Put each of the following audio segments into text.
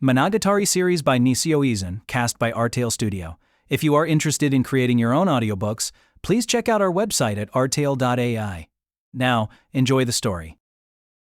Monogatari series by Nisio Izan, cast by Artale Studio. If you are interested in creating your own audiobooks, please check out our website at artale.ai. Now, enjoy the story.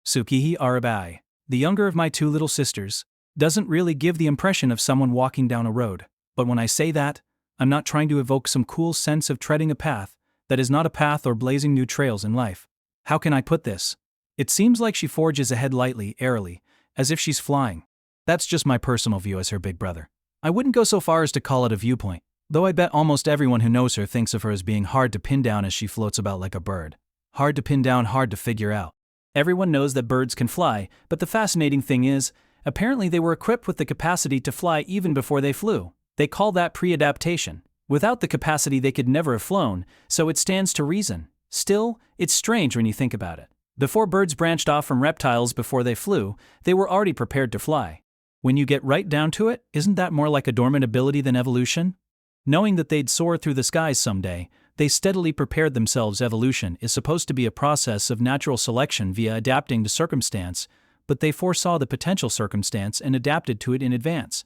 Tsukihi Araragi, the younger of my two little sisters, doesn't really give the impression of someone walking down a road, but when I say that, I'm not trying to evoke some cool sense of treading a path that is not a path or blazing new trails in life. How can I put this? It seems like she forges ahead lightly, airily, as if she's flying. That's just my personal view as her big brother. I wouldn't go so far as to call it a viewpoint, though I bet almost everyone who knows her thinks of her as being hard to pin down as she floats about like a bird. Hard to pin down, hard to figure out. Everyone knows that birds can fly, but the fascinating thing is, apparently they were equipped with the capacity to fly even before they flew. They call that pre-adaptation. Without the capacity they could never have flown, so it stands to reason. Still, it's strange when you think about it. Before birds branched off from reptiles before they flew, they were already prepared to fly. When you get right down to it, isn't that more like a dormant ability than evolution? Knowing that they'd soar through the skies someday, they steadily prepared themselves. Evolution is supposed to be a process of natural selection via adapting to circumstance, but they foresaw the potential circumstance and adapted to it in advance.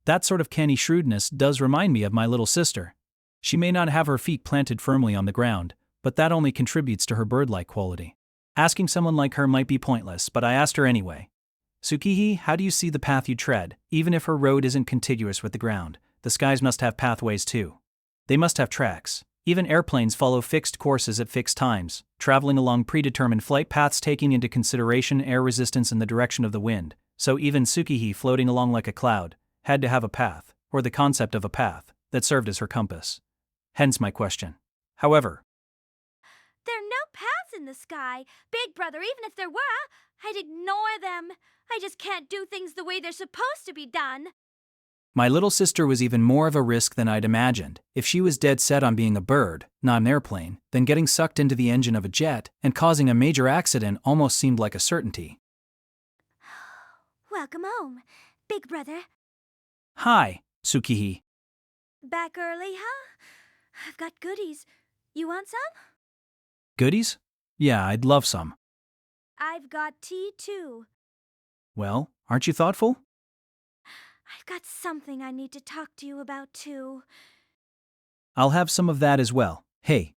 That sort of canny shrewdness does remind me of my little sister. She may not have her feet planted firmly on the ground, but that only contributes to her bird-like quality. Asking someone like her might be pointless, but I asked her anyway. Tsukihi, how do you see the path you tread? Even if her road isn't contiguous with the ground, the skies must have pathways too. They must have tracks. Even airplanes follow fixed courses at fixed times, traveling along predetermined flight paths taking into consideration air resistance and the direction of the wind. So even Tsukihi, floating along like a cloud, had to have a path, or the concept of a path, that served as her compass. Hence my question. However, there are no paths in the sky, big brother. Even if there were, I'd ignore them. I just can't do things the way they're supposed to be done. my little sister was even more of a risk than I'd imagined. If she was dead set on being a bird, not an airplane, then getting sucked into the engine of a jet and causing a major accident almost seemed like a certainty. Welcome home, big brother. Hi, Tsukihi. Back early, huh? I've got goodies. You want some? Goodies? Yeah, I'd love some. I've got tea, too. Well, aren't you thoughtful? I've got something I need to talk to you about, too. I'll have some of that as well. Hey.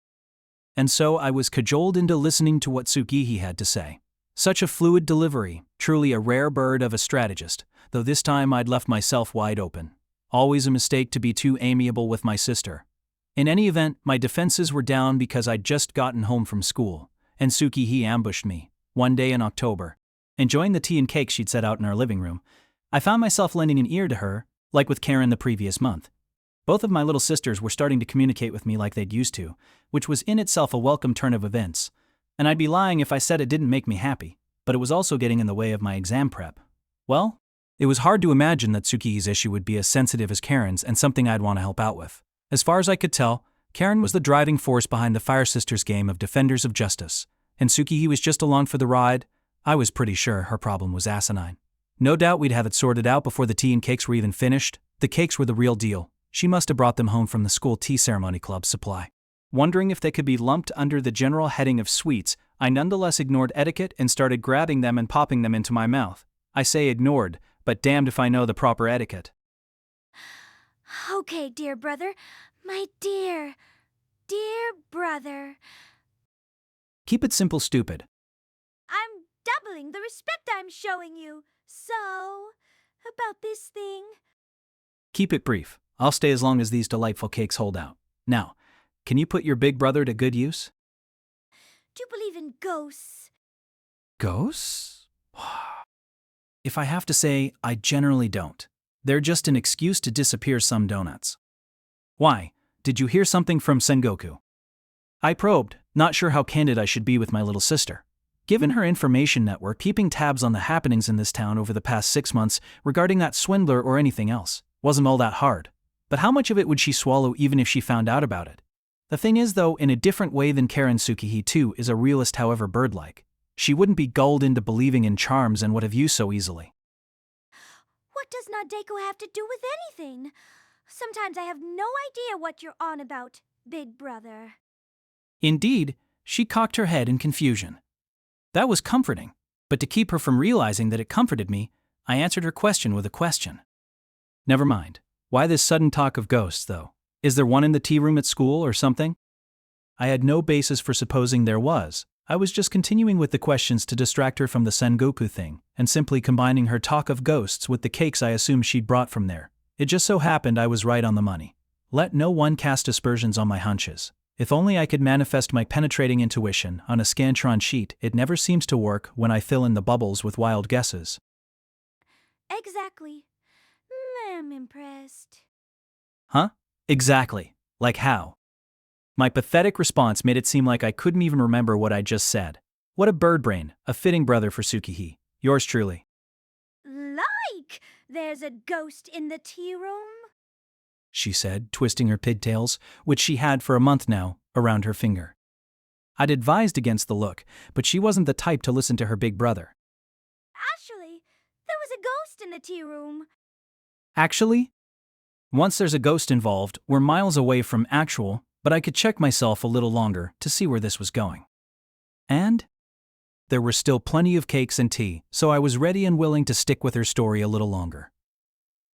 And so I was cajoled into listening to what Tsukihi had to say. Such a fluid delivery, truly a rare bird of a strategist, though this time I'd left myself wide open. Always a mistake to be too amiable with my sister. In any event, my defenses were down because I'd just gotten home from school, and Tsukihi ambushed me, one day in October. Enjoying the tea and cake she'd set out in our living room, I found myself lending an ear to her, like with Karen the previous month. Both of my little sisters were starting to communicate with me like they'd used to, which was in itself a welcome turn of events. And I'd be lying if I said it didn't make me happy, but it was also getting in the way of my exam prep. Well, it was hard to imagine that Tsukihi's issue would be as sensitive as Karen's and something I'd want to help out with. As far as I could tell, Karen was the driving force behind the Fire Sisters game of Defenders of Justice, and Tsukihi was just along for the ride. I was pretty sure her problem was asinine. No doubt we'd have it sorted out before the tea and cakes were even finished. The cakes were the real deal. She must have brought them home from the school tea ceremony club supply. Wondering if they could be lumped under the general heading of sweets, I nonetheless ignored etiquette and started grabbing them and popping them into my mouth. I say ignored, but damned if I know the proper etiquette. Okay, dear brother. My dear brother. Keep it simple, stupid. I'm doubling the respect I'm showing you. So, about this thing. Keep it brief. I'll stay as long as these delightful cakes hold out. Now, can you put your big brother to good use? Do you believe in ghosts? Ghosts? If I have to say, I generally don't. They're just an excuse to disappear some donuts. Why? Did you hear something from Sengoku? I probed, not sure how candid I should be with my little sister. Given her information network keeping tabs on the happenings in this town over the past 6 months regarding that swindler or anything else, wasn't all that hard. But how much of it would she swallow even if she found out about it? The thing is though, in a different way than Karen, Tsukihi too is a realist, however bird-like. She wouldn't be gulled into believing in charms and what have you so easily. What does Nadeko have to do with anything? Sometimes I have no idea what you're on about, big brother. Indeed, she cocked her head in confusion. That was comforting, but to keep her from realizing that it comforted me, I answered her question with a question. Never mind. Why this sudden talk of ghosts, though? Is there one in the tea room at school or something? I had no basis for supposing there was. I was just continuing with the questions to distract her from the Sengoku thing, and simply combining her talk of ghosts with the cakes I assumed she'd brought from there. It just so happened I was right on the money. Let no one cast aspersions on my hunches. If only I could manifest my penetrating intuition on a Scantron sheet. It never seems to work when I fill in the bubbles with wild guesses. Exactly. I'm impressed. Huh? Exactly. Like how? My pathetic response made it seem like I couldn't even remember what I'd just said. What a bird brain, a fitting brother for Tsukihii. Yours truly. Like, there's a ghost in the tea room? She said, twisting her pigtails, which she had for a month now, around her finger. I'd advised against the look, but she wasn't the type to listen to her big brother. Actually, there was a ghost in the tea room. Actually? Once there's a ghost involved, we're miles away from actual, but I could check myself a little longer to see where this was going. And? There were still plenty of cakes and tea, so I was ready and willing to stick with her story a little longer.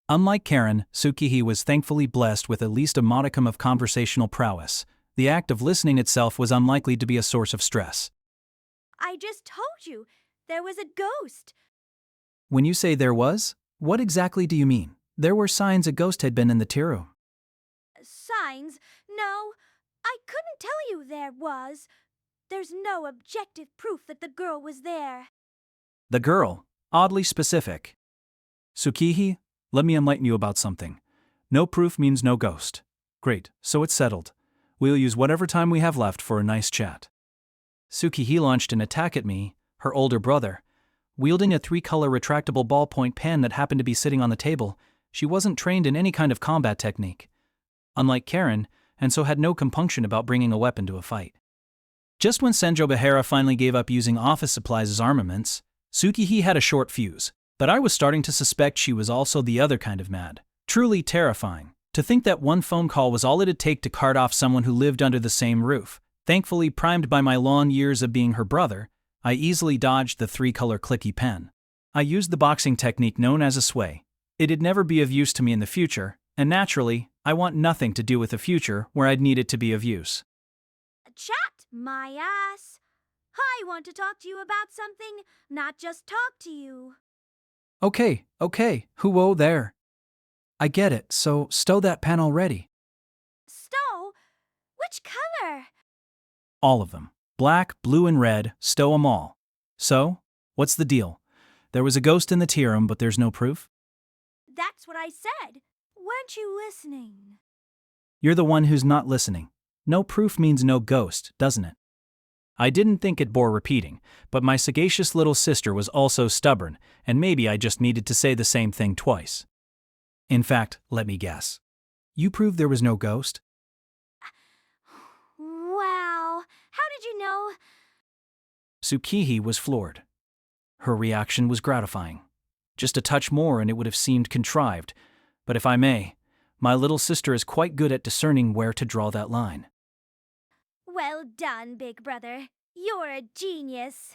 Unlike Karen, Tsukihii was thankfully blessed with at least a modicum of conversational prowess. The act of listening itself was unlikely to be a source of stress. I just told you, there was a ghost. When you say there was, what exactly do you mean? There were signs a ghost had been in the tea room. Signs? No, I couldn't tell you there was. There's no objective proof that the girl was there. The girl, oddly specific. Tsukihii, let me enlighten you about something. No proof means no ghost. Great, so it's settled. We'll use whatever time we have left for a nice chat. Tsukihii launched an attack at me, her older brother. Wielding a 3-color retractable ballpoint pen that happened to be sitting on the table, she wasn't trained in any kind of combat technique. Unlike Karen, and so had no compunction about bringing a weapon to a fight. Just when Senjo Behara finally gave up using office supplies as armaments, Tsukihii had a short fuse, but I was starting to suspect she was also the other kind of mad. Truly terrifying. To think that one phone call was all it'd take to cart off someone who lived under the same roof. Thankfully, primed by my long years of being her brother, I easily dodged the 3-color clicky pen. I used the boxing technique known as a sway. It'd never be of use to me in the future, and naturally, I want nothing to do with a future where I'd need it to be of use. Chat, my ass. I want to talk to you about something, not just talk to you. Okay, who-oh there. I get it, so stow that pen already. Stow? Which color? All of them. Black, blue, and red, stow 'em all. So, what's the deal? There was a ghost in the tea room, but there's no proof? That's what I said. Weren't you listening? You're the one who's not listening. No proof means no ghost, doesn't it? I didn't think it bore repeating, but my sagacious little sister was also stubborn, and maybe I just needed to say the same thing twice. In fact, let me guess. You proved there was no ghost? Wow, how did you know? Tsukihii was floored. Her reaction was gratifying. Just a touch more and it would have seemed contrived, but if I may, my little sister is quite good at discerning where to draw that line. Well done, big brother. You're a genius.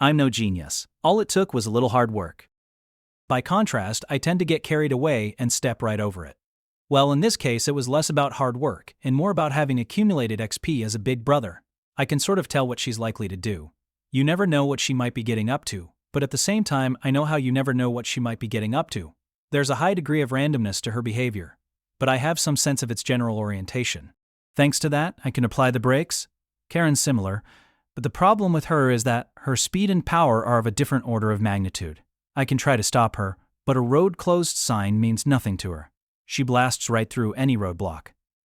I'm no genius. All it took was a little hard work. By contrast, I tend to get carried away and step right over it. Well, in this case, it was less about hard work and more about having accumulated XP as a big brother. I can sort of tell what she's likely to do. You never know what she might be getting up to, but at the same time, I know how you never know what she might be getting up to. There's a high degree of randomness to her behavior, but I have some sense of its general orientation. Thanks to that, I can apply the brakes. Karen's similar, but the problem with her is that her speed and power are of a different order of magnitude. I can try to stop her, but a road closed sign means nothing to her. She blasts right through any roadblock.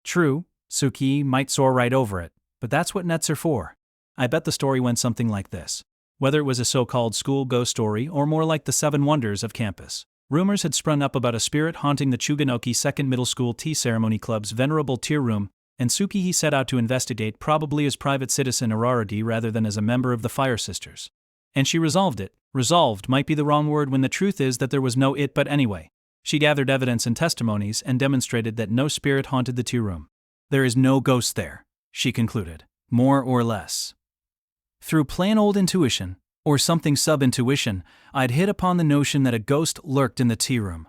True, Tsukihii might soar right over it, but that's what nets are for. I bet the story went something like this. Whether it was a so-called school ghost story or more like the 7 wonders of campus. Rumors had sprung up about a spirit haunting the Chuganoki Second Middle School Tea Ceremony Club's venerable tea room, and Tsukihii set out to investigate, probably as private citizen Araragi rather than as a member of the Fire Sisters. And she resolved it. Resolved might be the wrong word when the truth is that there was no it, but anyway. She gathered evidence and testimonies and demonstrated that no spirit haunted the tea room. There is no ghost there, she concluded, more or less. Through plain old intuition, or something sub-intuition, I'd hit upon the notion that a ghost lurked in the tea room.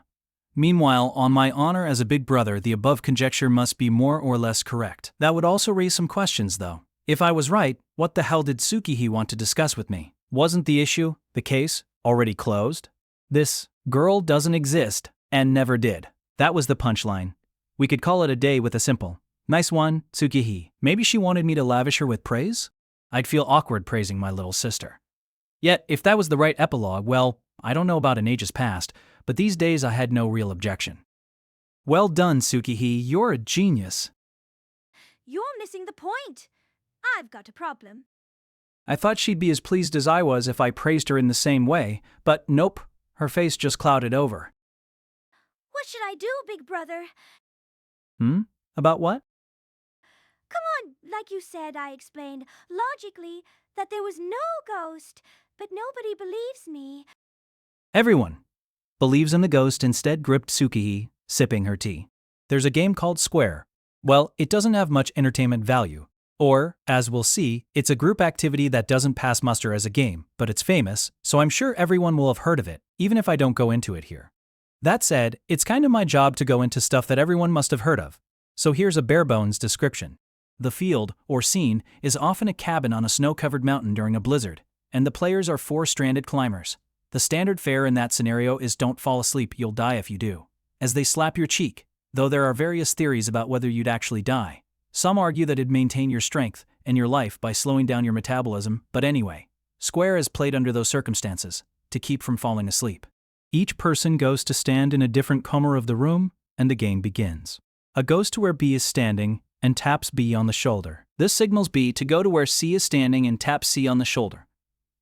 Meanwhile, on my honor as a big brother, the above conjecture must be more or less correct. That would also raise some questions, though. If I was right, what the hell did Tsukihi want to discuss with me? Wasn't the issue, the case, already closed? This girl doesn't exist, and never did. That was the punchline. We could call it a day with a simple, nice one, Tsukihi. Maybe she wanted me to lavish her with praise? I'd feel awkward praising my little sister. Yet, if that was the right epilogue, well, I don't know about in ages past, but these days I had no real objection. Well done, Tsukihi, you're a genius. You're missing the point. I've got a problem. I thought she'd be as pleased as I was if I praised her in the same way, but nope, her face just clouded over. What should I do, big brother? About what? Come on, like you said, I explained, logically, that there was no ghost, but nobody believes me. Everyone believes in the ghost, instead gripped Tsukihi, sipping her tea. There's a game called Square. Well, it doesn't have much entertainment value. Or, as we'll see, it's a group activity that doesn't pass muster as a game, but it's famous, so I'm sure everyone will have heard of it, even if I don't go into it here. That said, it's kind of my job to go into stuff that everyone must have heard of. So here's a bare-bones description. The field, or scene, is often a cabin on a snow-covered mountain during a blizzard, and the players are 4 stranded climbers. The standard fare in that scenario is don't fall asleep, you'll die if you do. As they slap your cheek, though there are various theories about whether you'd actually die. Some argue that it'd maintain your strength and your life by slowing down your metabolism, but anyway, Square is played under those circumstances, to keep from falling asleep. Each person goes to stand in a different corner of the room, and the game begins. A goes to where B is standing and taps B on the shoulder. This signals B to go to where C is standing and taps C on the shoulder.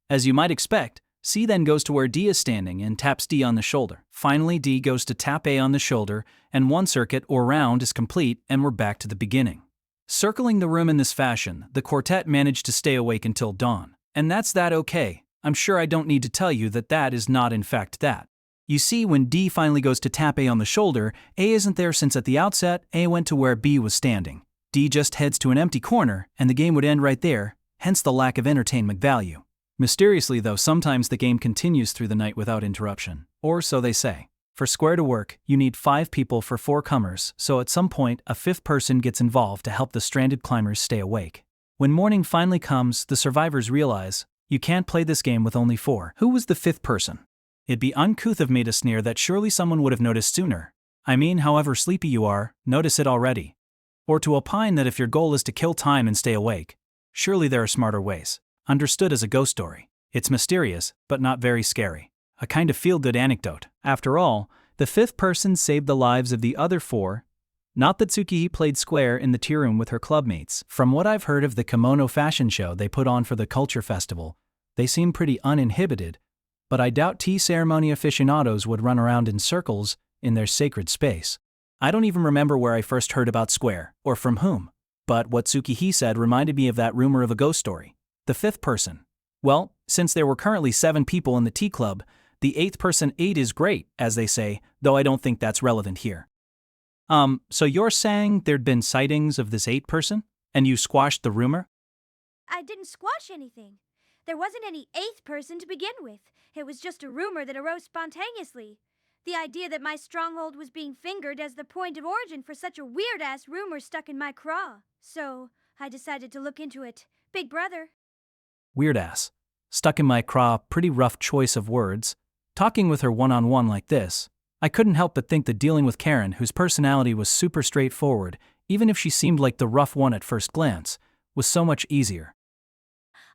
As you might expect, C then goes to where D is standing and taps D on the shoulder. Finally, D goes to tap A on the shoulder, and one circuit or round is complete, and we're back to the beginning. Circling the room in this fashion, the quartet managed to stay awake until dawn. And that's that okay. I'm sure I don't need to tell you that that is not in fact that. You see, when D finally goes to tap A on the shoulder, A isn't there since at the outset, A went to where B was standing. D just heads to an empty corner, and the game would end right there, hence the lack of entertainment value. Mysteriously though, sometimes the game continues through the night without interruption. Or so they say. For Square to work, you need 5 people for 4 comers, so at some point, a 5th person gets involved to help the stranded climbers stay awake. When morning finally comes, the survivors realize, you can't play this game with only 4. Who was the 5th person? It'd be uncouth of me to sneer that surely someone would have noticed sooner. I mean, however sleepy you are, notice it already. Or to opine that if your goal is to kill time and stay awake, surely there are smarter ways. Understood as a ghost story. It's mysterious, but not very scary. A kind of feel-good anecdote. After all, the 5th person saved the lives of the other 4. Not that Tsukihi played Square in the tea room with her clubmates. From what I've heard of the kimono fashion show they put on for the culture festival, they seem pretty uninhibited, but I doubt tea ceremony aficionados would run around in circles in their sacred space. I don't even remember where I first heard about Square, or from whom, but what Tsukihi said reminded me of that rumor of a ghost story. The 5th person. Well, since there were currently 7 people in the tea club, the 8th person 8 is great, as they say, though I don't think that's relevant here. So you're saying there'd been sightings of this 8th person? And you squashed the rumor? I didn't squash anything. There wasn't any 8th person to begin with. It was just a rumor that arose spontaneously. The idea that my stronghold was being fingered as the point of origin for such a weird-ass rumor stuck in my craw. So, I decided to look into it. Big brother. Weird-ass. Stuck in my craw, pretty rough choice of words. Talking with her one-on-one like this, I couldn't help but think that dealing with Karen, whose personality was super straightforward, even if she seemed like the rough one at first glance, was so much easier.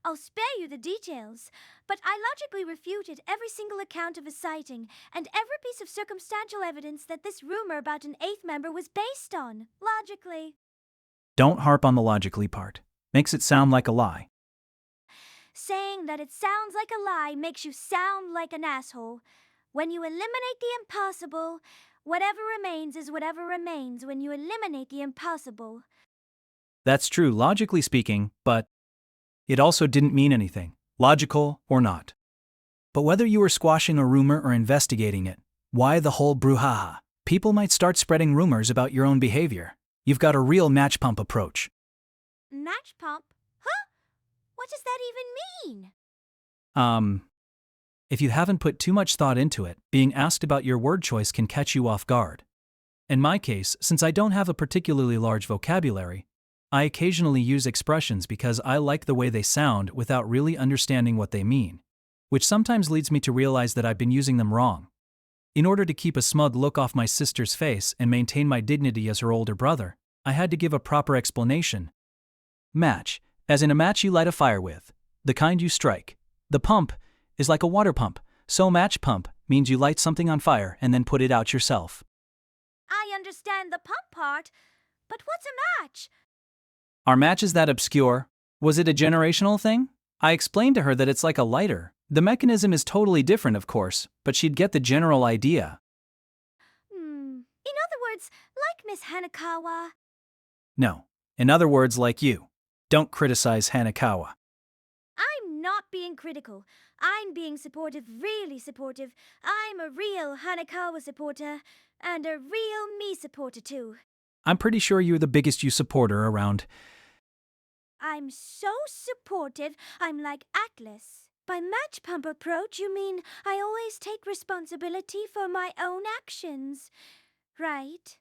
I'll spare you the details, but I logically refuted every single account of a sighting and every piece of circumstantial evidence that this rumor about an 8th member was based on, logically. Don't harp on the logically part. Makes it sound like a lie. Saying that it sounds like a lie makes you sound like an asshole. When you eliminate the impossible, whatever remains is whatever remains when you eliminate the impossible. That's true, logically speaking, but it also didn't mean anything, logical or not. But whether you were squashing a rumor or investigating it, why the whole brouhaha? People might start spreading rumors about your own behavior. You've got a real match pump approach. Match pump? Huh? What does that even mean? If you haven't put too much thought into it, being asked about your word choice can catch you off guard. In my case, since I don't have a particularly large vocabulary, I occasionally use expressions because I like the way they sound without really understanding what they mean, which sometimes leads me to realize that I've been using them wrong. In order to keep a smug look off my sister's face and maintain my dignity as her older brother, I had to give a proper explanation. Match, as in a match you light a fire with, the kind you strike. The pump is like a water pump, so match pump means you light something on fire and then put it out yourself. I understand the pump part, but what's a match? Are matches that obscure? Was it a generational thing? I explained to her that it's like a lighter. The mechanism is totally different, of course, but she'd get the general idea. In other words, like Miss Hanakawa. No. In other words, like you. Don't criticize Hanakawa. I'm not being critical. I'm being supportive, really supportive. I'm a real Hanakawa supporter, and a real me supporter too. I'm pretty sure you're the biggest you supporter around. I'm so supportive, I'm like Atlas. By match pump approach, you mean I always take responsibility for my own actions, right?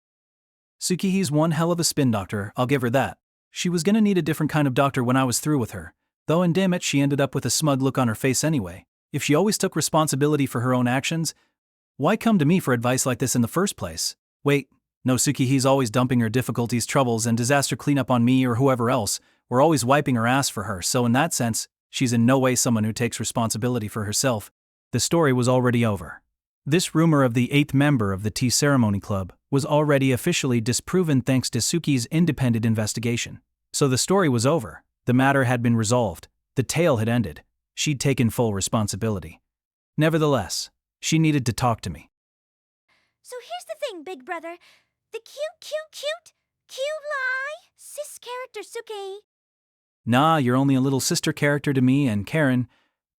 Tsukihi's one hell of a spin doctor, I'll give her that. She was gonna need a different kind of doctor when I was through with her. Though, and damn it, she ended up with a smug look on her face anyway. If she always took responsibility for her own actions, why come to me for advice like this in the first place? Wait, no, Tsukihi's always dumping her difficulties, troubles, and disaster cleanup on me or whoever else. We're always wiping her ass for her, so in that sense, she's in no way someone who takes responsibility for herself. The story was already over. This rumor of the 8th member of the Tea Ceremony Club was already officially disproven thanks to Suki's independent investigation. So the story was over. The matter had been resolved. The tale had ended. She'd taken full responsibility. Nevertheless, she needed to talk to me. So here's the thing, big brother. The cute lie, sis character Suki. Nah, you're only a little sister character to me and Karen.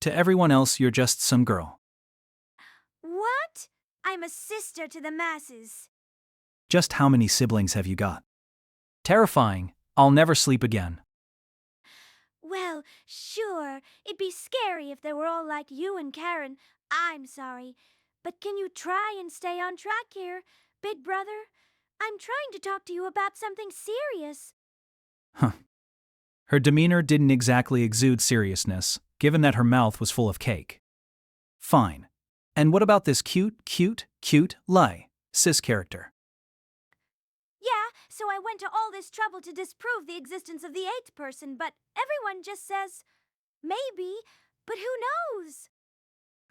To everyone else, you're just some girl. What? I'm a sister to the masses. Just how many siblings have you got? Terrifying. I'll never sleep again. Well, sure, it'd be scary if they were all like you and Karen. I'm sorry. But can you try and stay on track here, big brother? I'm trying to talk to you about something serious. Huh. Her demeanor didn't exactly exude seriousness, given that her mouth was full of cake. Fine. And what about this cute lie, sis character? Yeah, so I went to all this trouble to disprove the existence of the 8th person, but everyone just says, maybe, but who knows?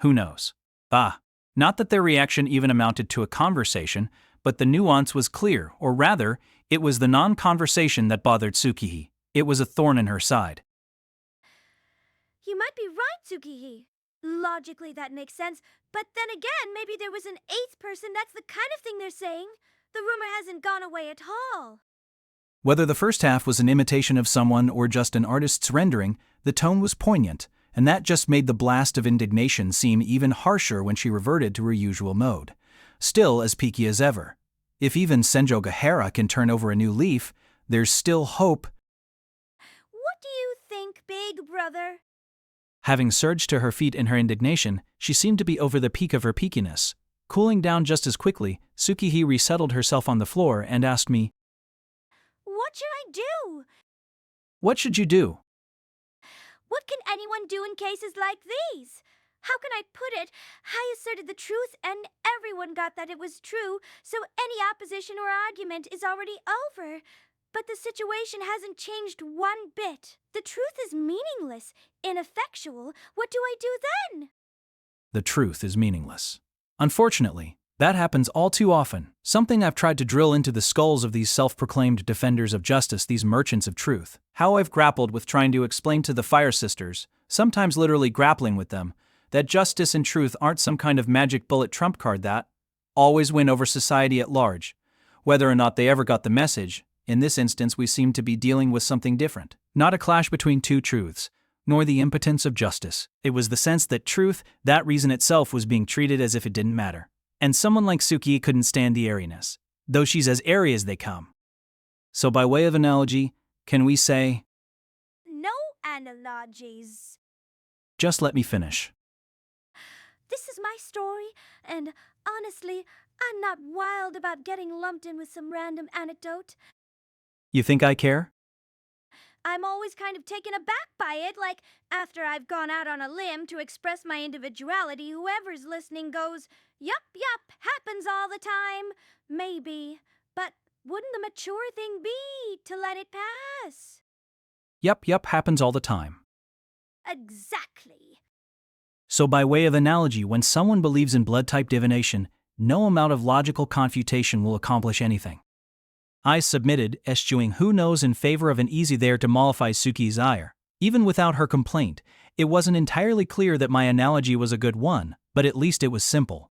Who knows? Not that their reaction even amounted to a conversation, but the nuance was clear, or rather, it was the non-conversation that bothered Tsukihi. It was a thorn in her side. You might be right, Tsukihi. Logically, that makes sense, but then again, maybe there was an 8th person. That's the kind of thing they're saying. The rumor hasn't gone away at all. Whether the first half was an imitation of someone or just an artist's rendering, the tone was poignant, and that just made the blast of indignation seem even harsher when she reverted to her usual mode. Still as peaky as ever. If even Senjo Gahara can turn over a new leaf, there's still hope. What do you think, big brother? Having surged to her feet in her indignation, she seemed to be over the peak of her peakiness. Cooling down just as quickly, Tsukihi resettled herself on the floor and asked me, What should I do? "What should you do?" What can anyone do in cases like these? How can I put it? I asserted the truth and everyone got that it was true, so any opposition or argument is already over. But the situation hasn't changed one bit. The truth is meaningless, ineffectual. What do I do then? The truth is meaningless. Unfortunately, that happens all too often, something I've tried to drill into the skulls of these self-proclaimed defenders of justice, these merchants of truth. How I've grappled with trying to explain to the Fire Sisters, sometimes literally grappling with them, that justice and truth aren't some kind of magic bullet trump card that always win over society at large. Whether or not they ever got the message, in this instance we seem to be dealing with something different. Not a clash between two truths, nor the impotence of justice. It was the sense that truth, that reason itself, was being treated as if it didn't matter. And someone like Suki couldn't stand the airiness, though she's as airy as they come. So by way of analogy, can we say, No analogies. Just let me finish. This is my story, and honestly, I'm not wild about getting lumped in with some random anecdote. You think I care? I'm always kind of taken aback by it, like after I've gone out on a limb to express my individuality, whoever's listening goes, yup, happens all the time. Maybe. But wouldn't the mature thing be to let it pass? Yup, happens all the time. Exactly. So by way of analogy, when someone believes in blood-type divination, no amount of logical confutation will accomplish anything. I submitted, eschewing who knows in favor of an easy there to mollify Suki's ire. Even without her complaint, it wasn't entirely clear that my analogy was a good one, but at least it was simple.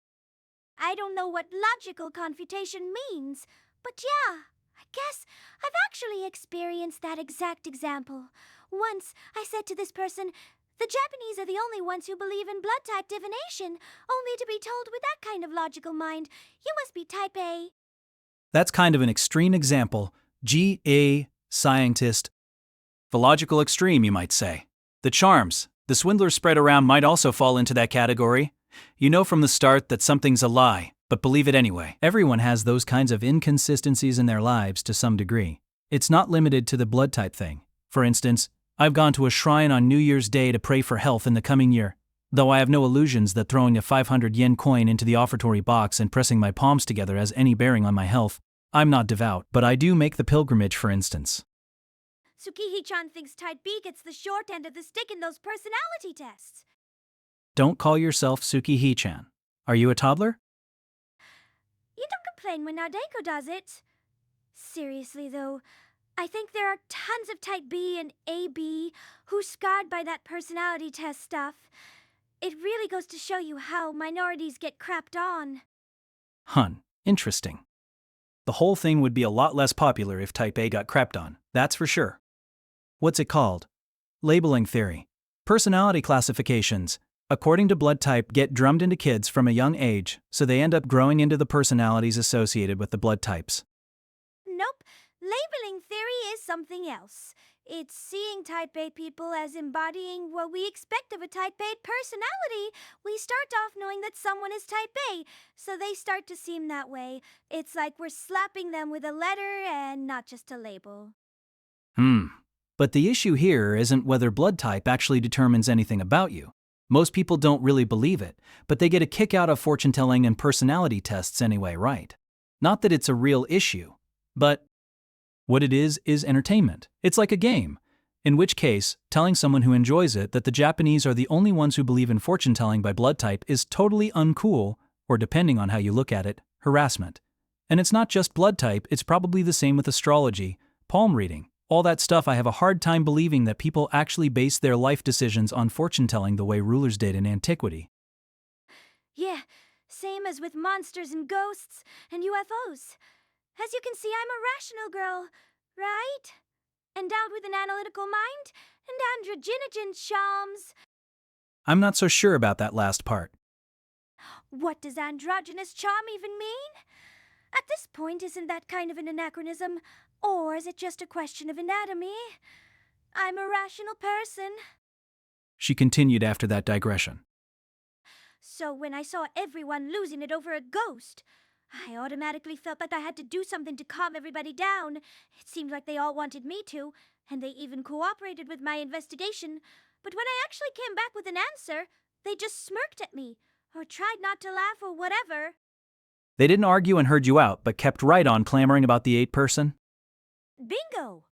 I don't know what logical confutation means, but yeah, I guess I've actually experienced that exact example. Once, I said to this person, the Japanese are the only ones who believe in blood-type divination, only to be told with that kind of logical mind, you must be type A. That's kind of an extreme example. G.A. scientist. The logical extreme, you might say. The charms the swindlers spread around might also fall into that category. You know from the start that something's a lie, but believe it anyway. Everyone has those kinds of inconsistencies in their lives to some degree. It's not limited to the blood type thing. For instance, I've gone to a shrine on New Year's Day to pray for health in the coming year, though I have no illusions that throwing a 500 yen coin into the offertory box and pressing my palms together has any bearing on my health. I'm not devout, but I do make the pilgrimage, for instance. Tsukihii-chan thinks type B gets the short end of the stick in those personality tests. Don't call yourself Tsukihii-chan. Are you a toddler? You don't complain when Nadeko does it. Seriously, though, I think there are tons of type B and AB who's scarred by that personality test stuff. It really goes to show you how minorities get crapped on. Interesting. The whole thing would be a lot less popular if type A got crapped on, that's for sure. What's it called? Labeling theory. Personality classifications, according to blood type, get drummed into kids from a young age, so they end up growing into the personalities associated with the blood types. Nope. Labeling theory is something else. It's seeing type A people as embodying what we expect of a type A personality. We start off knowing that someone is type A, so they start to seem that way. It's like we're slapping them with a letter and not just a label. But the issue here isn't whether blood type actually determines anything about you. Most people don't really believe it, but they get a kick out of fortune-telling and personality tests anyway, right? Not that it's a real issue, but what it is entertainment. It's like a game. In which case, telling someone who enjoys it that the Japanese are the only ones who believe in fortune-telling by blood type is totally uncool, or depending on how you look at it, harassment. And it's not just blood type, it's probably the same with astrology, palm reading, all that stuff. I have a hard time believing that people actually base their life decisions on fortune-telling the way rulers did in antiquity. Yeah, same as with monsters and ghosts and UFOs. As you can see, I'm a rational girl, right? Endowed with an analytical mind and androgynogen charms. I'm not so sure about that last part. What does androgynous charm even mean? At this point, isn't that kind of an anachronism? Or is it just a question of anatomy? I'm a rational person. She continued after that digression. So when I saw everyone losing it over a ghost, I automatically felt like I had to do something to calm everybody down. It seemed like they all wanted me to, and they even cooperated with my investigation. But when I actually came back with an answer, they just smirked at me, or tried not to laugh or whatever. They didn't argue and heard you out, but kept right on clamoring about the 8-person? Bingo!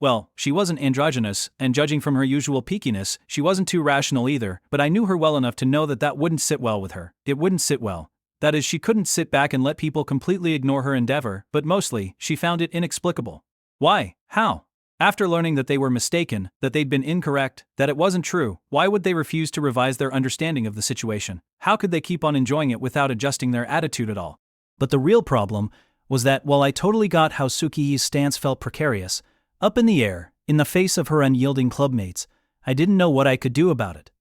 Well, she wasn't androgynous, and judging from her usual peakiness, she wasn't too rational either, but I knew her well enough to know that that wouldn't sit well with her. It wouldn't sit well. That is, she couldn't sit back and let people completely ignore her endeavor, but mostly, she found it inexplicable. Why? How? After learning that they were mistaken, that they'd been incorrect, that it wasn't true, why would they refuse to revise their understanding of the situation? How could they keep on enjoying it without adjusting their attitude at all? But the real problem was that while I totally got how Suki's stance felt precarious, up in the air, in the face of her unyielding clubmates, I didn't know what I could do about it.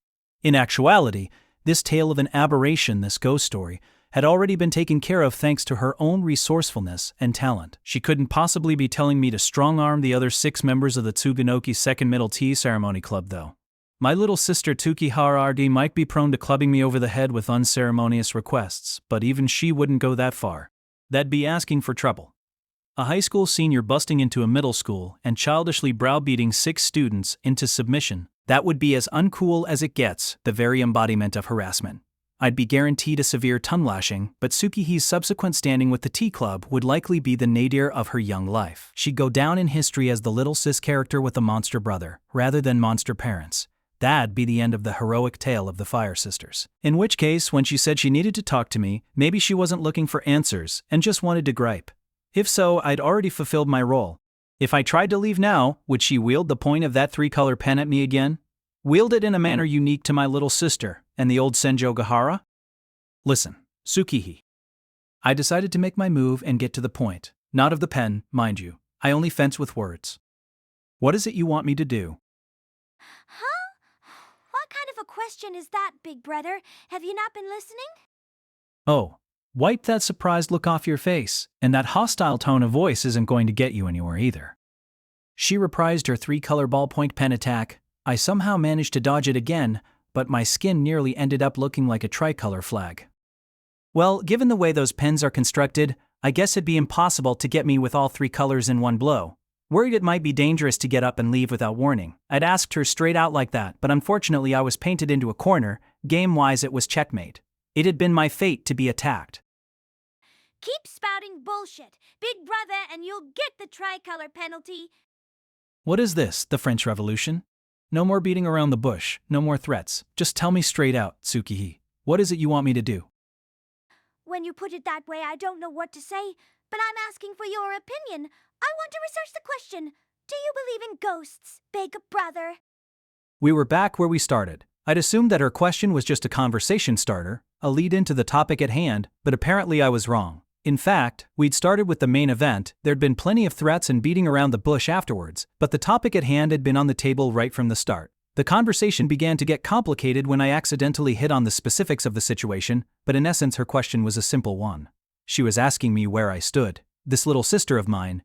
In actuality, this tale of an aberration, this ghost story, had already been taken care of thanks to her own resourcefulness and talent. She couldn't possibly be telling me to strong-arm the other 6 members of the Tsuganoki Second Middle Tea Ceremony Club, though. My little sister Araragi might be prone to clubbing me over the head with unceremonious requests, but even she wouldn't go that far. That'd be asking for trouble. A high school senior busting into a middle school and childishly browbeating 6 students into submission, that would be as uncool as it gets, the very embodiment of harassment. I'd be guaranteed a severe tongue lashing, but Tsukihi's subsequent standing with the tea club would likely be the nadir of her young life. She'd go down in history as the little sis character with a monster brother, rather than monster parents. That'd be the end of the heroic tale of the Fire Sisters. In which case, when she said she needed to talk to me, maybe she wasn't looking for answers and just wanted to gripe. If so, I'd already fulfilled my role. If I tried to leave now, would she wield the point of that 3-color pen at me again? Wield it in a manner unique to my little sister and the old Senjo Gahara? Listen, Tsukihi. I decided to make my move and get to the point. Not of the pen, mind you. I only fence with words. What is it you want me to do? Huh? What kind of a question is that, big brother? Have you not been listening? Oh, wipe that surprised look off your face, and that hostile tone of voice isn't going to get you anywhere either. She reprised her 3-color ballpoint pen attack. I somehow managed to dodge it again, but my skin nearly ended up looking like a tricolor flag. Well, given the way those pens are constructed, I guess it'd be impossible to get me with all 3 colors in one blow. Worried it might be dangerous to get up and leave without warning, I'd asked her straight out like that, but unfortunately I was painted into a corner. Game-wise it was checkmate. It had been my fate to be attacked. Keep spouting bullshit, big brother, and you'll get the tricolor penalty. What is this, the French Revolution? No more beating around the bush, no more threats. Just tell me straight out, Tsukihi. What is it you want me to do? When you put it that way, I don't know what to say, but I'm asking for your opinion. I want to research the question. Do you believe in ghosts, big brother? We were back where we started. I'd assumed that her question was just a conversation starter, a lead into the topic at hand, but apparently I was wrong. In fact, we'd started with the main event, there'd been plenty of threats and beating around the bush afterwards, but the topic at hand had been on the table right from the start. The conversation began to get complicated when I accidentally hit on the specifics of the situation, but in essence her question was a simple one. She was asking me where I stood, this little sister of mine.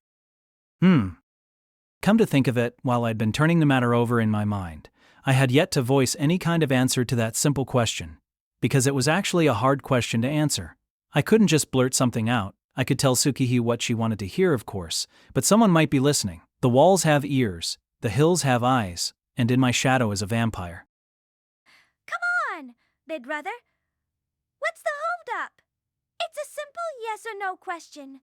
Come to think of it, while I'd been turning the matter over in my mind, I had yet to voice any kind of answer to that simple question. Because it was actually a hard question to answer. I couldn't just blurt something out. I could tell Tsukihi what she wanted to hear, of course, but someone might be listening. The walls have ears, the hills have eyes, and in my shadow is a vampire. Come on, big brother. What's the hold-up? It's a simple yes or no question.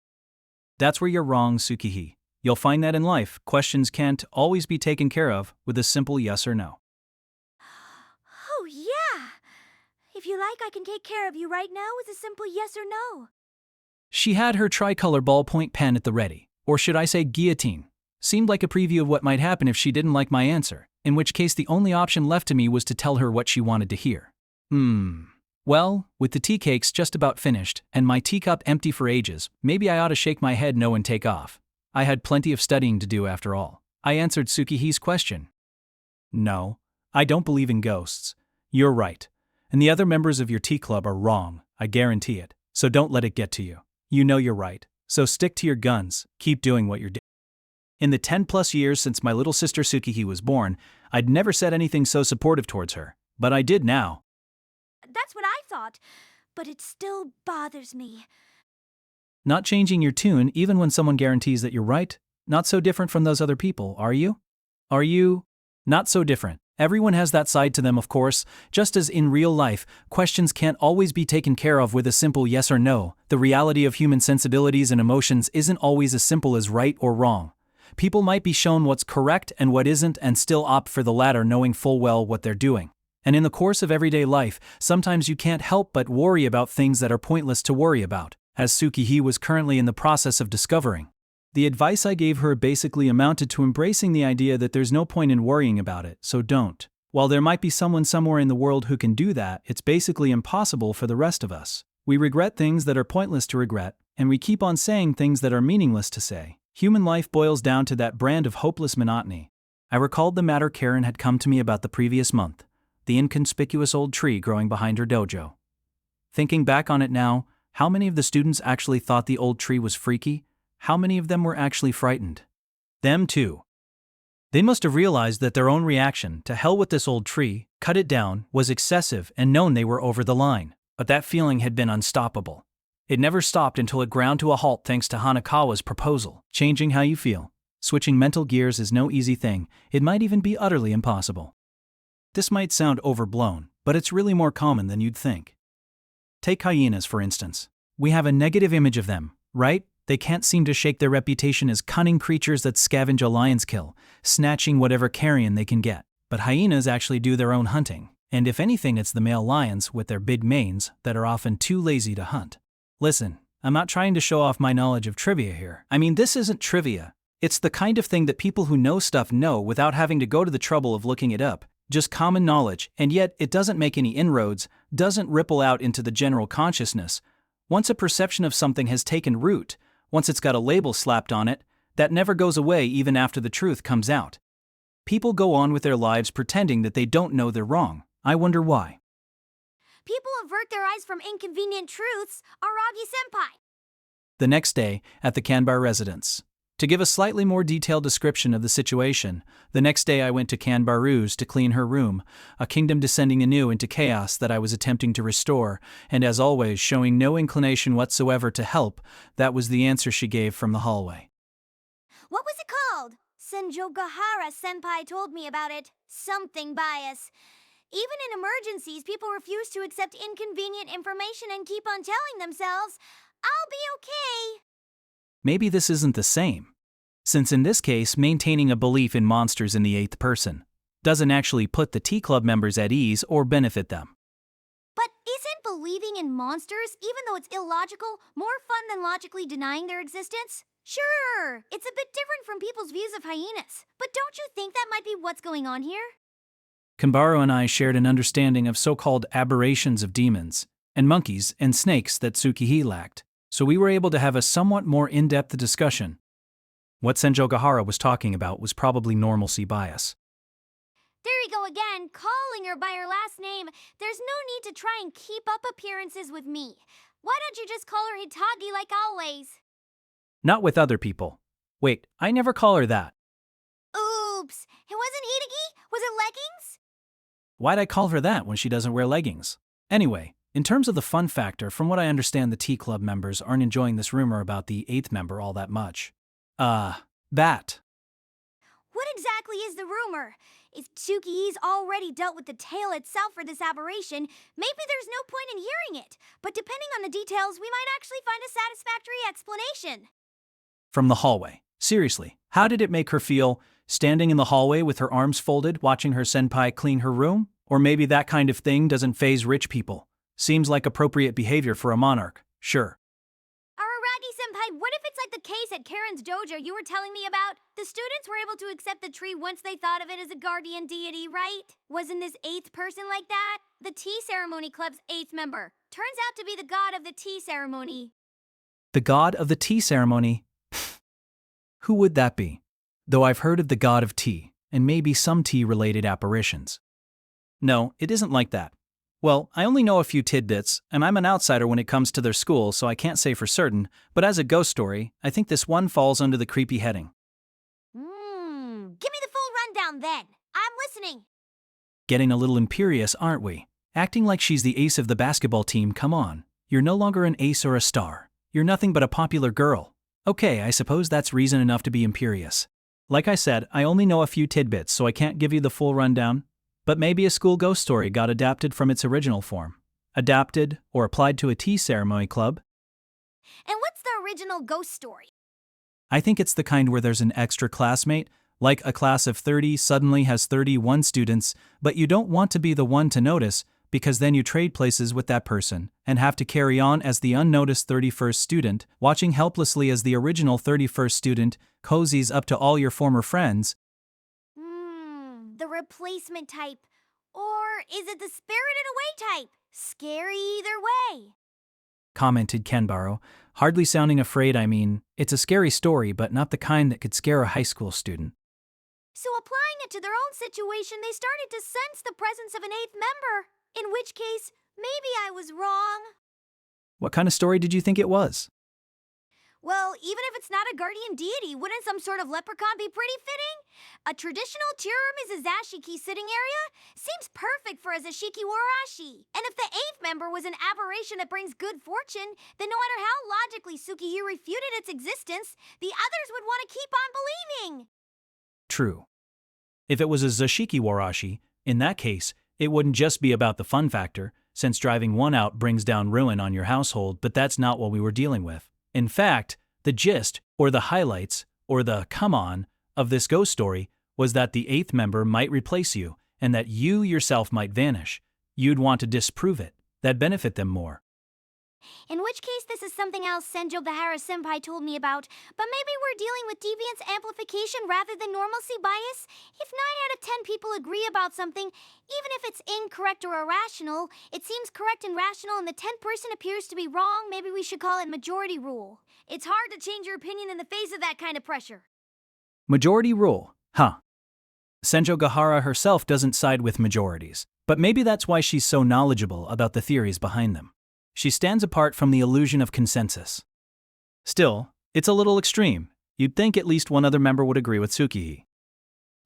That's where you're wrong, Tsukihi. You'll find that in life, questions can't always be taken care of with a simple yes or no. Oh, yeah. If you like, I can take care of you right now with a simple yes or no. She had her tricolor ballpoint pen at the ready, or should I say guillotine. Seemed like a preview of what might happen if she didn't like my answer, in which case the only option left to me was to tell her what she wanted to hear. Well, with the tea cakes just about finished, and my teacup empty for ages, maybe I ought to shake my head no and take off. I had plenty of studying to do after all. I answered Tsukihi's question. No, I don't believe in ghosts. You're right. And the other members of your tea club are wrong, I guarantee it. So don't let it get to you. You know you're right. So stick to your guns, keep doing what you're doing. In the 10+ years since my little sister Tsukihi was born, I'd never said anything so supportive towards her. But I did now. That's what I thought, but it still bothers me. Not changing your tune even when someone guarantees that you're right? Not so different from those other people, are you? Are you? Not so different. Everyone has that side to them, of course. Just as in real life, questions can't always be taken care of with a simple yes or no. The reality of human sensibilities and emotions isn't always as simple as right or wrong. People might be shown what's correct and what isn't and still opt for the latter, knowing full well what they're doing. And in the course of everyday life, sometimes you can't help but worry about things that are pointless to worry about, as Tsukihi was currently in the process of discovering. The advice I gave her basically amounted to embracing the idea that there's no point in worrying about it, so don't. While there might be someone somewhere in the world who can do that, it's basically impossible for the rest of us. We regret things that are pointless to regret, and we keep on saying things that are meaningless to say. Human life boils down to that brand of hopeless monotony. I recalled the matter Karen had come to me about the previous month, the inconspicuous old tree growing behind her dojo. Thinking back on it now, how many of the students actually thought the old tree was freaky? How many of them were actually frightened? Them too. They must have realized that their own reaction to hell with this old tree, cut it down, was excessive and known they were over the line. But that feeling had been unstoppable. It never stopped until it ground to a halt thanks to Hanakawa's proposal. Changing how you feel, switching mental gears is no easy thing. It might even be utterly impossible. This might sound overblown, but it's really more common than you'd think. Take hyenas, for instance. We have a negative image of them, right? They can't seem to shake their reputation as cunning creatures that scavenge a lion's kill, snatching whatever carrion they can get. But hyenas actually do their own hunting, and if anything, it's the male lions with their big manes that are often too lazy to hunt. Listen, I'm not trying to show off my knowledge of trivia here. I mean, this isn't trivia. It's the kind of thing that people who know stuff know without having to go to the trouble of looking it up. Just common knowledge, and yet it doesn't make any inroads, doesn't ripple out into the general consciousness. Once a perception of something has taken root, once it's got a label slapped on it, that never goes away even after the truth comes out. People go on with their lives pretending that they don't know they're wrong. I wonder why. People avert their eyes from inconvenient truths, Araragi-senpai. The next day, at the Kanbar residence. To give a slightly more detailed description of the situation, the next day I went to Kanbaru's to clean her room, a kingdom descending anew into chaos that I was attempting to restore, and as always showing no inclination whatsoever to help. That was the answer she gave from the hallway. What was it called? Senjogahara-senpai told me about it. Something bias. Even in emergencies, people refuse to accept inconvenient information and keep on telling themselves, "I'll be okay." Maybe this isn't the same. Since in this case, maintaining a belief in monsters in the eighth person doesn't actually put the Tea Club members at ease or benefit them. But isn't believing in monsters, even though it's illogical, more fun than logically denying their existence? Sure, it's a bit different from people's views of hyenas, but don't you think that might be what's going on here? Kanbaro and I shared an understanding of so-called aberrations of demons, and monkeys and snakes that Tsukihi lacked, so we were able to have a somewhat more in-depth discussion. What Senjogahara was talking about was probably normalcy bias. There you go again, calling her by her last name. There's no need to try and keep up appearances with me. Why don't you just call her Hitagi like always? Not with other people. Wait, I never call her that. Oops, it wasn't Hitagi? Was it leggings? Why'd I call her that when she doesn't wear leggings? Anyway, in terms of the fun factor, from what I understand, the Tea Club members aren't enjoying this rumor about the eighth member all that much. That. What exactly is the rumor? If Tsukihi's already dealt with the tale itself for this aberration, maybe there's no point in hearing it. But depending on the details, we might actually find a satisfactory explanation. From the hallway. Seriously, how did it make her feel, standing in the hallway with her arms folded, watching her senpai clean her room? Or maybe that kind of thing doesn't faze rich people. Seems like appropriate behavior for a monarch, sure. Araragi-senpai, what if it's like the case at Karen's dojo you were telling me about? The students were able to accept the tree once they thought of it as a guardian deity, right? Wasn't this eighth person like that? The tea ceremony club's eighth member. Turns out to be the god of the tea ceremony. The god of the tea ceremony? Who would that be? Though I've heard of the god of tea, and maybe some tea-related apparitions. No, it isn't like that. Well, I only know a few tidbits, and I'm an outsider when it comes to their school, so I can't say for certain, but as a ghost story, I think this one falls under the creepy heading. Give me the full rundown then. I'm listening. Getting a little imperious, aren't we? Acting like she's the ace of the basketball team, come on. You're no longer an ace or a star. You're nothing but a popular girl. Okay, I suppose that's reason enough to be imperious. Like I said, I only know a few tidbits, so I can't give you the full rundown. But maybe a school ghost story got adapted from its original form. Adapted, or applied to a tea ceremony club. And what's the original ghost story? I think it's the kind where there's an extra classmate, like a class of 30 suddenly has 31 students, but you don't want to be the one to notice, because then you trade places with that person, and have to carry on as the unnoticed 31st student, watching helplessly as the original 31st student cozies up to all your former friends. The replacement type. Or is it the spirited away type? Scary either way. Commented Kenbaro, hardly sounding afraid. I mean, it's a scary story, but not the kind that could scare a high school student. So applying it to their own situation, they started to sense the presence of an eighth member. In which case, maybe I was wrong. What kind of story did you think it was? Well, even if it's not a guardian deity, wouldn't some sort of leprechaun be pretty fitting? A traditional Mizuzashiki sitting area seems perfect for a Zashiki Warashi. And if the eighth member was an aberration that brings good fortune, then no matter how logically Tsukihi refuted its existence, the others would want to keep on believing. True. If it was a Zashiki Warashi, in that case, it wouldn't just be about the fun factor, since driving one out brings down ruin on your household, but that's not what we were dealing with. In fact, the gist, or the highlights, or the come on, of this ghost story was that the eighth member might replace you, and that you yourself might vanish. You'd want to disprove it. That'd benefit them more. In which case, this is something else Senjo Bahara-senpai told me about, but maybe we're dealing with deviance amplification rather than normalcy bias? If 9 out of 10 people agree about something, even if it's incorrect or irrational, it seems correct and rational and the 10th person appears to be wrong, maybe we should call it majority rule. It's hard to change your opinion in the face of that kind of pressure. Majority rule, huh? Senjo Gahara herself doesn't side with majorities, but maybe that's why she's so knowledgeable about the theories behind them. She stands apart from the illusion of consensus. Still, it's a little extreme. You'd think at least one other member would agree with Tsukihi.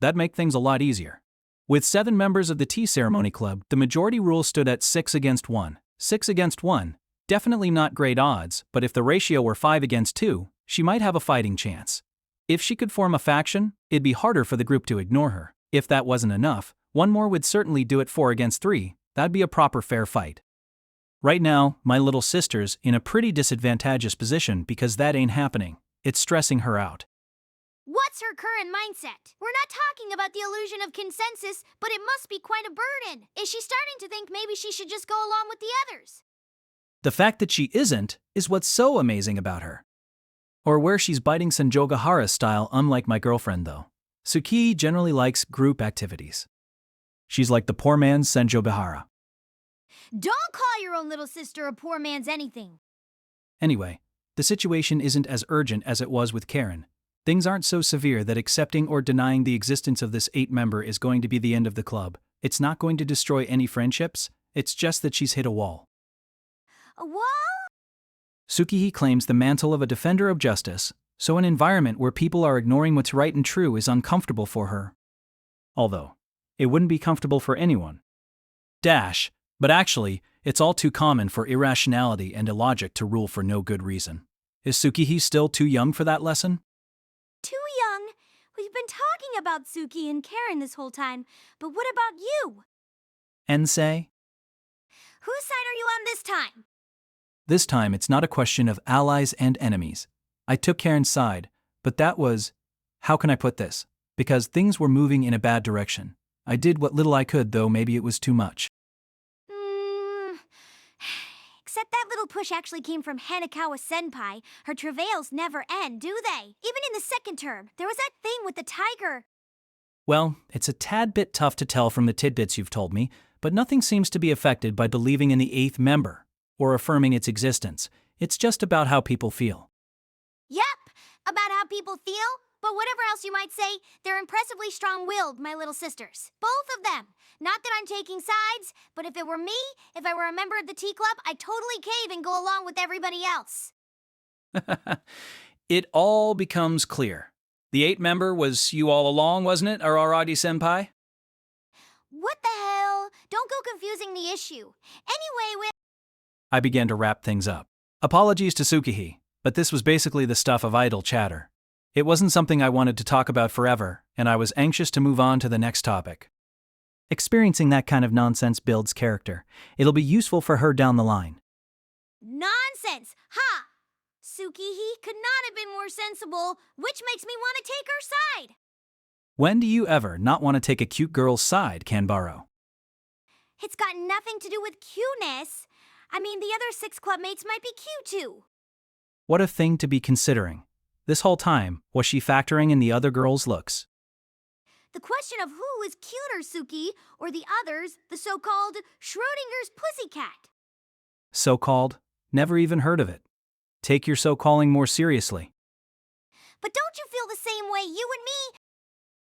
That'd make things a lot easier. With 7 members of the tea ceremony club, the majority rule stood at 6 against 1. 6 against 1, definitely not great odds, but if the ratio were 5 against 2, she might have a fighting chance. If she could form a faction, it'd be harder for the group to ignore her. If that wasn't enough, one more would certainly do it. 4 against 3, that'd be a proper fair fight. Right now, my little sister's in a pretty disadvantageous position because that ain't happening. It's stressing her out. What's her current mindset? We're not talking about the illusion of consensus, but it must be quite a burden. Is she starting to think maybe she should just go along with the others? The fact that she isn't is what's so amazing about her. Or where she's biting Senjo Gahara's style, unlike my girlfriend though. Tsukihi generally likes group activities. She's like the poor man's Senjo Gahara. Don't call your own little sister a poor man's anything. Anyway, the situation isn't as urgent as it was with Karen. Things aren't so severe that accepting or denying the existence of this 8 member is going to be the end of the club. It's not going to destroy any friendships, it's just that she's hit a wall. A wall? Tsukihi claims the mantle of a defender of justice, so an environment where people are ignoring what's right and true is uncomfortable for her. Although, it wouldn't be comfortable for anyone. But actually, it's all too common for irrationality and illogic to rule for no good reason. Is Tsukihi still too young for that lesson? Too young? We've been talking about Tsuki and Karen this whole time, but what about you? Ensei? Whose side are you on this time? This time it's not a question of allies and enemies. I took Karen's side, but that was, how can I put this? Because things were moving in a bad direction. I did what little I could, though maybe it was too much. Except that little push actually came from Hanakawa-senpai. Her travails never end, do they? Even in the second term, there was that thing with the tiger. Well, it's a tad bit tough to tell from the tidbits you've told me, but nothing seems to be affected by believing in the 8th member, or affirming its existence. It's just about how people feel. Yep, about how people feel. But whatever else you might say, they're impressively strong-willed, my little sisters. Both of them. Not that I'm taking sides, but if it were me, if I were a member of the tea club, I'd totally cave and go along with everybody else. It all becomes clear. The 8th member was you all along, wasn't it, Araragi-senpai? What the hell? Don't go confusing the issue. Anyway, I began to wrap things up. Apologies to Tsukihi, but this was basically the stuff of idle chatter. It wasn't something I wanted to talk about forever, and I was anxious to move on to the next topic. Experiencing that kind of nonsense builds character. It'll be useful for her down the line. Nonsense! Ha! Tsukihi could not have been more sensible, which makes me want to take her side. When do you ever not want to take a cute girl's side, Kanbaro? It's got nothing to do with cuteness. I mean, the other 6 club mates might be cute too. What a thing to be considering. This whole time, was she factoring in the other girls' looks? The question of who is cuter, Tsuki, or the others, the so-called Schrodinger's pussycat. So-called? Never even heard of it. Take your so-calling more seriously. But don't you feel the same way, you and me?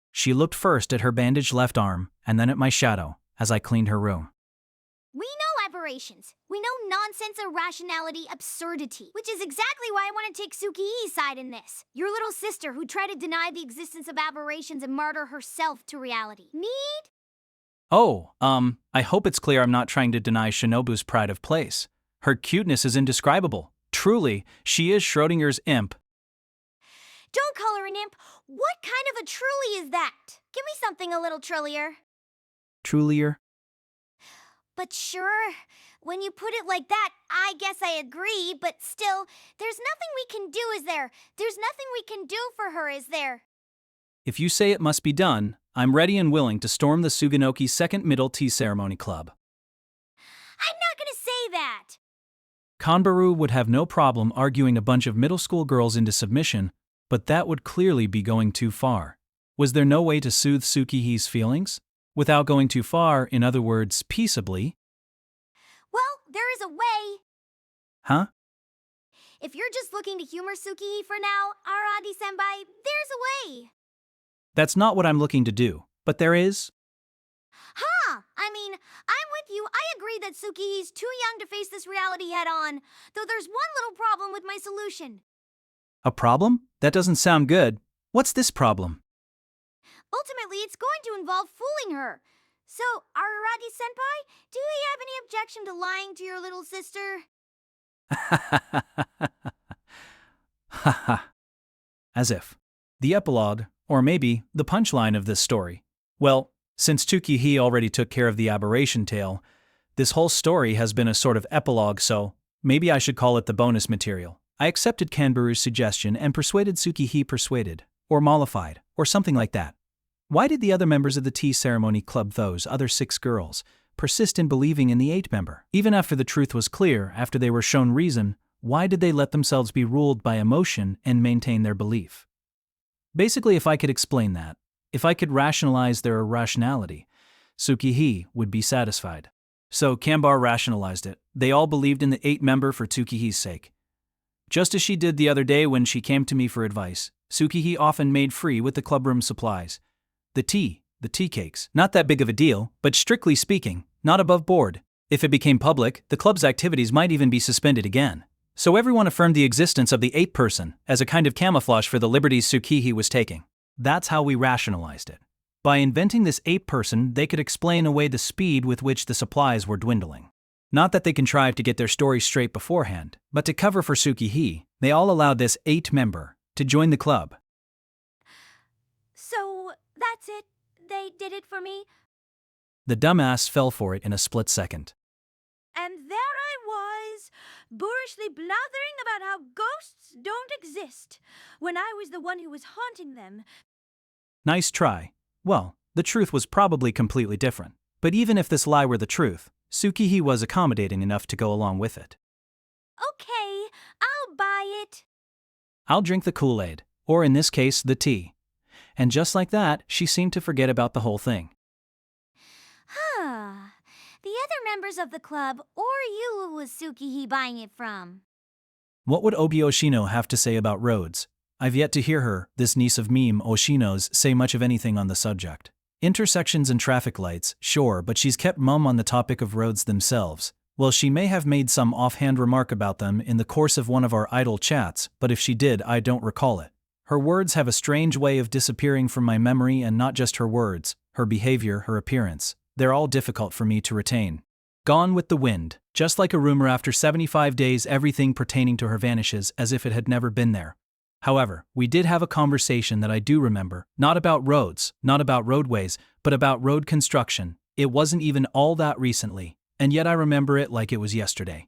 She looked first at her bandaged left arm, and then at my shadow, as I cleaned her room. We know aberrations. We know nonsense, irrationality, absurdity, which is exactly why I want to take Tsukihi's side in this. Your little sister who tried to deny the existence of aberrations and martyr herself to reality. Need? Oh, I hope it's clear I'm not trying to deny Shinobu's pride of place. Her cuteness is indescribable. Truly, she is Schrodinger's imp. Don't call her an imp. What kind of a truly is that? Give me something a little trillier. Trulier? But sure, when you put it like that, I guess I agree, but still, there's nothing we can do, is there? There's nothing we can do for her, is there? If you say it must be done, I'm ready and willing to storm the Suganoki Second Middle Tea Ceremony Club. I'm not gonna say that! Kanbaru would have no problem arguing a bunch of middle school girls into submission, but that would clearly be going too far. Was there no way to soothe Tsukihi's feelings? Without going too far, in other words, peaceably? Well, there is a way. Huh? If you're just looking to humor Tsukihi for now, Araragi-senpai, there's a way. That's not what I'm looking to do, but there is. Huh! I mean, I'm with you. I agree that Tsukihi's too young to face this reality head-on, though there's one little problem with my solution. A problem? That doesn't sound good. What's this problem? Ultimately, it's going to involve fooling her. So, Araragi-senpai, do you have any objection to lying to your little sister? Haha. As if. The epilogue, or maybe the punchline of this story. Well, since Tsukihi already took care of the aberration tale, this whole story has been a sort of epilogue, so maybe I should call it the bonus material. I accepted Kanbaru's suggestion and persuaded Tsukihi persuaded, or mollified, or something like that. Why did the other members of the tea ceremony club, those other 6 girls, persist in believing in the 8th member? Even after the truth was clear, after they were shown reason, why did they let themselves be ruled by emotion and maintain their belief? Basically, if I could explain that, if I could rationalize their irrationality, Tsukihi would be satisfied. So Kanbar rationalized it. They all believed in the 8th member for Tsukihi's sake. Just as she did the other day when she came to me for advice, Tsukihi often made free with the clubroom supplies. The tea cakes, not that big of a deal, but strictly speaking, not above board. If it became public, the club's activities might even be suspended again. So everyone affirmed the existence of the 8th person as a kind of camouflage for the liberties Tsukihi was taking. That's how we rationalized it. By inventing this 8th person, they could explain away the speed with which the supplies were dwindling. Not that they contrived to get their story straight beforehand, but to cover for Tsukihi, they all allowed this 8th member to join the club. So, that's it? They did it for me? The dumbass fell for it in a split second. And there I was, boorishly blathering about how ghosts don't exist, when I was the one who was haunting them. Nice try. Well, the truth was probably completely different. But even if this lie were the truth, Tsukihi was accommodating enough to go along with it. Okay, I'll buy it. I'll drink the Kool-Aid, or in this case, the tea. And just like that, she seemed to forget about the whole thing. Huh. The other members of the club, or you, was Tsukihi buying it from? What would Obi Oshino have to say about roads? I've yet to hear her, this niece of Meme Oshino's, say much of anything on the subject. Intersections and traffic lights, sure, but she's kept mum on the topic of roads themselves. Well, she may have made some offhand remark about them in the course of one of our idle chats, but if she did, I don't recall it. Her words have a strange way of disappearing from my memory, and not just her words, her behavior, her appearance. They're all difficult for me to retain. Gone with the wind, just like a rumor after 75 days, everything pertaining to her vanishes as if it had never been there. However, we did have a conversation that I do remember, not about roads, not about roadways, but about road construction. It wasn't even all that recently, and yet I remember it like it was yesterday.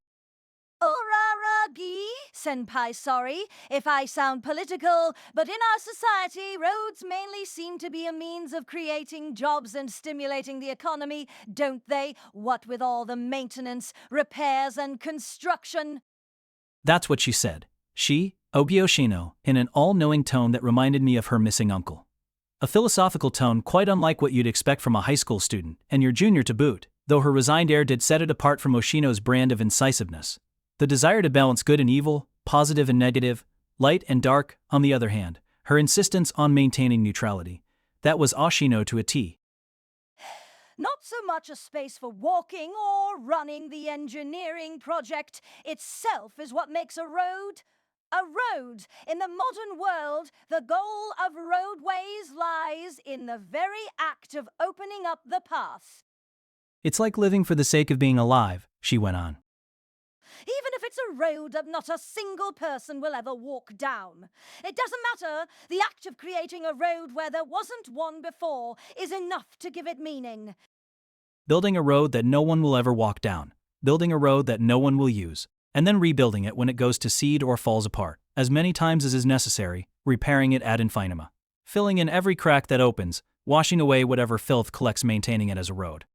Araragi, senpai, sorry if I sound political, but in our society, roads mainly seem to be a means of creating jobs and stimulating the economy, don't they? What with all the maintenance, repairs, and construction? That's what she said. She, Obi Oshino, in an all-knowing tone that reminded me of her missing uncle. A philosophical tone quite unlike what you'd expect from a high school student, and your junior to boot, though her resigned air did set it apart from Oshino's brand of incisiveness. The desire to balance good and evil, positive and negative, light and dark, on the other hand, her insistence on maintaining neutrality. That was Oshino to a T. Not so much a space for walking or running. The engineering project itself is what makes a road a road. In the modern world, the goal of roadways lies in the very act of opening up the path. It's like living for the sake of being alive, she went on. Even if it's a road that not a single person will ever walk down. It doesn't matter. The act of creating a road where there wasn't one before is enough to give it meaning. Building a road that no one will ever walk down. Building a road that no one will use. And then rebuilding it when it goes to seed or falls apart, as many times as is necessary, repairing it ad infinitum. Filling in every crack that opens, washing away whatever filth collects maintaining it as a road.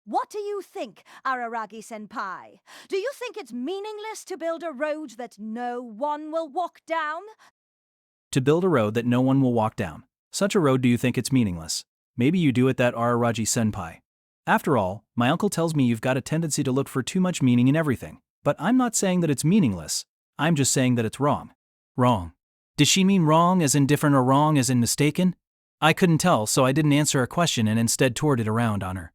What do you think, Araragi-senpai? Do you think it's meaningless to build a road that no one will walk down? To build a road that no one will walk down. Such a road, do you think it's meaningless? Maybe you do it, that Araragi-senpai. After all, my uncle tells me you've got a tendency to look for too much meaning in everything. But I'm not saying that it's meaningless. I'm just saying that it's wrong. Wrong. Did she mean wrong as in different or wrong as in mistaken? I couldn't tell, so I didn't answer her question and instead toured it around on her.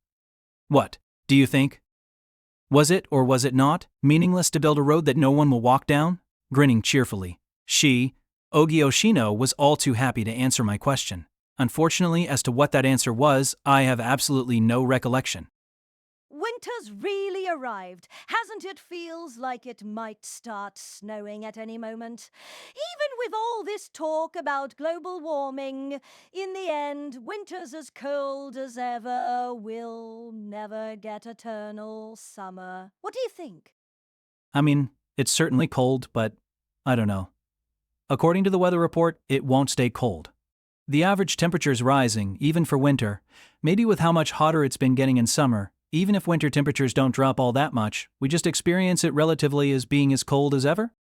What do you think? Was it, or was it not, meaningless to build a road that no one will walk down? Grinning cheerfully, Ogi Oshino, was all too happy to answer my question. Unfortunately, as to what that answer was, I have absolutely no recollection. Winter's really arrived. Hasn't it? Feels like it might start snowing at any moment. Even with all this talk about global warming, in the end, winter's as cold as ever. We'll never get eternal summer. What do you think? I mean, it's certainly cold, but I don't know. According to the weather report, it won't stay cold. The average temperature's rising, even for winter. Maybe with how much hotter it's been getting in summer, even if winter temperatures don't drop all that much, we just experience it relatively as being as cold as ever?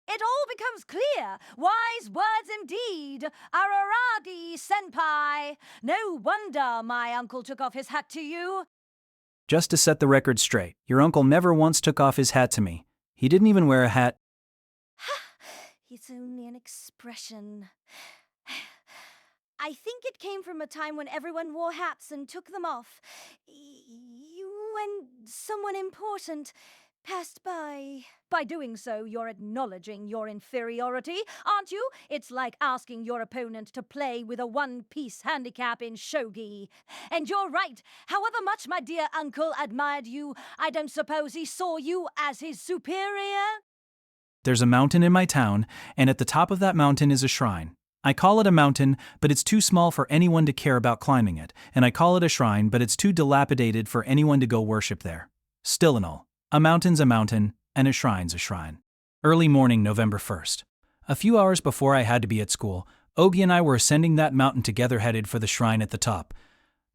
It all becomes clear. Wise words indeed. Araragi-senpai. No wonder my uncle took off his hat to you. Just to set the record straight, your uncle never once took off his hat to me. He didn't even wear a hat. It's only an expression. I think it came from a time when everyone wore hats and took them off. When someone important passed by. By doing so, you're acknowledging your inferiority, aren't you? It's like asking your opponent to play with a one-piece handicap in shogi. And you're right. However much my dear uncle admired you, I don't suppose he saw you as his superior? There's a mountain in my town, and at the top of that mountain is a shrine. I call it a mountain, but it's too small for anyone to care about climbing it, and I call it a shrine, but it's too dilapidated for anyone to go worship there. Still and all, a mountain's a mountain, and a shrine's a shrine. Early morning, November 1st. A few hours before I had to be at school, Ogi and I were ascending that mountain together, headed for the shrine at the top.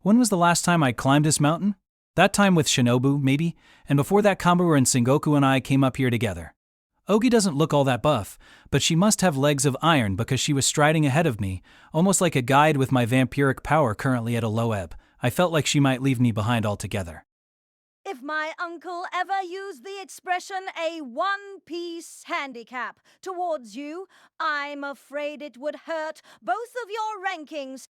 When was the last time I climbed this mountain? That time with Shinobu, maybe, and before that Kamaru and Sengoku and I came up here together. Ogi doesn't look all that buff, but she must have legs of iron because she was striding ahead of me, almost like a guide with my vampiric power currently at a low ebb. I felt like she might leave me behind altogether. If my uncle ever used the expression a one-piece handicap towards you, I'm afraid it would hurt both of your rankings.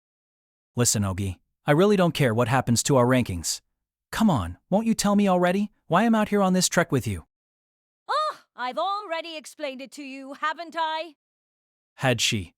Listen, Ogi, I really don't care what happens to our rankings. Come on, won't you tell me already why I'm out here on this trek with you? Oh, I've already explained it to you, haven't I? Had she?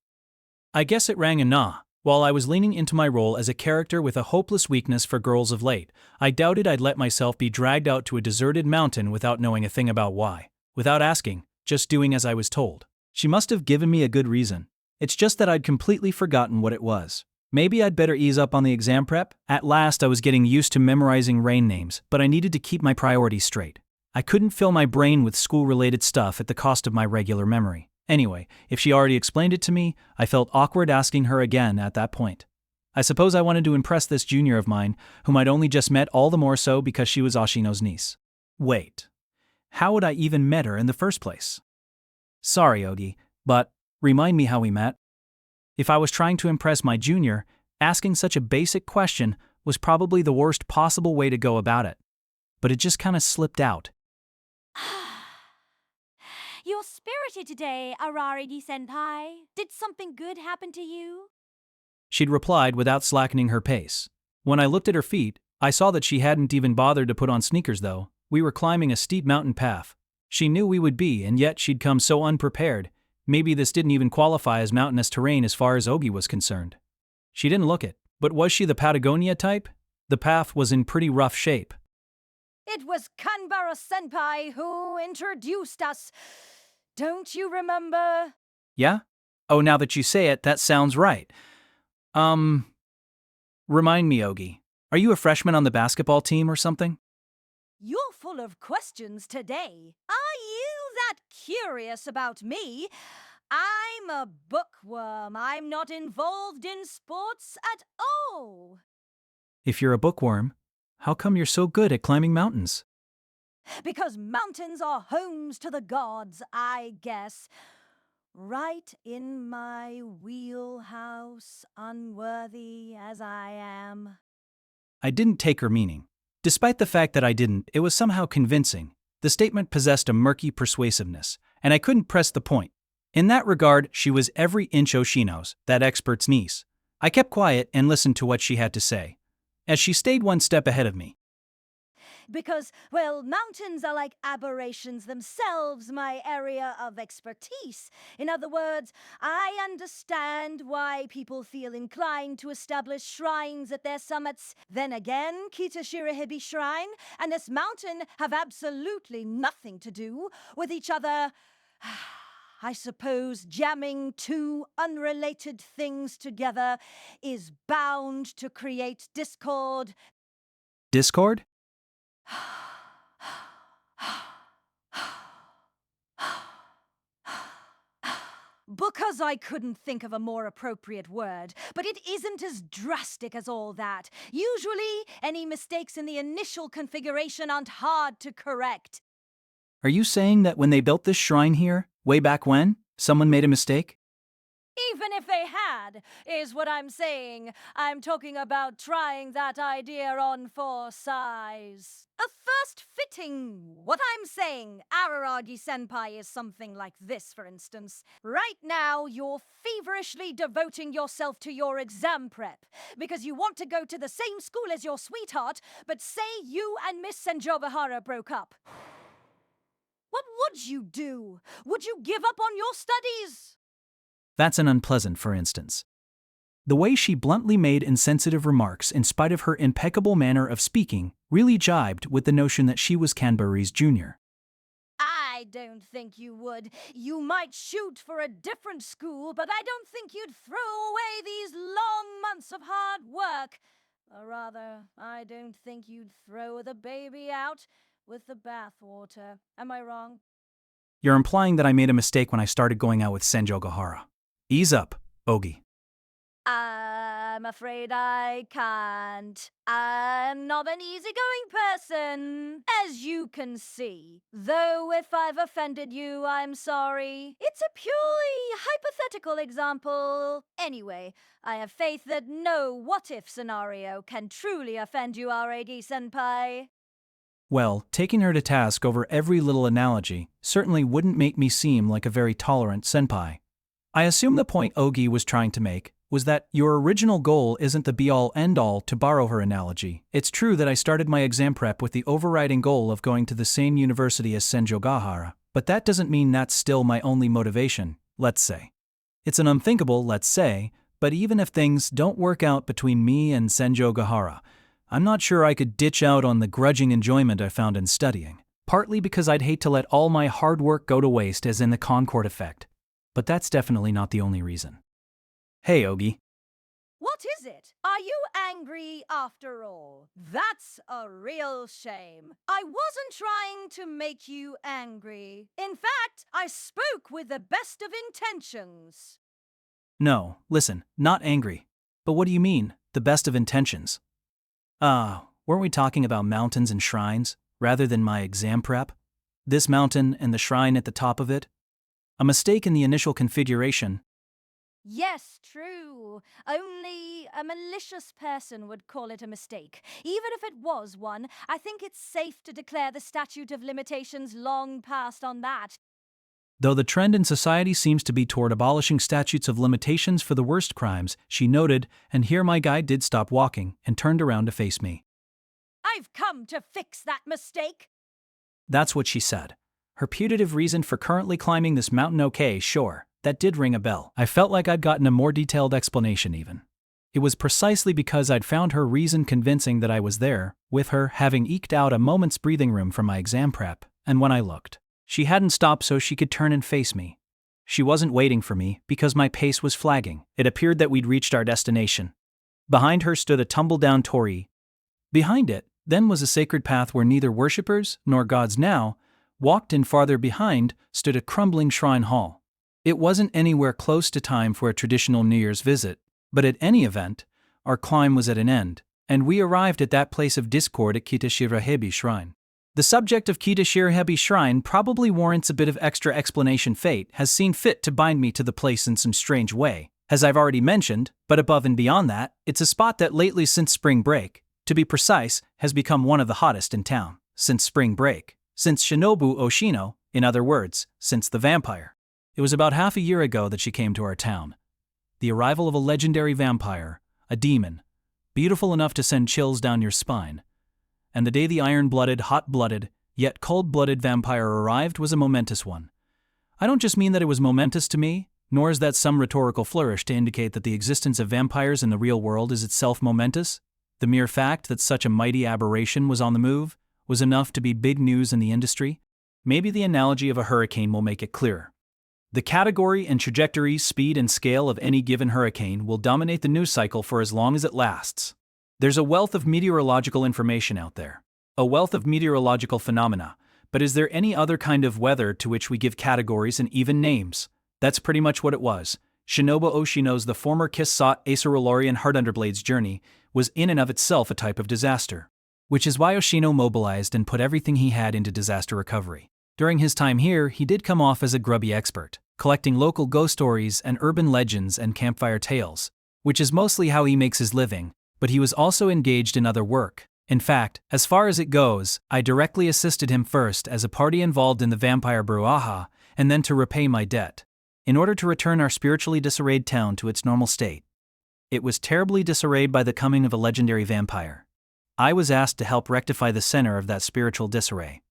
I guess it rang a nah. While I was leaning into my role as a character with a hopeless weakness for girls of late, I doubted I'd let myself be dragged out to a deserted mountain without knowing a thing about why. Without asking, just doing as I was told. She must have given me a good reason. It's just that I'd completely forgotten what it was. Maybe I'd better ease up on the exam prep? At last I was getting used to memorizing rain names, but I needed to keep my priorities straight. I couldn't fill my brain with school-related stuff at the cost of my regular memory. Anyway, if she already explained it to me, I felt awkward asking her again at that point. I suppose I wanted to impress this junior of mine, whom I'd only just met, all the more so because she was Ashino's niece. Wait. How would I even met her in the first place? Sorry, Ogi, but remind me how we met. If I was trying to impress my junior, asking such a basic question was probably the worst possible way to go about it. But it just kind of slipped out. You're spirited today, Araragi-senpai. Did something good happen to you? She'd replied without slackening her pace. When I looked at her feet, I saw that she hadn't even bothered to put on sneakers though. We were climbing a steep mountain path. She knew we would be, and yet she'd come so unprepared. Maybe this didn't even qualify as mountainous terrain as far as Ogi was concerned. She didn't look it, but was she the Patagonia type? The path was in pretty rough shape. It was Kanbara-senpai who introduced us. Don't you remember? Yeah? Oh, now that you say it, that sounds right. Remind me, Ogi. Are you a freshman on the basketball team or something? You're full of questions today. Are you that curious about me? I'm a bookworm. I'm not involved in sports at all. If you're a bookworm, how come you're so good at climbing mountains? Because mountains are homes to the gods, I guess. Right in my wheelhouse, unworthy as I am. I didn't take her meaning. Despite the fact that I didn't, it was somehow convincing. The statement possessed a murky persuasiveness, and I couldn't press the point. In that regard, she was every inch Oshino's, that expert's niece. I kept quiet and listened to what she had to say, as she stayed one step ahead of me. Because, well, mountains are like aberrations themselves, my area of expertise. In other words, I understand why people feel inclined to establish shrines at their summits. Then again, Kitashirahibi Shrine and this mountain have absolutely nothing to do with each other. I suppose jamming two unrelated things together is bound to create discord. Discord? Because I couldn't think of a more appropriate word, but it isn't as drastic as all that. Usually, any mistakes in the initial configuration aren't hard to correct. Are you saying that when they built this shrine here, way back when, someone made a mistake? Even if they had, is what I'm saying. I'm talking about trying that idea on for size. A first fitting. What I'm saying, Araragi-senpai is something like this, for instance. Right now, you're feverishly devoting yourself to your exam prep because you want to go to the same school as your sweetheart, but say you and Miss Senjogahara broke up. What would you do? Would you give up on your studies? That's an unpleasant for instance. The way she bluntly made insensitive remarks in spite of her impeccable manner of speaking really jibed with the notion that she was Canberry's junior. I don't think you would. You might shoot for a different school, but I don't think you'd throw away these long months of hard work. Or rather, I don't think you'd throw the baby out with the bathwater. Am I wrong? You're implying that I made a mistake when I started going out with Senjogahara. Ease up, Ogi. I'm afraid I can't. I'm not an easygoing person, as you can see. Though if I've offended you, I'm sorry. It's a purely hypothetical example. Anyway, I have faith that no what-if scenario can truly offend you, Araragi-senpai. Well, taking her to task over every little analogy certainly wouldn't make me seem like a very tolerant senpai. I assume the point Ogi was trying to make was that your original goal isn't the be-all end-all, to borrow her analogy. It's true that I started my exam prep with the overriding goal of going to the same university as Senjogahara, but that doesn't mean that's still my only motivation, let's say. It's an unthinkable, let's say, but even if things don't work out between me and Senjogahara, I'm not sure I could ditch out on the grudging enjoyment I found in studying, partly because I'd hate to let all my hard work go to waste as in the Concord effect. But that's definitely not the only reason. Hey, Ogi. What is it? Are you angry after all? That's a real shame. I wasn't trying to make you angry. In fact, I spoke with the best of intentions. No, listen, not angry. But what do you mean, the best of intentions? Weren't we talking about mountains and shrines, rather than my exam prep? This mountain and the shrine at the top of it? A mistake in the initial configuration. Yes, true. Only a malicious person would call it a mistake. Even if it was one, I think it's safe to declare the statute of limitations long past on that. Though the trend in society seems to be toward abolishing statutes of limitations for the worst crimes, she noted, and here my guide did stop walking and turned around to face me. I've come to fix that mistake. That's what she said. Her putative reason for currently climbing this mountain. Okay, sure, that did ring a bell. I felt like I'd gotten a more detailed explanation even. It was precisely because I'd found her reason convincing that I was there, with her, having eked out a moment's breathing room from my exam prep, and when I looked, she hadn't stopped so she could turn and face me. She wasn't waiting for me because my pace was flagging. It appeared that we'd reached our destination. Behind her stood a tumble-down torii. Behind it, then, was a sacred path where neither worshippers, nor gods now, walked, and farther behind stood a crumbling shrine hall. It wasn't anywhere close to time for a traditional New Year's visit, but at any event, our climb was at an end, and we arrived at that place of discord at Kitashirahebi Shrine. The subject of Kitashirahebi Shrine probably warrants a bit of extra explanation. Fate has seen fit to bind me to the place in some strange way, as I've already mentioned, but above and beyond that, it's a spot that lately, since spring break, to be precise, has become one of the hottest in town. Since spring break. Since Shinobu Oshino, in other words, since the vampire. It was about half a year ago that she came to our town. The arrival of a legendary vampire, a demon, beautiful enough to send chills down your spine. And the day the iron-blooded, hot-blooded, yet cold-blooded vampire arrived was a momentous one. I don't just mean that it was momentous to me, nor is that some rhetorical flourish to indicate that the existence of vampires in the real world is itself momentous. The mere fact that such a mighty aberration was on the move was enough to be big news in the industry. Maybe the analogy of a hurricane will make it clearer. The category and trajectory, speed and scale of any given hurricane will dominate the news cycle for as long as it lasts. There's a wealth of meteorological information out there, a wealth of meteorological phenomena, but is there any other kind of weather to which we give categories and even names? That's pretty much what it was. Shinobu Oshino's, the former Kiss-sought Acerolorian Heartunderblade's journey, was in and of itself a type of disaster. Which is why Oshino mobilized and put everything he had into disaster recovery. During his time here, he did come off as a grubby expert, collecting local ghost stories and urban legends and campfire tales, which is mostly how he makes his living, but he was also engaged in other work. In fact, as far as it goes, I directly assisted him first as a party involved in the vampire brouhaha, and then to repay my debt, in order to return our spiritually disarrayed town to its normal state. It was terribly disarrayed by the coming of a legendary vampire. I was asked to help rectify the center of that spiritual disarray.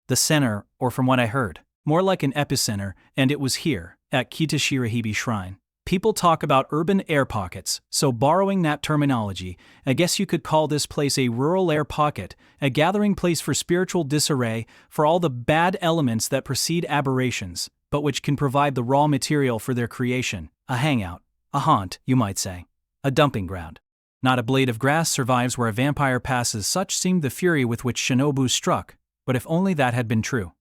The center, or from what I heard, more like an epicenter, and it was here, at Kitashirahebi Shrine. People talk about urban air pockets, so borrowing that terminology, I guess you could call this place a rural air pocket, a gathering place for spiritual disarray, for all the bad elements that precede aberrations, but which can provide the raw material for their creation, a hangout, a haunt, you might say, a dumping ground. Not a blade of grass survives where a vampire passes. Such seemed the fury with which Shinobu struck, but if only that had been true.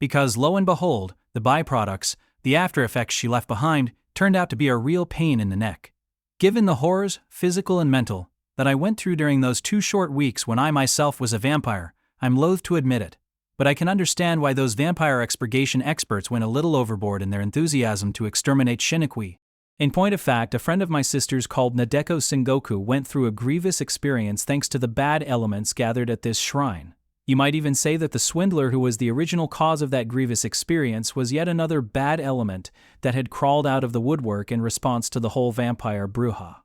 Because lo and behold, the byproducts, the after effects she left behind, turned out to be a real pain in the neck. Given the horrors, physical and mental, that I went through during those 2 short weeks when I myself was a vampire, I'm loath to admit it, but I can understand why those vampire expurgation experts went a little overboard in their enthusiasm to exterminate Shinokui. In point of fact, a friend of my sister's called Nadeko Sengoku went through a grievous experience thanks to the bad elements gathered at this shrine. You might even say that the swindler who was the original cause of that grievous experience was yet another bad element that had crawled out of the woodwork in response to the whole vampire brouhaha.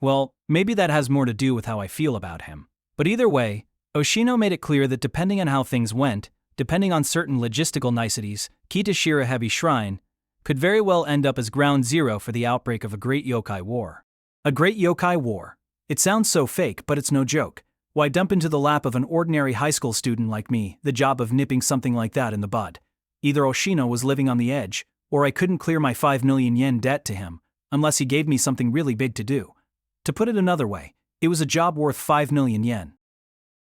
Well, maybe that has more to do with how I feel about him. But either way, Oshino made it clear that depending on how things went, depending on certain logistical niceties, Kitashirahebi Shrine could very well end up as ground zero for the outbreak of a great yokai war. A great yokai war. It sounds so fake, but it's no joke. Why dump into the lap of an ordinary high school student like me the job of nipping something like that in the bud? Either Oshino was living on the edge, or I couldn't clear my 5 million yen debt to him, unless he gave me something really big to do. To put it another way, it was a job worth 5 million yen.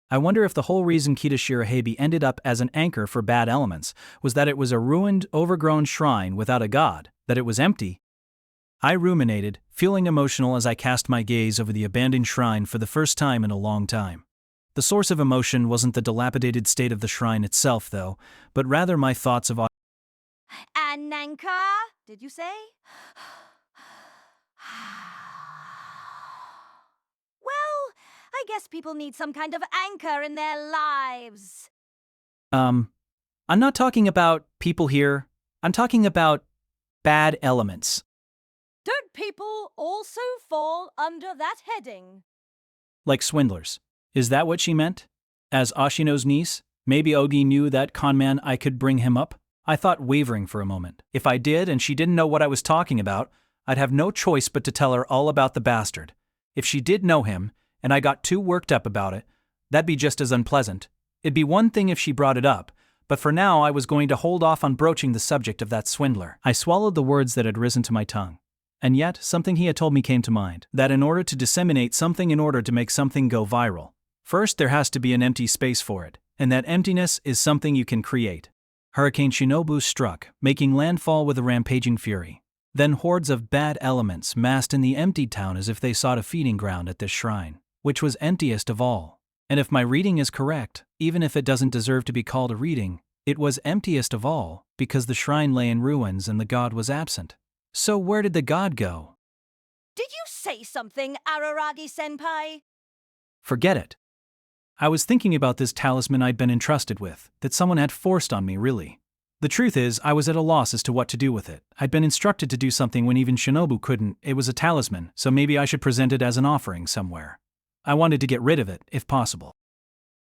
I wonder if the whole reason Kitashirahebi ended up as an anchor for bad elements was that it was a ruined, overgrown shrine without a god, that it was empty. I ruminated, feeling emotional as I cast my gaze over the abandoned shrine for the first time in a long time. The source of emotion wasn't the dilapidated state of the shrine itself, though, but rather my thoughts of Ananka, did you say? Well, I guess people need some kind of anchor in their lives. I'm not talking about people here. I'm talking about bad elements. Don't people also fall under that heading? Like swindlers. Is that what she meant? As Ashino's niece, maybe Ogi knew that conman I could bring him up? I thought, wavering for a moment. If I did and she didn't know what I was talking about, I'd have no choice but to tell her all about the bastard. If she did know him, and I got too worked up about it, that'd be just as unpleasant. It'd be one thing if she brought it up, but for now I was going to hold off on broaching the subject of that swindler. I swallowed the words that had risen to my tongue. And yet, something he had told me came to mind, that in order to disseminate something, in order to make something go viral, first there has to be an empty space for it, and that emptiness is something you can create. Hurricane Shinobu struck, making landfall with a rampaging fury. Then hordes of bad elements massed in the emptied town as if they sought a feeding ground at this shrine, which was emptiest of all. And if my reading is correct, even if it doesn't deserve to be called a reading, it was emptiest of all, because the shrine lay in ruins and the god was absent. So where did the god go? Did you say something, Araragi-senpai? Forget it. I was thinking about this talisman I'd been entrusted with, that someone had forced on me, really. The truth is, I was at a loss as to what to do with it. I'd been instructed to do something when even Shinobu couldn't. It was a talisman, so maybe I should present it as an offering somewhere. I wanted to get rid of it, if possible.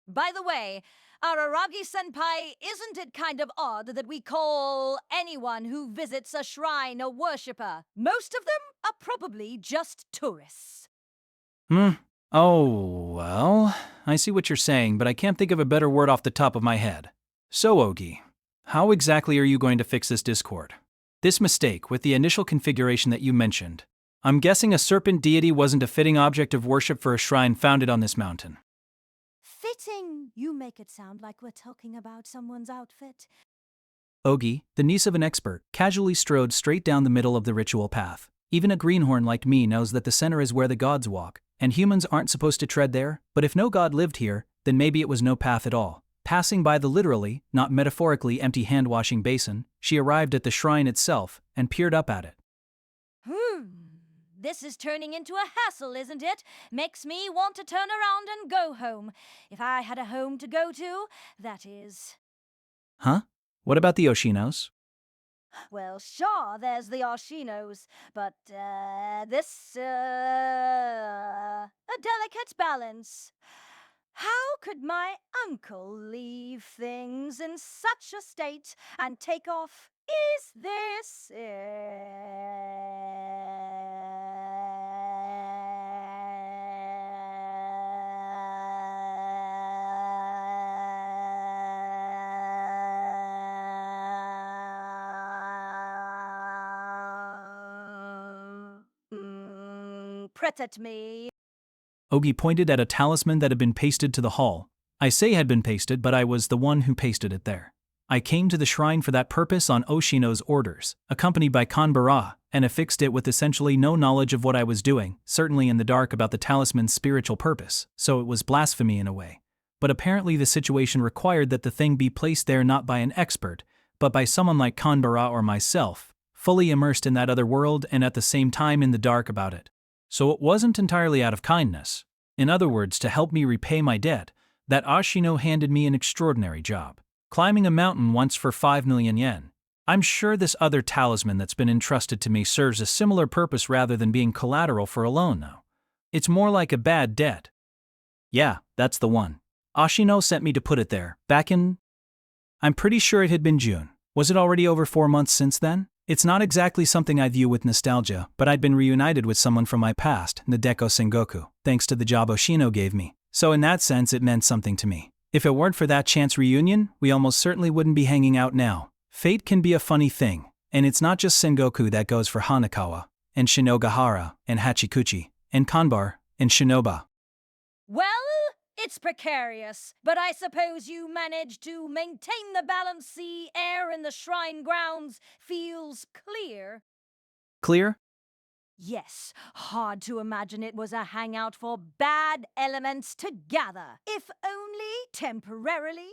By the way, Araragi-senpai, isn't it kind of odd that we call anyone who visits a shrine a worshipper? Most of them are probably just tourists. Oh, well, I see what you're saying, but I can't think of a better word off the top of my head. So, Ogi, how exactly are you going to fix this discord? This mistake with the initial configuration that you mentioned. I'm guessing a serpent deity wasn't a fitting object of worship for a shrine founded on this mountain. Fitting? You make it sound like we're talking about someone's outfit. Ogi, the niece of an expert, casually strode straight down the middle of the ritual path. Even a greenhorn like me knows that the center is where the gods walk, and humans aren't supposed to tread there, but if no god lived here, then maybe it was no path at all. Passing by the literally, not metaphorically, empty hand-washing basin, she arrived at the shrine itself and peered up at it. This is turning into a hassle, isn't it? Makes me want to turn around and go home. If I had a home to go to, that is. Huh? What about the Oshinos? Well, sure, there's the Oshinos, but, a delicate balance. How could my uncle leave things in such a state and take off? Is this pret at me? Ogi pointed at a talisman that had been pasted to the hall. I say had been pasted, but I was the one who pasted it there. I came to the shrine for that purpose on Oshino's orders, accompanied by Kanbara, and affixed it with essentially no knowledge of what I was doing, certainly in the dark about the talisman's spiritual purpose, so it was blasphemy in a way. But apparently the situation required that the thing be placed there not by an expert, but by someone like Kanbara or myself, fully immersed in that other world and at the same time in the dark about it. So it wasn't entirely out of kindness. In other words, to help me repay my debt, that Ashino handed me an extraordinary job. Climbing a mountain once for 5 million yen. I'm sure this other talisman that's been entrusted to me serves a similar purpose rather than being collateral for a loan, though. It's more like a bad debt. Yeah, that's the one. Ashino sent me to put it there, back in... I'm pretty sure it had been June. Was it already over 4 months since then? It's not exactly something I view with nostalgia, but I'd been reunited with someone from my past, Nadeko Sengoku, thanks to the job Oshino gave me. So in that sense it meant something to me. If it weren't for that chance reunion, we almost certainly wouldn't be hanging out now. Fate can be a funny thing, and it's not just Sengoku that goes for Hanakawa, and Shinogahara, and Hachikuchi, and Kanbar, and Shinoba. Well, it's precarious, but I suppose you managed to maintain the balance. The air in the shrine grounds feels clear. Clear? Yes, hard to imagine it was a hangout for bad elements to gather, if only temporarily.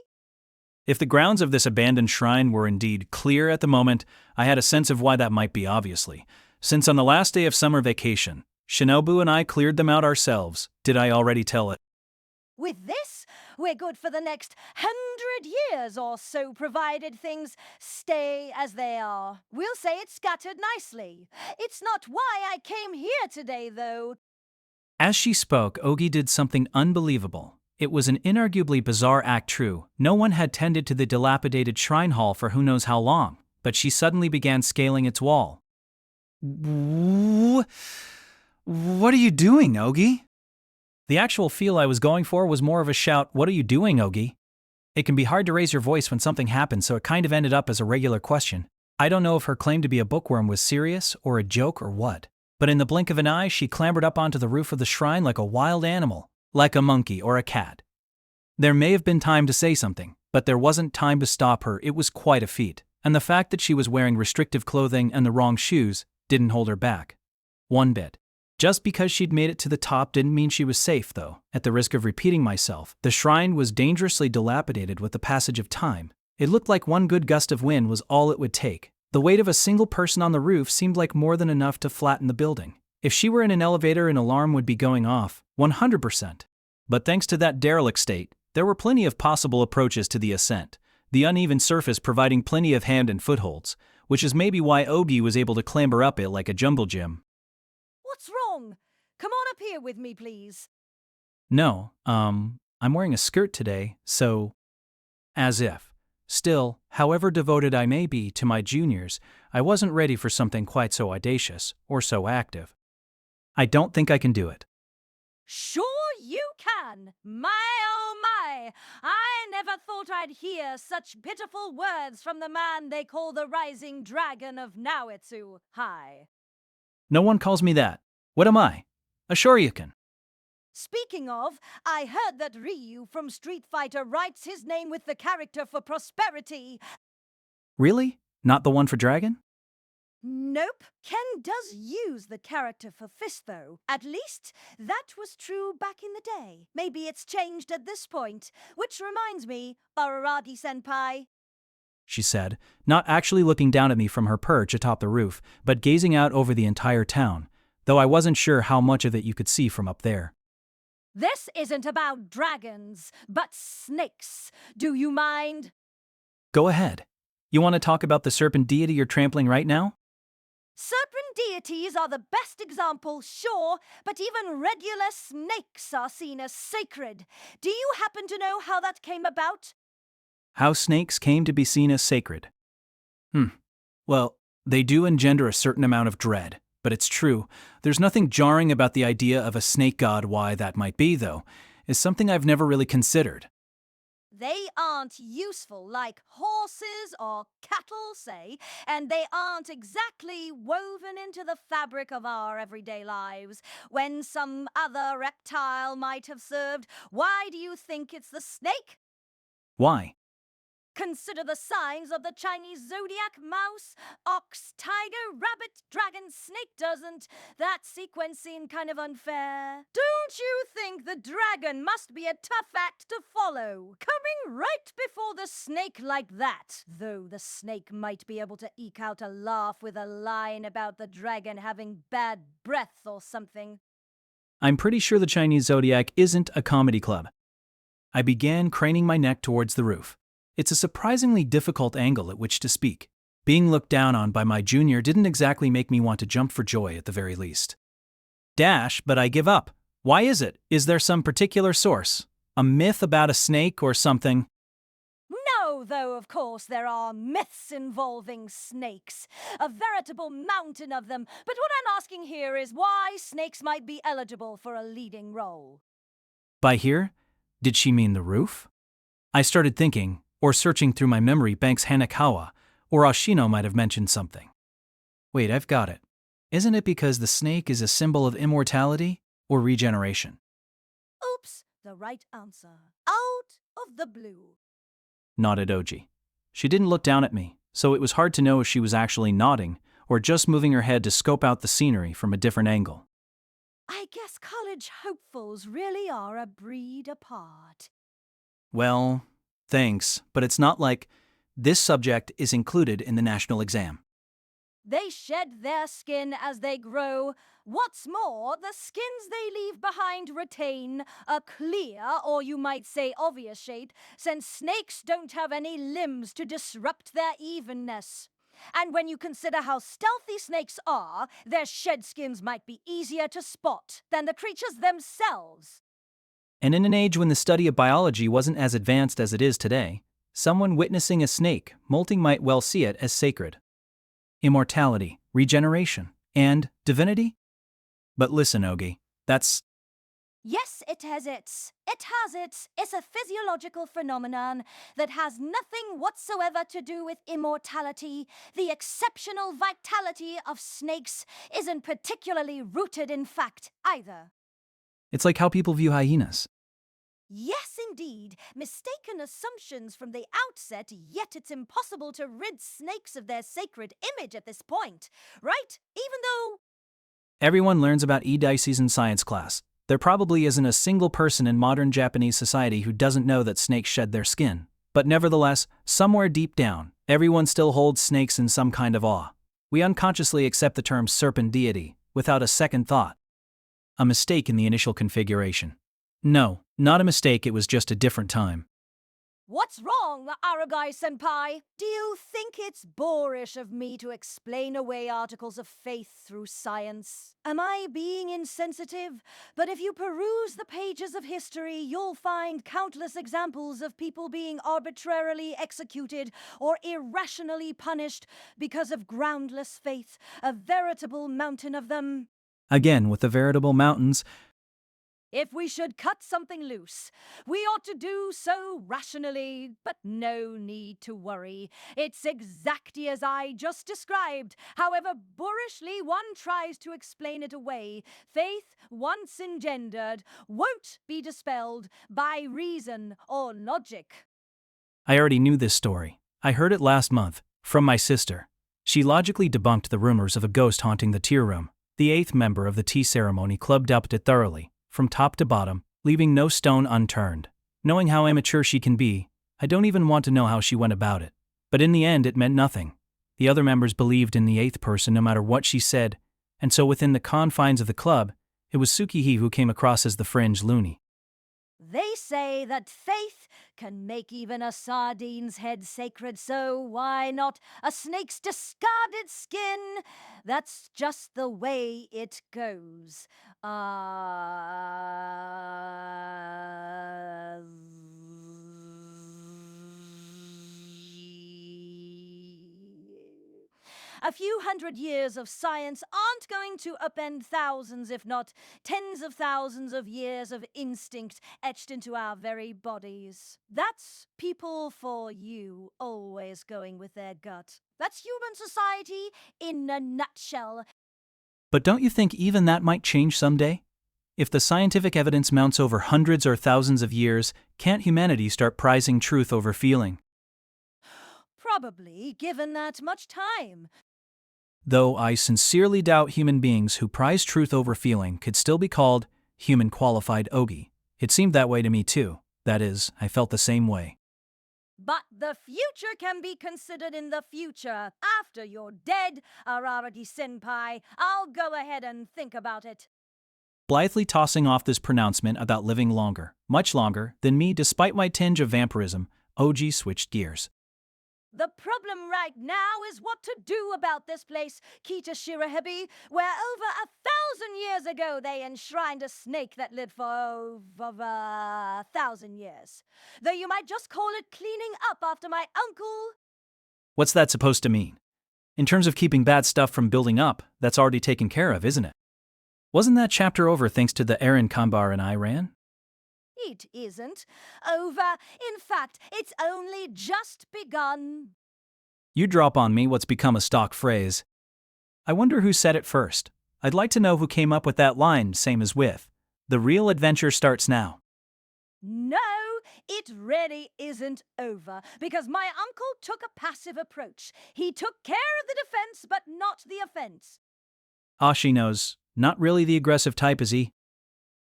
If the grounds of this abandoned shrine were indeed clear at the moment, I had a sense of why that might be, obviously. Since on the last day of summer vacation, Shinobu and I cleared them out ourselves. Did I already tell it? With this, we're good for the next 100 years or so, provided things stay as they are. We'll say it's scattered nicely. It's not why I came here today, though. As she spoke, Ogi did something unbelievable. It was an inarguably bizarre act true. No one had tended to the dilapidated shrine hall for who knows how long, but she suddenly began scaling its wall. What are you doing, Ogi? The actual feel I was going for was more of a shout, "What are you doing, Ogi?" It can be hard to raise your voice when something happens, so it kind of ended up as a regular question. I don't know if her claim to be a bookworm was serious or a joke or what, but in the blink of an eye she clambered up onto the roof of the shrine like a wild animal, like a monkey or a cat. There may have been time to say something, but there wasn't time to stop her. It was quite a feat, and the fact that she was wearing restrictive clothing and the wrong shoes didn't hold her back one bit. Just because she'd made it to the top didn't mean she was safe, though. At the risk of repeating myself, the shrine was dangerously dilapidated with the passage of time. It looked like one good gust of wind was all it would take. The weight of a single person on the roof seemed like more than enough to flatten the building. If she were in an elevator, an alarm would be going off, 100%. But thanks to that derelict state, there were plenty of possible approaches to the ascent, the uneven surface providing plenty of hand and footholds, which is maybe why Ogi was able to clamber up it like a jungle gym. What's wrong? Come on up here with me, please. No, I'm wearing a skirt today, so... As if. Still, however devoted I may be to my juniors, I wasn't ready for something quite so audacious or so active. I don't think I can do it. Sure you can! My oh my! I never thought I'd hear such pitiful words from the man they call the Rising Dragon of Naoitsu. Hi. No one calls me that. What am I? A Shoryuken. Speaking of, I heard that Ryu from Street Fighter writes his name with the character for prosperity. Really? Not the one for dragon? Nope. Ken does use the character for fist, though. At least, that was true back in the day. Maybe it's changed at this point. Which reminds me, Araragi-senpai. She said, not actually looking down at me from her perch atop the roof, but gazing out over the entire town, though I wasn't sure how much of it you could see from up there. This isn't about dragons, but snakes. Do you mind? Go ahead. You want to talk about the serpent deity you're trampling right now? Serpent deities are the best example, sure, but even regular snakes are seen as sacred. Do you happen to know how that came about? How snakes came to be seen as sacred. Well, they do engender a certain amount of dread, but it's true. There's nothing jarring about the idea of a snake god. Why that might be, though, is something I've never really considered. They aren't useful like horses or cattle, say, and they aren't exactly woven into the fabric of our everyday lives. When some other reptile might have served, why do you think it's the snake? Why? Consider the signs of the Chinese zodiac: mouse, ox, tiger, rabbit, dragon, snake. Doesn't that sequence seem kind of unfair? Don't you think the dragon must be a tough act to follow, coming right before the snake like that? Though the snake might be able to eke out a laugh with a line about the dragon having bad breath or something. I'm pretty sure the Chinese zodiac isn't a comedy club. I began craning my neck towards the roof. It's a surprisingly difficult angle at which to speak. Being looked down on by my junior didn't exactly make me want to jump for joy at the very least. But I give up. Why is it? Is there some particular source? A myth about a snake or something? No, though, of course, there are myths involving snakes. A veritable mountain of them. But what I'm asking here is why snakes might be eligible for a leading role. By here? Did she mean the roof? I started thinking, or searching through my memory banks. Hanekawa or Ashino might have mentioned something. Wait, I've got it. Isn't it because the snake is a symbol of immortality or regeneration? Oops, the right answer. Out of the blue. Nodded Oji. She didn't look down at me, so it was hard to know if she was actually nodding or just moving her head to scope out the scenery from a different angle. I guess college hopefuls really are a breed apart. Well, thanks, but it's not like this subject is included in the national exam. They shed their skin as they grow. What's more, the skins they leave behind retain a clear, or you might say obvious shape, since snakes don't have any limbs to disrupt their evenness. And when you consider how stealthy snakes are, their shed skins might be easier to spot than the creatures themselves. And in an age when the study of biology wasn't as advanced as it is today, someone witnessing a snake molting might well see it as sacred. Immortality, regeneration, and divinity? But listen, Ogi, that's... Yes, it has its. It's a physiological phenomenon that has nothing whatsoever to do with immortality. The exceptional vitality of snakes isn't particularly rooted in fact either. It's like how people view hyenas. Yes, indeed. Mistaken assumptions from the outset, yet it's impossible to rid snakes of their sacred image at this point, right? Even though... Everyone learns about edices in science class. There probably isn't a single person in modern Japanese society who doesn't know that snakes shed their skin. But nevertheless, somewhere deep down, everyone still holds snakes in some kind of awe. We unconsciously accept the term serpent deity, without a second thought. A mistake in the initial configuration. No, not a mistake, it was just a different time. What's wrong, Araragi-senpai? Do you think it's boorish of me to explain away articles of faith through science? Am I being insensitive? But if you peruse the pages of history, you'll find countless examples of people being arbitrarily executed or irrationally punished because of groundless faith, a veritable mountain of them. Again, with the veritable mountains. If we should cut something loose, we ought to do so rationally, but no need to worry. It's exactly as I just described. However boorishly one tries to explain it away, faith, once engendered, won't be dispelled by reason or logic. I already knew this story. I heard it last month, from my sister. She logically debunked the rumors of a ghost haunting the tea room. The 8th member of the tea ceremony clubbed up it thoroughly, from top to bottom, leaving no stone unturned. Knowing how immature she can be, I don't even want to know how she went about it. But in the end it meant nothing. The other members believed in the 8th person no matter what she said, and so within the confines of the club, it was Tsukihi who came across as the fringe loony. They say that faith can make even a sardine's head sacred, so why not a snake's discarded skin? That's just the way it goes. A few hundred years of science aren't going to upend thousands, if not tens of thousands of years of instinct etched into our very bodies. That's people for you, always going with their gut. That's human society in a nutshell. But don't you think even that might change someday? If the scientific evidence mounts over hundreds or thousands of years, can't humanity start prizing truth over feeling? Probably, given that much time. Though I sincerely doubt human beings who prize truth over feeling could still be called human qualified Ogi. It seemed that way to me too. That is, I felt the same way. But the future can be considered in the future. After you're dead, Araragi-senpai, I'll go ahead and think about it. Blithely tossing off this pronouncement about living longer, much longer, than me despite my tinge of vampirism, Ogi switched gears. The problem right now is what to do about this place, Kita Shirahebi, where over 1,000 years ago they enshrined a snake that lived for over 1,000 years. Though you might just call it cleaning up after my uncle. What's that supposed to mean? In terms of keeping bad stuff from building up, that's already taken care of, isn't it? Wasn't that chapter over thanks to the errand Kambar and I ran? It isn't over. In fact, it's only just begun. You drop on me what's become a stock phrase. I wonder who said it first. I'd like to know who came up with that line, same as with, "The real adventure starts now." No, it really isn't over, because my uncle took a passive approach. He took care of the defense, but not the offense. She knows. Not really the aggressive type, is he?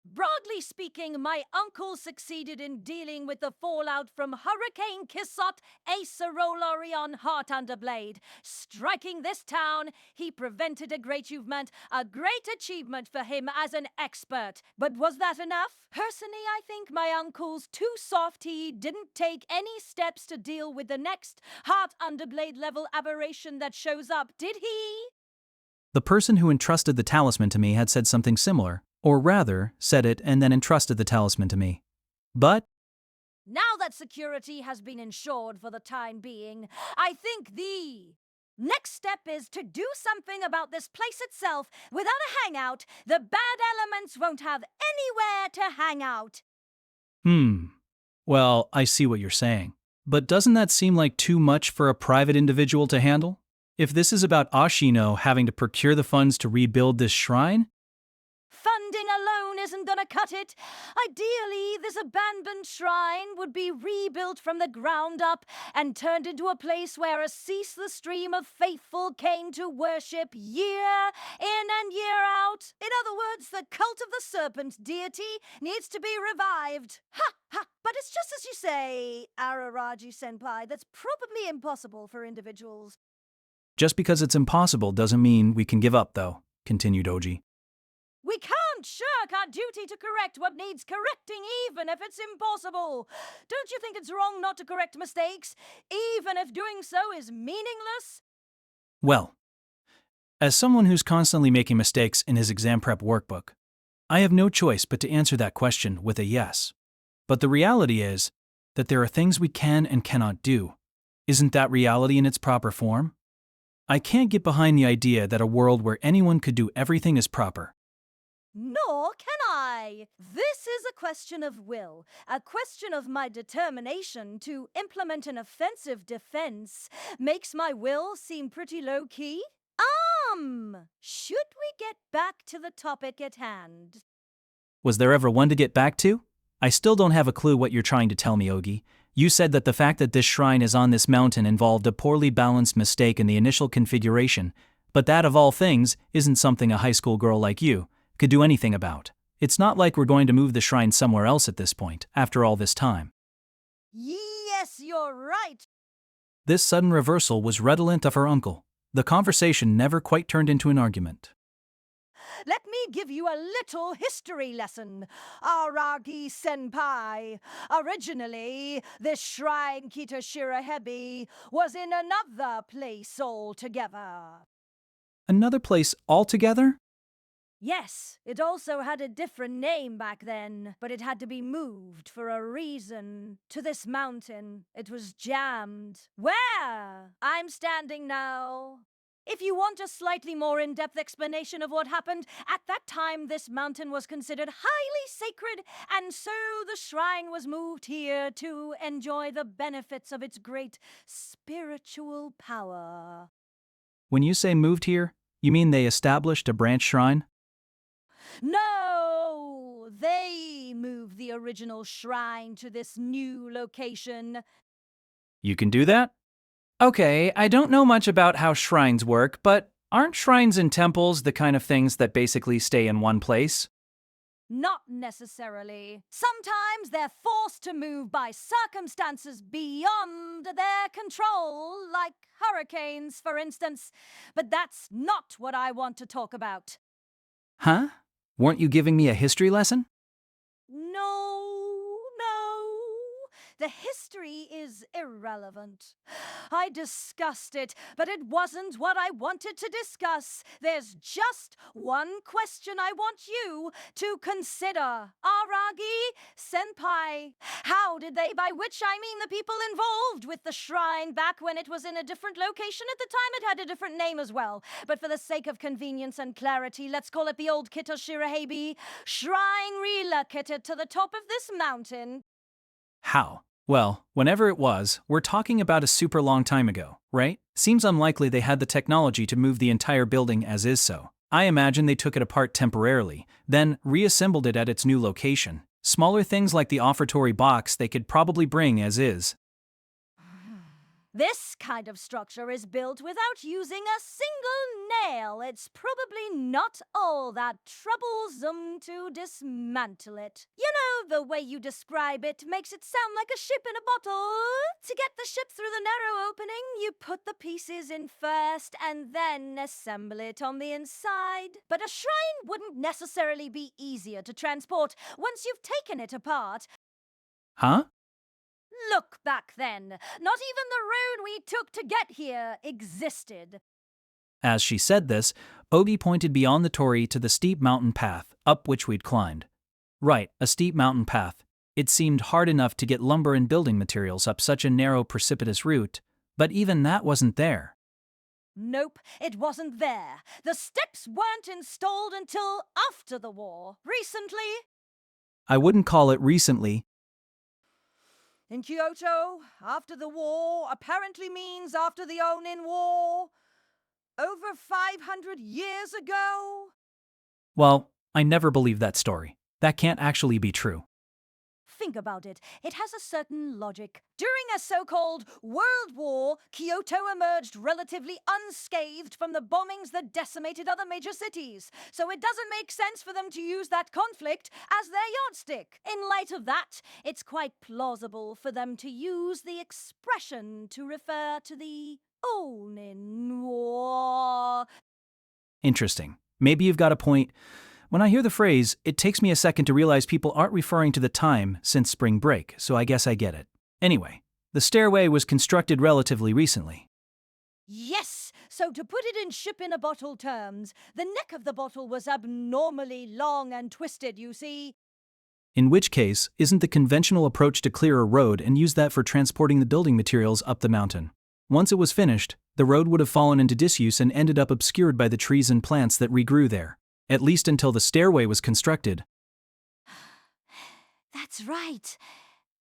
Broadly speaking, my uncle succeeded in dealing with the fallout from Hurricane Kisot Acerolarion Heart Underblade. Striking this town, he prevented a great achievement for him as an expert. But was that enough? Personally, I think my uncle's too soft. He didn't take any steps to deal with the next Heart Underblade level aberration that shows up, did he? The person who entrusted the talisman to me had said something similar. Or rather, said it and then entrusted the talisman to me. But Now that security has been ensured for the time being, I think the next step is to do something about this place itself. Without a hangout, the bad elements won't have anywhere to hang out. well, I see what you're saying. But doesn't that seem like too much for a private individual to handle? If this is about Ashino having to procure the funds to rebuild this shrine? Funding alone isn't gonna cut it. Ideally, this abandoned shrine would be rebuilt from the ground up and turned into a place where a ceaseless stream of faithful came to worship year in and year out. In other words, the cult of the serpent deity needs to be revived. Ha! Ha! But it's just as you say, Araragi-senpai, that's probably impossible for individuals. Just because it's impossible doesn't mean we can give up, though, continued Oji. We can't shirk our duty to correct what needs correcting, even if it's impossible. Don't you think it's wrong not to correct mistakes, even if doing so is meaningless? Well, as someone who's constantly making mistakes in his exam prep workbook, I have no choice but to answer that question with a yes. But the reality is that there are things we can and cannot do. Isn't that reality in its proper form? I can't get behind the idea that a world where anyone could do everything is proper. Nor can I. This is a question of will, a question of my determination to implement an offensive defense. Makes my will seem pretty low-key? Should we get back to the topic at hand? Was there ever one to get back to? I still don't have a clue what you're trying to tell me, Ogi. You said that the fact that this shrine is on this mountain involved a poorly balanced mistake in the initial configuration, but that of all things isn't something a high school girl like you could do anything about. It's not like we're going to move the shrine somewhere else at this point, after all this time. Yes, you're right. This sudden reversal was redolent of her uncle. The conversation never quite turned into an argument. Let me give you a little history lesson, Araragi-senpai. Originally, this shrine Kitashirahebi was in another place altogether. Another place altogether? Yes, it also had a different name back then, but it had to be moved for a reason. To this mountain, it was jammed. Where I'm standing now. If you want a slightly more in-depth explanation of what happened, at that time this mountain was considered highly sacred, and so the shrine was moved here to enjoy the benefits of its great spiritual power. When you say moved here, you mean they established a branch shrine? No! They moved the original shrine to this new location. You can do that? Okay, I don't know much about how shrines work, but aren't shrines and temples the kind of things that basically stay in one place? Not necessarily. Sometimes they're forced to move by circumstances beyond their control, like hurricanes, for instance. But that's not what I want to talk about. Huh? Weren't you giving me a history lesson? No. The history is irrelevant. I discussed it, but it wasn't what I wanted to discuss. There's just one question I want you to consider. Araragi-senpai, how did they, by which I mean the people involved with the shrine back when it was in a different location at the time, it had a different name as well. But for the sake of convenience and clarity, let's call it the old Kitashirahebi shrine relocated to the top of this mountain. How? Well, whenever it was, we're talking about a super long time ago, right? Seems unlikely they had the technology to move the entire building as is so. I imagine they took it apart temporarily, then reassembled it at its new location. Smaller things like the offertory box they could probably bring as is. This kind of structure is built without using a single nail. It's probably not all that troublesome to dismantle it. You know, the way you describe it makes it sound like a ship in a bottle. To get the ship through the narrow opening, you put the pieces in first and then assemble it on the inside. But a shrine wouldn't necessarily be easier to transport once you've taken it apart. Huh? Look back then. Not even the road we took to get here existed. As she said this, Ogi pointed beyond the torii to the steep mountain path up which we'd climbed. Right, a steep mountain path. It seemed hard enough to get lumber and building materials up such a narrow, precipitous route, but even that wasn't there. Nope, it wasn't there. The steps weren't installed until after the war. Recently. I wouldn't call it recently. In Kyoto, after the war apparently means after the Onin War. Over 500 years ago? Well, I never believed that story. That can't actually be true. Think about it. It has a certain logic. During a so-called World War, Kyoto emerged relatively unscathed from the bombings that decimated other major cities. So it doesn't make sense for them to use that conflict as their yardstick. In light of that, it's quite plausible for them to use the expression to refer to the Onin War. Interesting. Maybe you've got a point. When I hear the phrase, it takes me a second to realize people aren't referring to the time since spring break, so I guess I get it. Anyway, the stairway was constructed relatively recently. Yes, so to put it in ship-in-a-bottle terms, the neck of the bottle was abnormally long and twisted, you see. In which case, isn't the conventional approach to clear a road and use that for transporting the building materials up the mountain? Once it was finished, the road would have fallen into disuse and ended up obscured by the trees and plants that regrew there. At least until the stairway was constructed. That's right.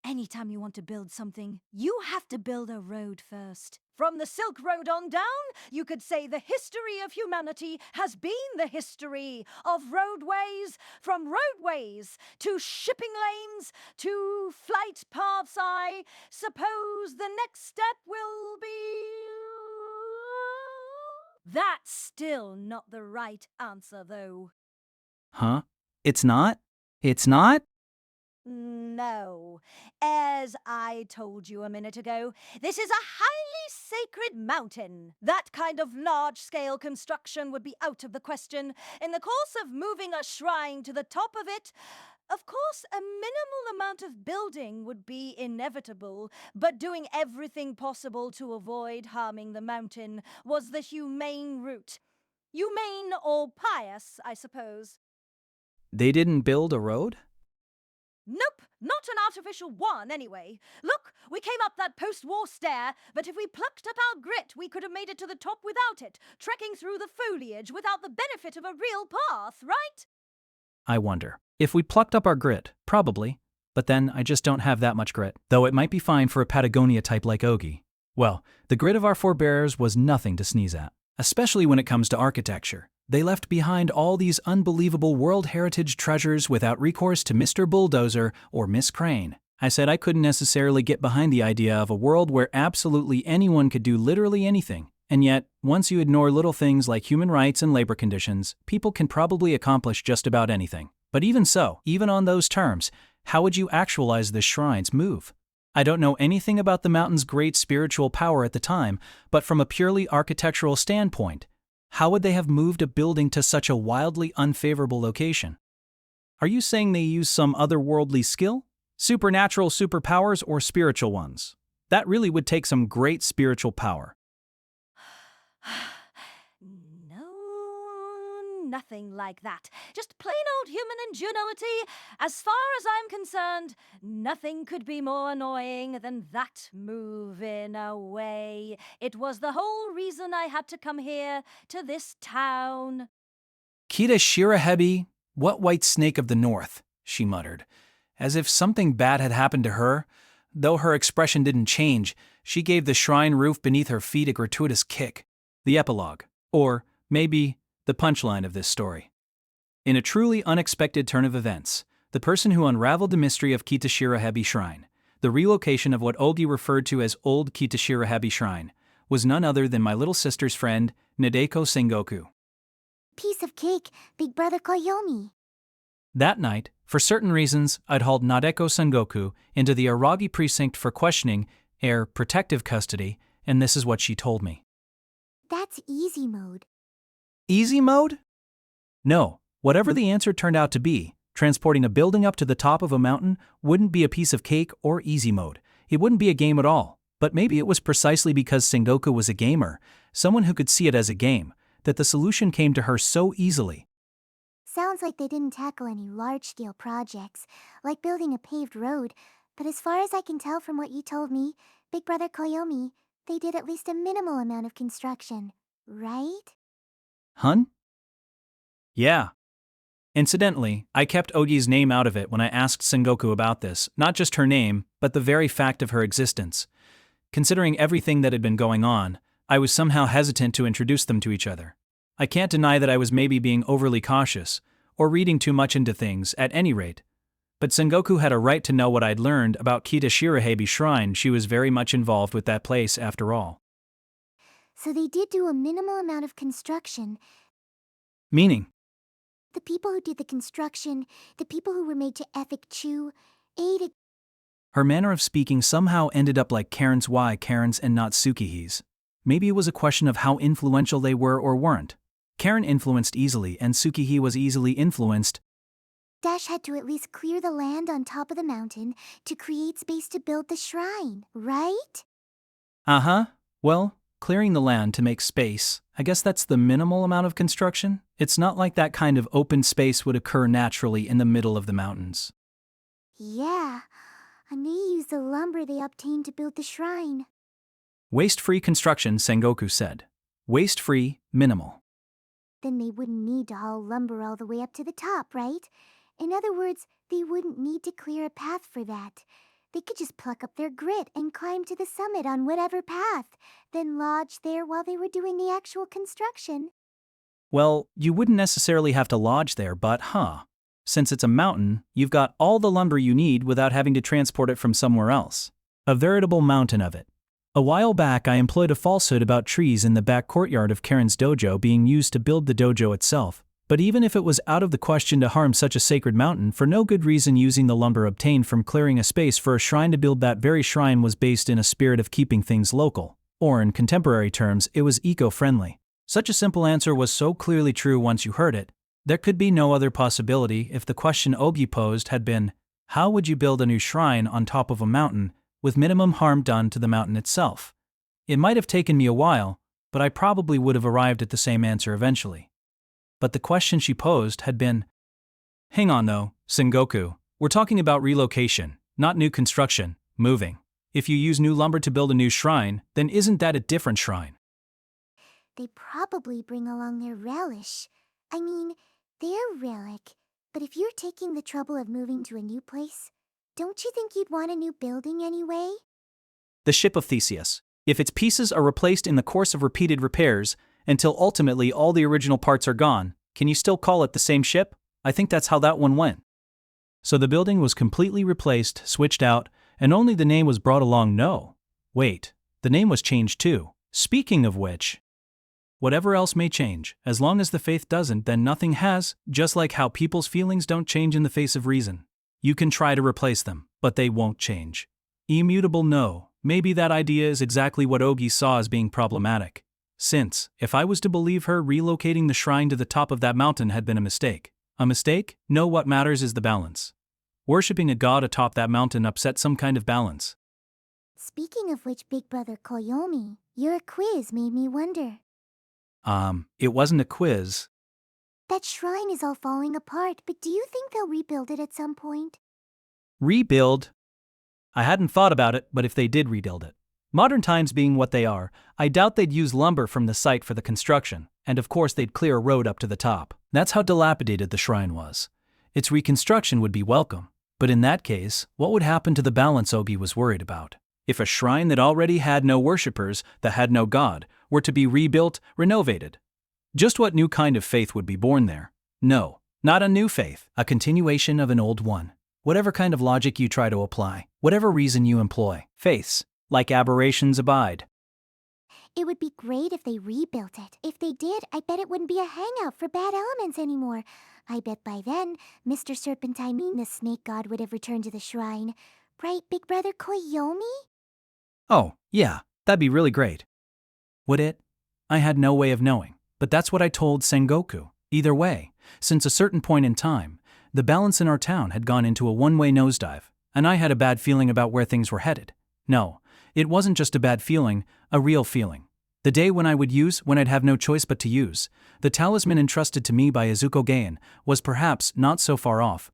Anytime you want to build something, you have to build a road first. From the Silk Road on down, you could say the history of humanity has been the history of roadways, from roadways to shipping lanes to flight paths. I suppose the next step will be... That's still not the right answer, though. Huh? It's not? It's not? No. As I told you a minute ago, this is a highly sacred mountain. That kind of large-scale construction would be out of the question. In the course of moving a shrine to the top of it, of course, a minimal amount of building would be inevitable, but doing everything possible to avoid harming the mountain was the humane route. Humane or pious, I suppose. They didn't build a road? Nope, not an artificial one, anyway. Look, we came up that post-war stair, but if we plucked up our grit, we could have made it to the top without it, trekking through the foliage without the benefit of a real path, right? I wonder. If we plucked up our grit, probably. But then I just don't have that much grit, though it might be fine for a Patagonia type like Ogi. Well, the grit of our forebears was nothing to sneeze at, especially when it comes to architecture. They left behind all these unbelievable World Heritage treasures without recourse to Mr. Bulldozer or Miss Crane. I said I couldn't necessarily get behind the idea of a world where absolutely anyone could do literally anything. And yet, once you ignore little things like human rights and labor conditions, people can probably accomplish just about anything. But even so, even on those terms, how would you actualize this shrine's move? I don't know anything about the mountain's great spiritual power at the time, but from a purely architectural standpoint, how would they have moved a building to such a wildly unfavorable location? Are you saying they used some otherworldly skill? Supernatural superpowers or spiritual ones? That really would take some great spiritual power. No, nothing like that. Just plain old human ingenuity. As far as I'm concerned, nothing could be more annoying than that move in a way. It was the whole reason I had to come here, to this town. Kita Shirahebi, what white snake of the north, she muttered, as if something bad had happened to her. Though her expression didn't change, she gave the shrine roof beneath her feet a gratuitous kick. The epilogue, or maybe the punchline of this story. In a truly unexpected turn of events, the person who unraveled the mystery of Kitashirahebi Shrine, the relocation of what Ogi referred to as Old Kitashirahebi Shrine, was none other than my little sister's friend, Nadeko Sengoku. Piece of cake, Big Brother Koyomi. That night, for certain reasons, I'd hauled Nadeko Sengoku into the Araragi precinct for questioning, protective custody, and this is what she told me. That's easy mode. Easy mode? No, whatever the answer turned out to be, transporting a building up to the top of a mountain wouldn't be a piece of cake or easy mode. It wouldn't be a game at all, but maybe it was precisely because Sengoku was a gamer, someone who could see it as a game, that the solution came to her so easily. Sounds like they didn't tackle any large-scale projects, like building a paved road, but as far as I can tell from what you told me, Big Brother Koyomi, they did at least a minimal amount of construction, right? Hun? Yeah. Incidentally, I kept Ogi's name out of it when I asked Sengoku about this, not just her name, but the very fact of her existence. Considering everything that had been going on, I was somehow hesitant to introduce them to each other. I can't deny that I was maybe being overly cautious, or reading too much into things, at any rate. But Sengoku had a right to know what I'd learned about Kita Shirahebe Shrine. She was very much involved with that place after all. So they did do a minimal amount of construction. Meaning? The people who did the construction, the people who were made to ethic chew, aided. Her manner of speaking somehow ended up like Karen's and not Tsukihi's. Maybe it was a question of how influential they were or weren't. Karen influenced easily and Tsukihi was easily influenced. Dash had to at least clear the land on top of the mountain to create space to build the shrine, right? Uh-huh. Well, clearing the land to make space, I guess that's the minimal amount of construction. It's not like that kind of open space would occur naturally in the middle of the mountains. Yeah, and they used the lumber they obtained to build the shrine. Waste-free construction, Sengoku said. Waste-free, minimal. Then they wouldn't need to haul lumber all the way up to the top, right? In other words, they wouldn't need to clear a path for that. They could just pluck up their grit and climb to the summit on whatever path, then lodge there while they were doing the actual construction. Well, you wouldn't necessarily have to lodge there, but since it's a mountain, you've got all the lumber you need without having to transport it from somewhere else. A veritable mountain of it. A while back I employed a falsehood about trees in the back courtyard of Karen's dojo being used to build the dojo itself, but even if it was out of the question to harm such a sacred mountain for no good reason, using the lumber obtained from clearing a space for a shrine to build that very shrine was based in a spirit of keeping things local, or in contemporary terms, it was eco-friendly. Such a simple answer was so clearly true once you heard it, there could be no other possibility if the question Ogi posed had been, how would you build a new shrine on top of a mountain with minimum harm done to the mountain itself? It might have taken me a while, but I probably would have arrived at the same answer eventually. But the question she posed had been, hang on though, Sengoku, we're talking about relocation, not new construction, moving. If you use new lumber to build a new shrine, then isn't that a different shrine? They probably bring along their relish. I mean, their relic. But if you're taking the trouble of moving to a new place, don't you think you'd want a new building anyway? The ship of Theseus. If its pieces are replaced in the course of repeated repairs, until ultimately all the original parts are gone, can you still call it the same ship? I think that's how that one went. So the building was completely replaced, switched out, and only the name was brought along. No. Wait, the name was changed too. Speaking of which, whatever else may change, as long as the faith doesn't, then nothing has, just like how people's feelings don't change in the face of reason. You can try to replace them, but they won't change. Immutable, no. Maybe that idea is exactly what Ogi saw as being problematic. Since, if I was to believe her, relocating the shrine to the top of that mountain had been a mistake. A mistake? No, what matters is the balance. Worshipping a god atop that mountain upset some kind of balance. Speaking of which, Big Brother Koyomi, your quiz made me wonder. It wasn't a quiz. That shrine is all falling apart, but do you think they'll rebuild it at some point? Rebuild? I hadn't thought about it, but if they did rebuild it. Modern times being what they are, I doubt they'd use lumber from the site for the construction, and of course they'd clear a road up to the top. That's how dilapidated the shrine was. Its reconstruction would be welcome, but in that case, what would happen to the balance Ogi was worried about? If a shrine that already had no worshippers, that had no god, were to be rebuilt, renovated, just what new kind of faith would be born there? No, not a new faith, a continuation of an old one. Whatever kind of logic you try to apply, whatever reason you employ, faiths, like aberrations, abide. It would be great if they rebuilt it. If they did, I bet it wouldn't be a hangout for bad elements anymore. I bet by then, Mr. Serpentine, the snake god, would have returned to the shrine. Right, Big Brother Koyomi? Oh, yeah, that'd be really great. Would it? I had no way of knowing, but that's what I told Sengoku. Either way, since a certain point in time, the balance in our town had gone into a one-way nosedive, and I had a bad feeling about where things were headed. No, it wasn't just a bad feeling, a real feeling. The day when I'd have no choice but to use, the talisman entrusted to me by Izuko Gain was perhaps not so far off.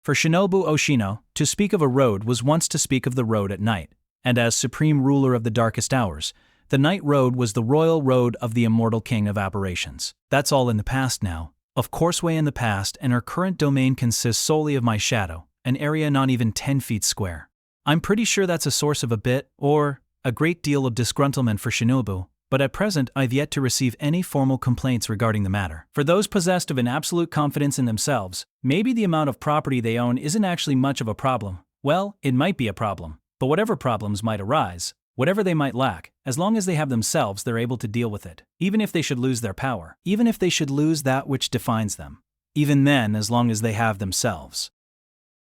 For Shinobu Oshino, to speak of a road was once to speak of the road at night, and as supreme ruler of the darkest hours, the night road was the royal road of the immortal king of aberrations. That's all in the past now, of course way in the past, and her current domain consists solely of my shadow, an area not even 10 feet square. I'm pretty sure that's a source of a bit, or a great deal of disgruntlement for Shinobu, but at present I've yet to receive any formal complaints regarding the matter. For those possessed of an absolute confidence in themselves, maybe the amount of property they own isn't actually much of a problem. Well, it might be a problem, but whatever problems might arise, whatever they might lack, as long as they have themselves, they're able to deal with it. Even if they should lose their power, even if they should lose that which defines them, even then, as long as they have themselves.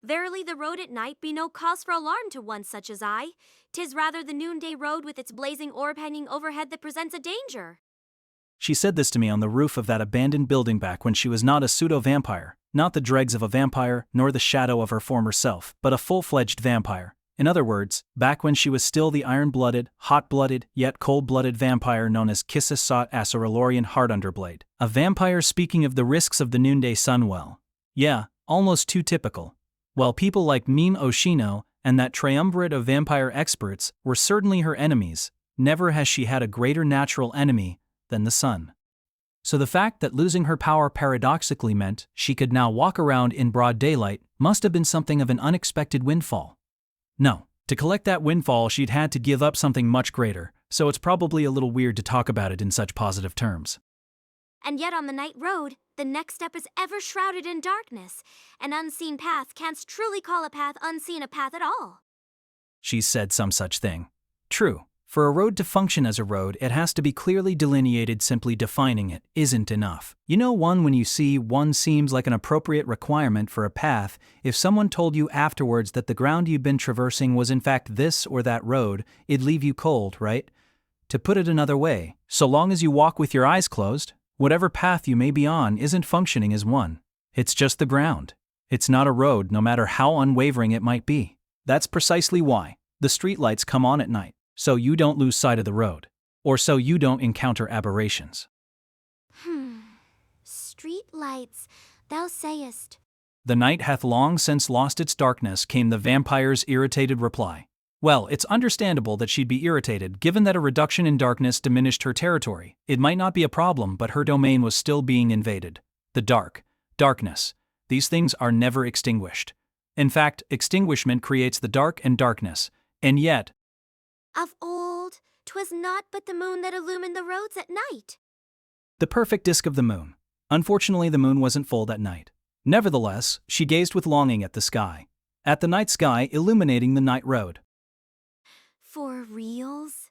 Verily the road at night be no cause for alarm to one such as I. 'Tis rather the noonday road with its blazing orb hanging overhead that presents a danger. She said this to me on the roof of that abandoned building back when she was not a pseudo-vampire, not the dregs of a vampire, nor the shadow of her former self, but a full-fledged vampire. In other words, back when she was still the iron-blooded, hot-blooded, yet cold-blooded vampire known as Kisses-Sot Aceralorian Heartunderblade. A vampire speaking of the risks of the noonday sun well. Yeah, almost too typical. While people like Meme Oshino and that triumvirate of vampire experts were certainly her enemies, never has she had a greater natural enemy than the sun. So the fact that losing her power paradoxically meant she could now walk around in broad daylight must have been something of an unexpected windfall. No, to collect that windfall she'd had to give up something much greater, so it's probably a little weird to talk about it in such positive terms. And yet on the night road, the next step is ever shrouded in darkness. An unseen path can't truly call a path unseen a path at all. She said some such thing. True. For a road to function as a road, it has to be clearly delineated. Simply defining it isn't enough. You know, when you see one seems like an appropriate requirement for a path, if someone told you afterwards that the ground you'd been traversing was in fact this or that road, it'd leave you cold, right? To put it another way, so long as you walk with your eyes closed, whatever path you may be on isn't functioning as one. It's just the ground. It's not a road, no matter how unwavering it might be. That's precisely why the streetlights come on at night, so you don't lose sight of the road, or so you don't encounter aberrations. Street lights, thou sayest. The night hath long since lost its darkness, came the vampire's irritated reply. Well, it's understandable that she'd be irritated, given that a reduction in darkness diminished her territory. It might not be a problem, but her domain was still being invaded. The darkness. These things are never extinguished. In fact, extinguishment creates the dark and darkness. And yet, Of old, 'twas naught but the moon that illumined the roads at night. the perfect disk of the moon. Unfortunately, the moon wasn't full that night. Nevertheless, she gazed with longing at the sky. At the night sky illuminating the night road. For reals?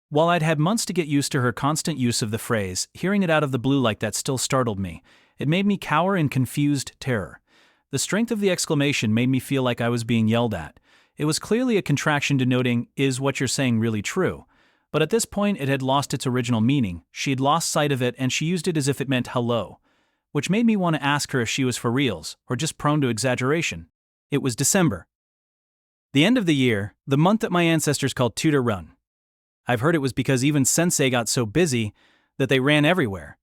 While I'd had months to get used to her constant use of the phrase, hearing it out of the blue like that still startled me. It made me cower in confused terror. The strength of the exclamation made me feel like I was being yelled at. It was clearly a contraction denoting, "Is what you're saying really true?" But at this point it had lost its original meaning. She had lost sight of it and she used it as if it meant hello. Which made me want to ask her if she was for reals, or just prone to exaggeration. It was December. The end of the year, the month that my ancestors called Tudor Run. I've heard it was because even sensei got so busy that they ran everywhere.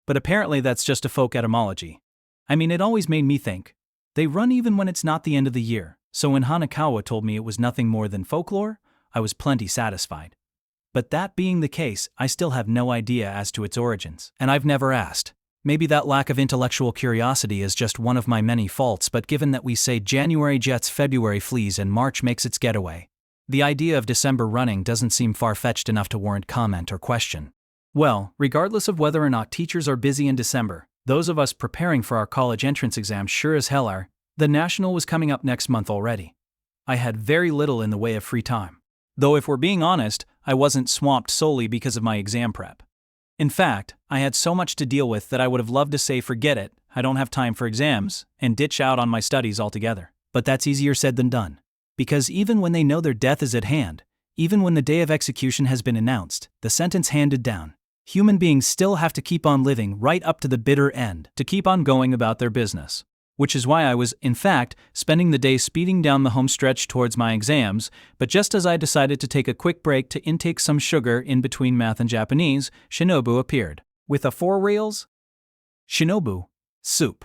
But apparently that's just a folk etymology. I mean, it always made me think. They run even when it's not the end of the year, so when Hanakawa told me it was nothing more than folklore, I was plenty satisfied. But that being the case, I still have no idea as to its origins, and I've never asked. Maybe that lack of intellectual curiosity is just one of my many faults, but given that we say January jets, February flees, and March makes its getaway, the idea of December running doesn't seem far-fetched enough to warrant comment or question. Well, regardless of whether or not teachers are busy in December, those of us preparing for our college entrance exams sure as hell are. The National was coming up next month already. I had very little in the way of free time. Though if we're being honest, I wasn't swamped solely because of my exam prep. In fact, I had so much to deal with that I would have loved to say forget it, I don't have time for exams, and ditch out on my studies altogether. But that's easier said than done. Because even when they know their death is at hand, even when the day of execution has been announced, the sentence handed down, human beings still have to keep on living right up to the bitter end, to keep on going about their business. which is why I was, in fact, spending the day speeding down the home stretch towards my exams, but just as I decided to take a quick break to intake some sugar in between math and Japanese, Shinobu appeared. With a 4 reals? Shinobu, soup.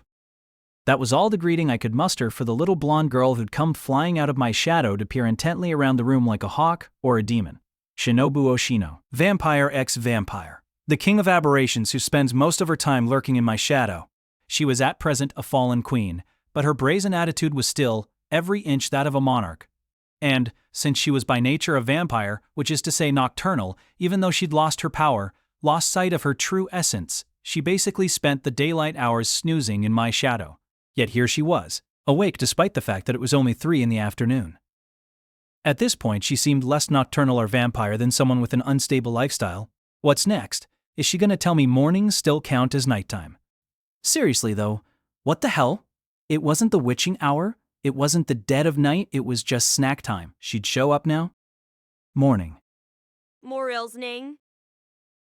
That was all the greeting I could muster for the little blonde girl who'd come flying out of my shadow to peer intently around the room like a hawk or a demon. Shinobu Oshino, vampire ex-vampire. The king of aberrations who spends most of her time lurking in my shadow. She was at present a fallen queen, but her brazen attitude was still, every inch that of a monarch. And, since she was by nature a vampire, which is to say nocturnal, even though she'd lost her power, lost sight of her true essence, she basically spent the daylight hours snoozing in my shadow. Yet here she was, awake despite the fact that it was only 3 in the afternoon. At this point she seemed less nocturnal or vampire than someone with an unstable lifestyle. What's next? Is she gonna tell me mornings still count as nighttime? Seriously though, what the hell? It wasn't the witching hour, it wasn't the dead of night, it was just snack time. She'd show up now? Morning. Morelsning.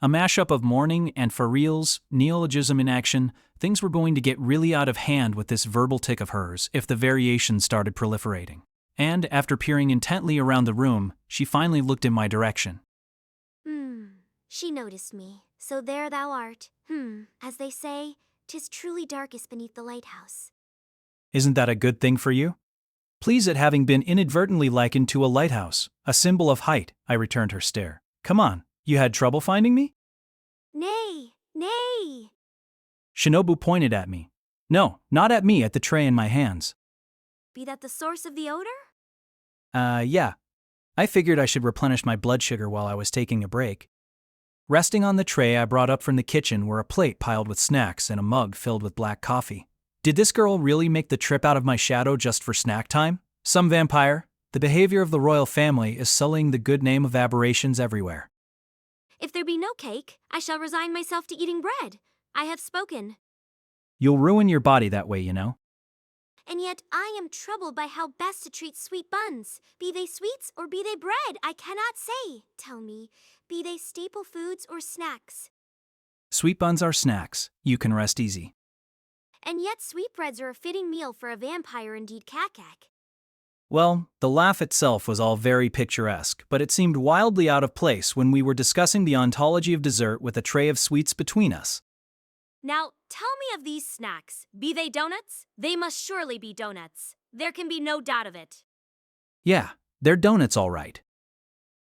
A mashup of morning and for reals, neologism in action. Things were going to get really out of hand with this verbal tick of hers if the variations started proliferating. And, after peering intently around the room, she finally looked in my direction. She noticed me, so there thou art. As they say, 'tis truly darkest beneath the lighthouse. Isn't that a good thing for you? Pleased at having been inadvertently likened to a lighthouse, a symbol of height, I returned her stare. Come on, you had trouble finding me? Nay, nay. Shinobu pointed at me. No, not at me, at the tray in my hands. Be that the source of the odor? Yeah. I figured I should replenish my blood sugar while I was taking a break. Resting on the tray I brought up from the kitchen were a plate piled with snacks and a mug filled with black coffee. Did this girl really make the trip out of my shadow just for snack time? Some vampire? The behavior of the royal family is sullying the good name of aberrations everywhere. If there be no cake, I shall resign myself to eating bread. I have spoken. You'll ruin your body that way, you know. And yet I am troubled by how best to treat sweet buns. Be they sweets or be they bread, I cannot say. Tell me, be they staple foods or snacks? Sweet buns are snacks. You can rest easy. And yet sweetbreads are a fitting meal for a vampire indeed, Kakak. Well, the laugh itself was all very picturesque, but it seemed wildly out of place when we were discussing the ontology of dessert with a tray of sweets between us. Now, tell me of these snacks. Be they donuts? They must surely be donuts. There can be no doubt of it. Yeah, they're donuts all right.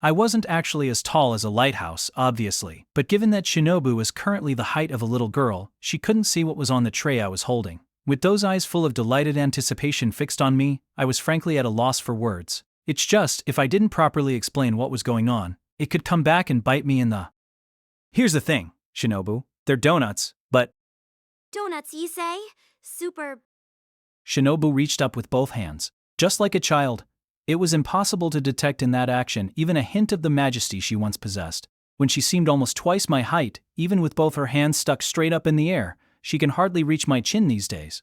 I wasn't actually as tall as a lighthouse, obviously, but given that Shinobu was currently the height of a little girl, she couldn't see what was on the tray I was holding. With those eyes full of delighted anticipation fixed on me, I was frankly at a loss for words. It's just, if I didn't properly explain what was going on, it could come back and bite me in the... Here's the thing, Shinobu, they're donuts, but... Donuts, ye say? Super... Shinobu reached up with both hands. Just like a child, it was impossible to detect in that action even a hint of the majesty she once possessed. When she seemed almost twice my height, even with both her hands stuck straight up in the air, she can hardly reach my chin these days.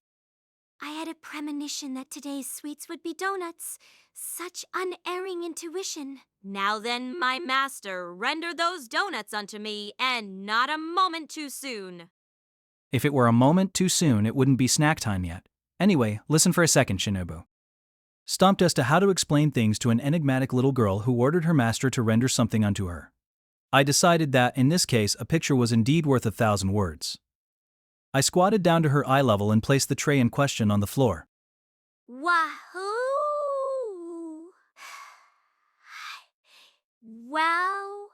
I had a premonition that today's sweets would be donuts. Such unerring intuition. Now then, my master, render those donuts unto me, and not a moment too soon. If it were a moment too soon, it wouldn't be snack time yet. Anyway, listen for a second, Shinobu. Stumped as to how to explain things to an enigmatic little girl who ordered her master to render something unto her. I decided that, in this case, a picture was indeed worth 1,000 words. I squatted down to her eye level and placed the tray in question on the floor. Wahoo! Wow.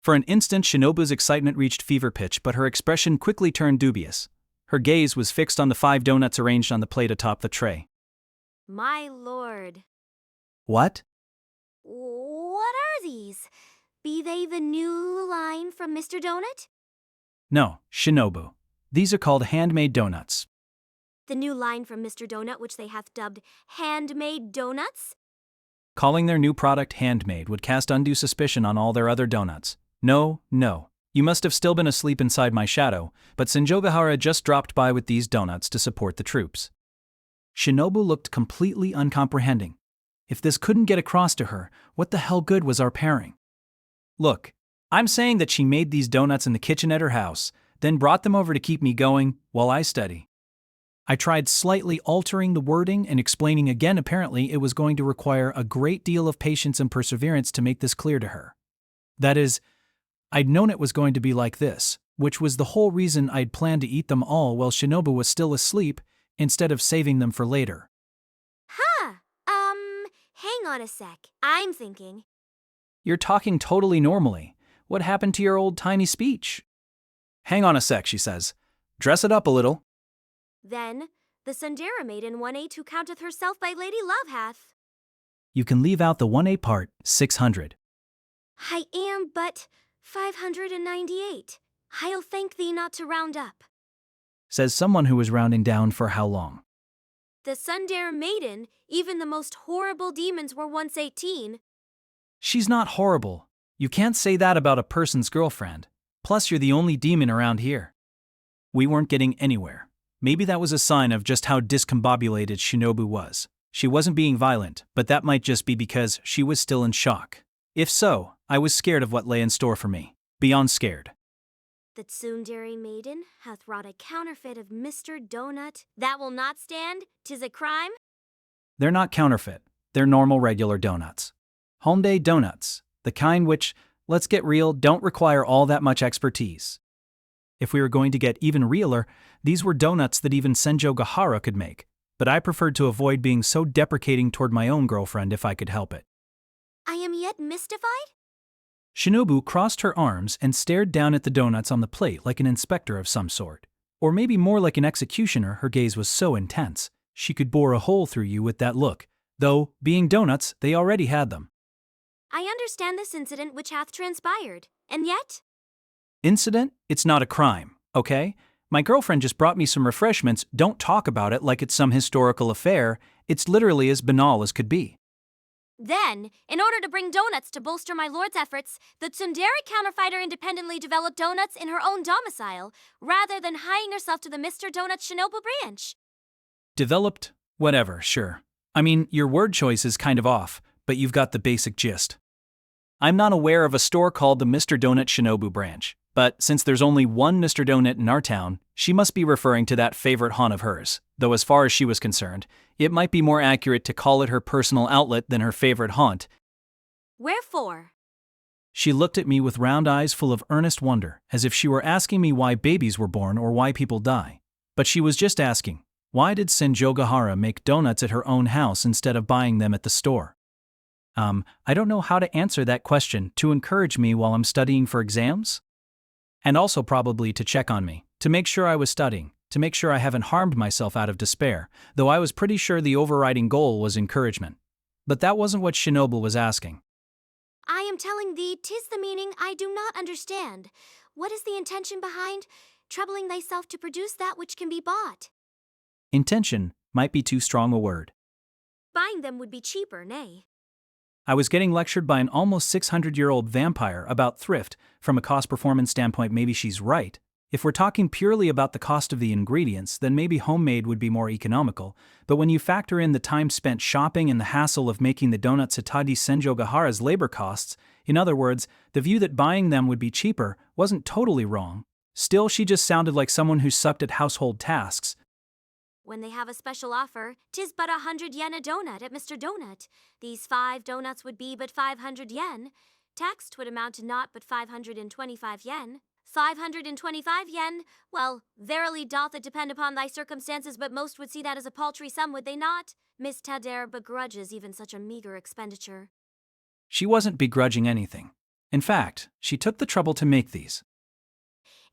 For an instant, Shinobu's excitement reached fever pitch, but her expression quickly turned dubious. Her gaze was fixed on the 5 donuts arranged on the plate atop the tray. My lord. What? What are these? Be they the new line from Mr. Donut? No, Shinobu. These are called handmade donuts. The new line from Mr. Donut, which they hath dubbed handmade donuts? Calling their new product handmade would cast undue suspicion on all their other donuts. No. You must have still been asleep inside my shadow, but Senjogahara just dropped by with these donuts to support the troops. Shinobu looked completely uncomprehending. If this couldn't get across to her, what the hell good was our pairing? Look, I'm saying that she made these donuts in the kitchen at her house, then brought them over to keep me going while I study. I tried slightly altering the wording and explaining again. Apparently, it was going to require a great deal of patience and perseverance to make this clear to her. That is, I'd known it was going to be like this, which was the whole reason I'd planned to eat them all while Shinobu was still asleep, instead of saving them for later. Huh. Hang on a sec. I'm thinking. You're talking totally normally. What happened to your old-timey speech? Hang on a sec, she says. Dress it up a little. Then, the Sundara maiden 1/8 who counteth herself by Lady Love hath. You can leave out the 1A part, 600. I am but 598. I'll thank thee not to round up. Says someone who was rounding down for how long? The Sundara maiden, even the most horrible demons were once 18. She's not horrible. You can't say that about a person's girlfriend. Plus, you're the only demon around here. We weren't getting anywhere. Maybe that was a sign of just how discombobulated Shinobu was. She wasn't being violent, but that might just be because she was still in shock. If so, I was scared of what lay in store for me. Beyond scared. The Tsundere maiden hath wrought a counterfeit of Mr. Donut. That will not stand. 'Tis a crime. They're not counterfeit. They're normal regular donuts. Home-day donuts. The kind which, let's get real, don't require all that much expertise. If we were going to get even realer, these were donuts that even Senjo Gahara could make, but I preferred to avoid being so deprecating toward my own girlfriend if I could help it. I am yet mystified? Shinobu crossed her arms and stared down at the donuts on the plate like an inspector of some sort. Or maybe more like an executioner. Her gaze was so intense, she could bore a hole through you with that look, though, being donuts, they already had them. I understand this incident which hath transpired, and yet? Incident? It's not a crime, okay? My girlfriend just brought me some refreshments. Don't talk about it like it's some historical affair. It's literally as banal as could be. Then, in order to bring donuts to bolster my lord's efforts, the Tsundere counterfeiter independently developed donuts in her own domicile, rather than hiring herself to the Mr. Donut Shinobu branch. Developed? Whatever, sure. I mean, your word choice is kind of off, but you've got the basic gist. I'm not aware of a store called the Mr. Donut Shinobu branch, but since there's only one Mr. Donut in our town, she must be referring to that favorite haunt of hers, though as far as she was concerned, it might be more accurate to call it her personal outlet than her favorite haunt. Wherefore? She looked at me with round eyes full of earnest wonder, as if she were asking me why babies were born or why people die. But she was just asking, why did Senjo Gahara make donuts at her own house instead of buying them at the store? I don't know how to answer that question. To encourage me while I'm studying for exams? And also probably to check on me, to make sure I was studying, to make sure I haven't harmed myself out of despair, though I was pretty sure the overriding goal was encouragement. But that wasn't what Shinobu was asking. I am telling thee 'tis the meaning I do not understand. What is the intention behind troubling thyself to produce that which can be bought? Intention might be too strong a word. Buying them would be cheaper, nay. I was getting lectured by an almost 600-year-old vampire about thrift. From a cost-performance standpoint, maybe she's right. If we're talking purely about the cost of the ingredients, then maybe homemade would be more economical. But when you factor in the time spent shopping and the hassle of making the donuts Satadi Senjo Gahara's labor costs, in other words, the view that buying them would be cheaper wasn't totally wrong. Still, she just sounded like someone who sucked at household tasks. When they have a special offer, 'tis but 100 yen a donut at Mr. Donut. These 5 donuts would be but 500 yen. Tax 'twould amount to naught but 525 yen. 525 yen? Well, verily doth it depend upon thy circumstances, but most would see that as a paltry sum, would they not? Miss Tadere begrudges even such a meager expenditure. She wasn't begrudging anything. In fact, she took the trouble to make these.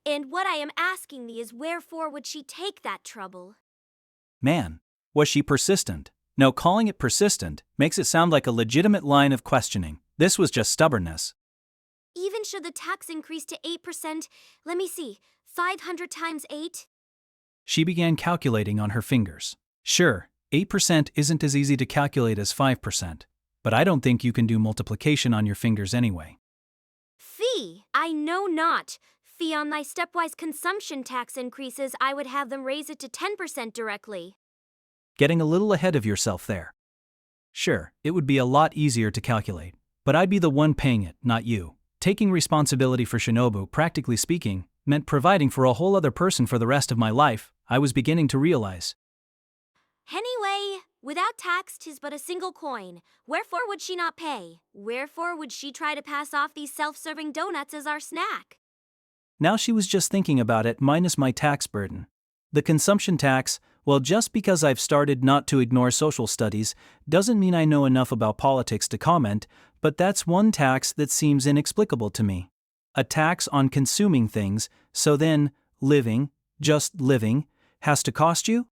And what I am asking thee is wherefore would she take that trouble? Man, was she persistent? No, calling it persistent makes it sound like a legitimate line of questioning. This was just stubbornness. Even should the tax increase to 8%, let me see, 500 times 8? She began calculating on her fingers. Sure, 8% isn't as easy to calculate as 5%, but I don't think you can do multiplication on your fingers anyway. Fee, I know not. Fee on thy stepwise consumption tax increases, I would have them raise it to 10% directly. Getting a little ahead of yourself there. Sure, it would be a lot easier to calculate, but I'd be the one paying it, not you. Taking responsibility for Shinobu, practically speaking, meant providing for a whole other person for the rest of my life. I was beginning to realize. Anyway, without tax 'tis but a single coin. Wherefore would she not pay? Wherefore would she try to pass off these self-serving donuts as our snack? Now she was just thinking about it minus my tax burden. The consumption tax, well, just because I've started not to ignore social studies doesn't mean I know enough about politics to comment, but that's one tax that seems inexplicable to me. A tax on consuming things, so then, living, just living, has to cost you?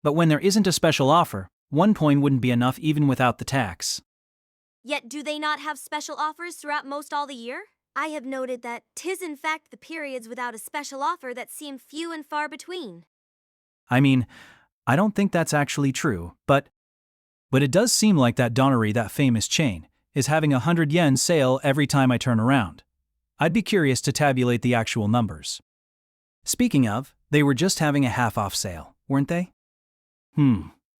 But when there isn't a special offer, 1 coin wouldn't be enough even without the tax. Yet do they not have special offers throughout most all the year? I have noted that 'tis in fact the periods without a special offer that seem few and far between. I mean, I don't think that's actually true, but it does seem like that Donnery, that famous chain, is having a 100 yen sale every time I turn around. I'd be curious to tabulate the actual numbers. Speaking of, they were just having a half-off sale, weren't they?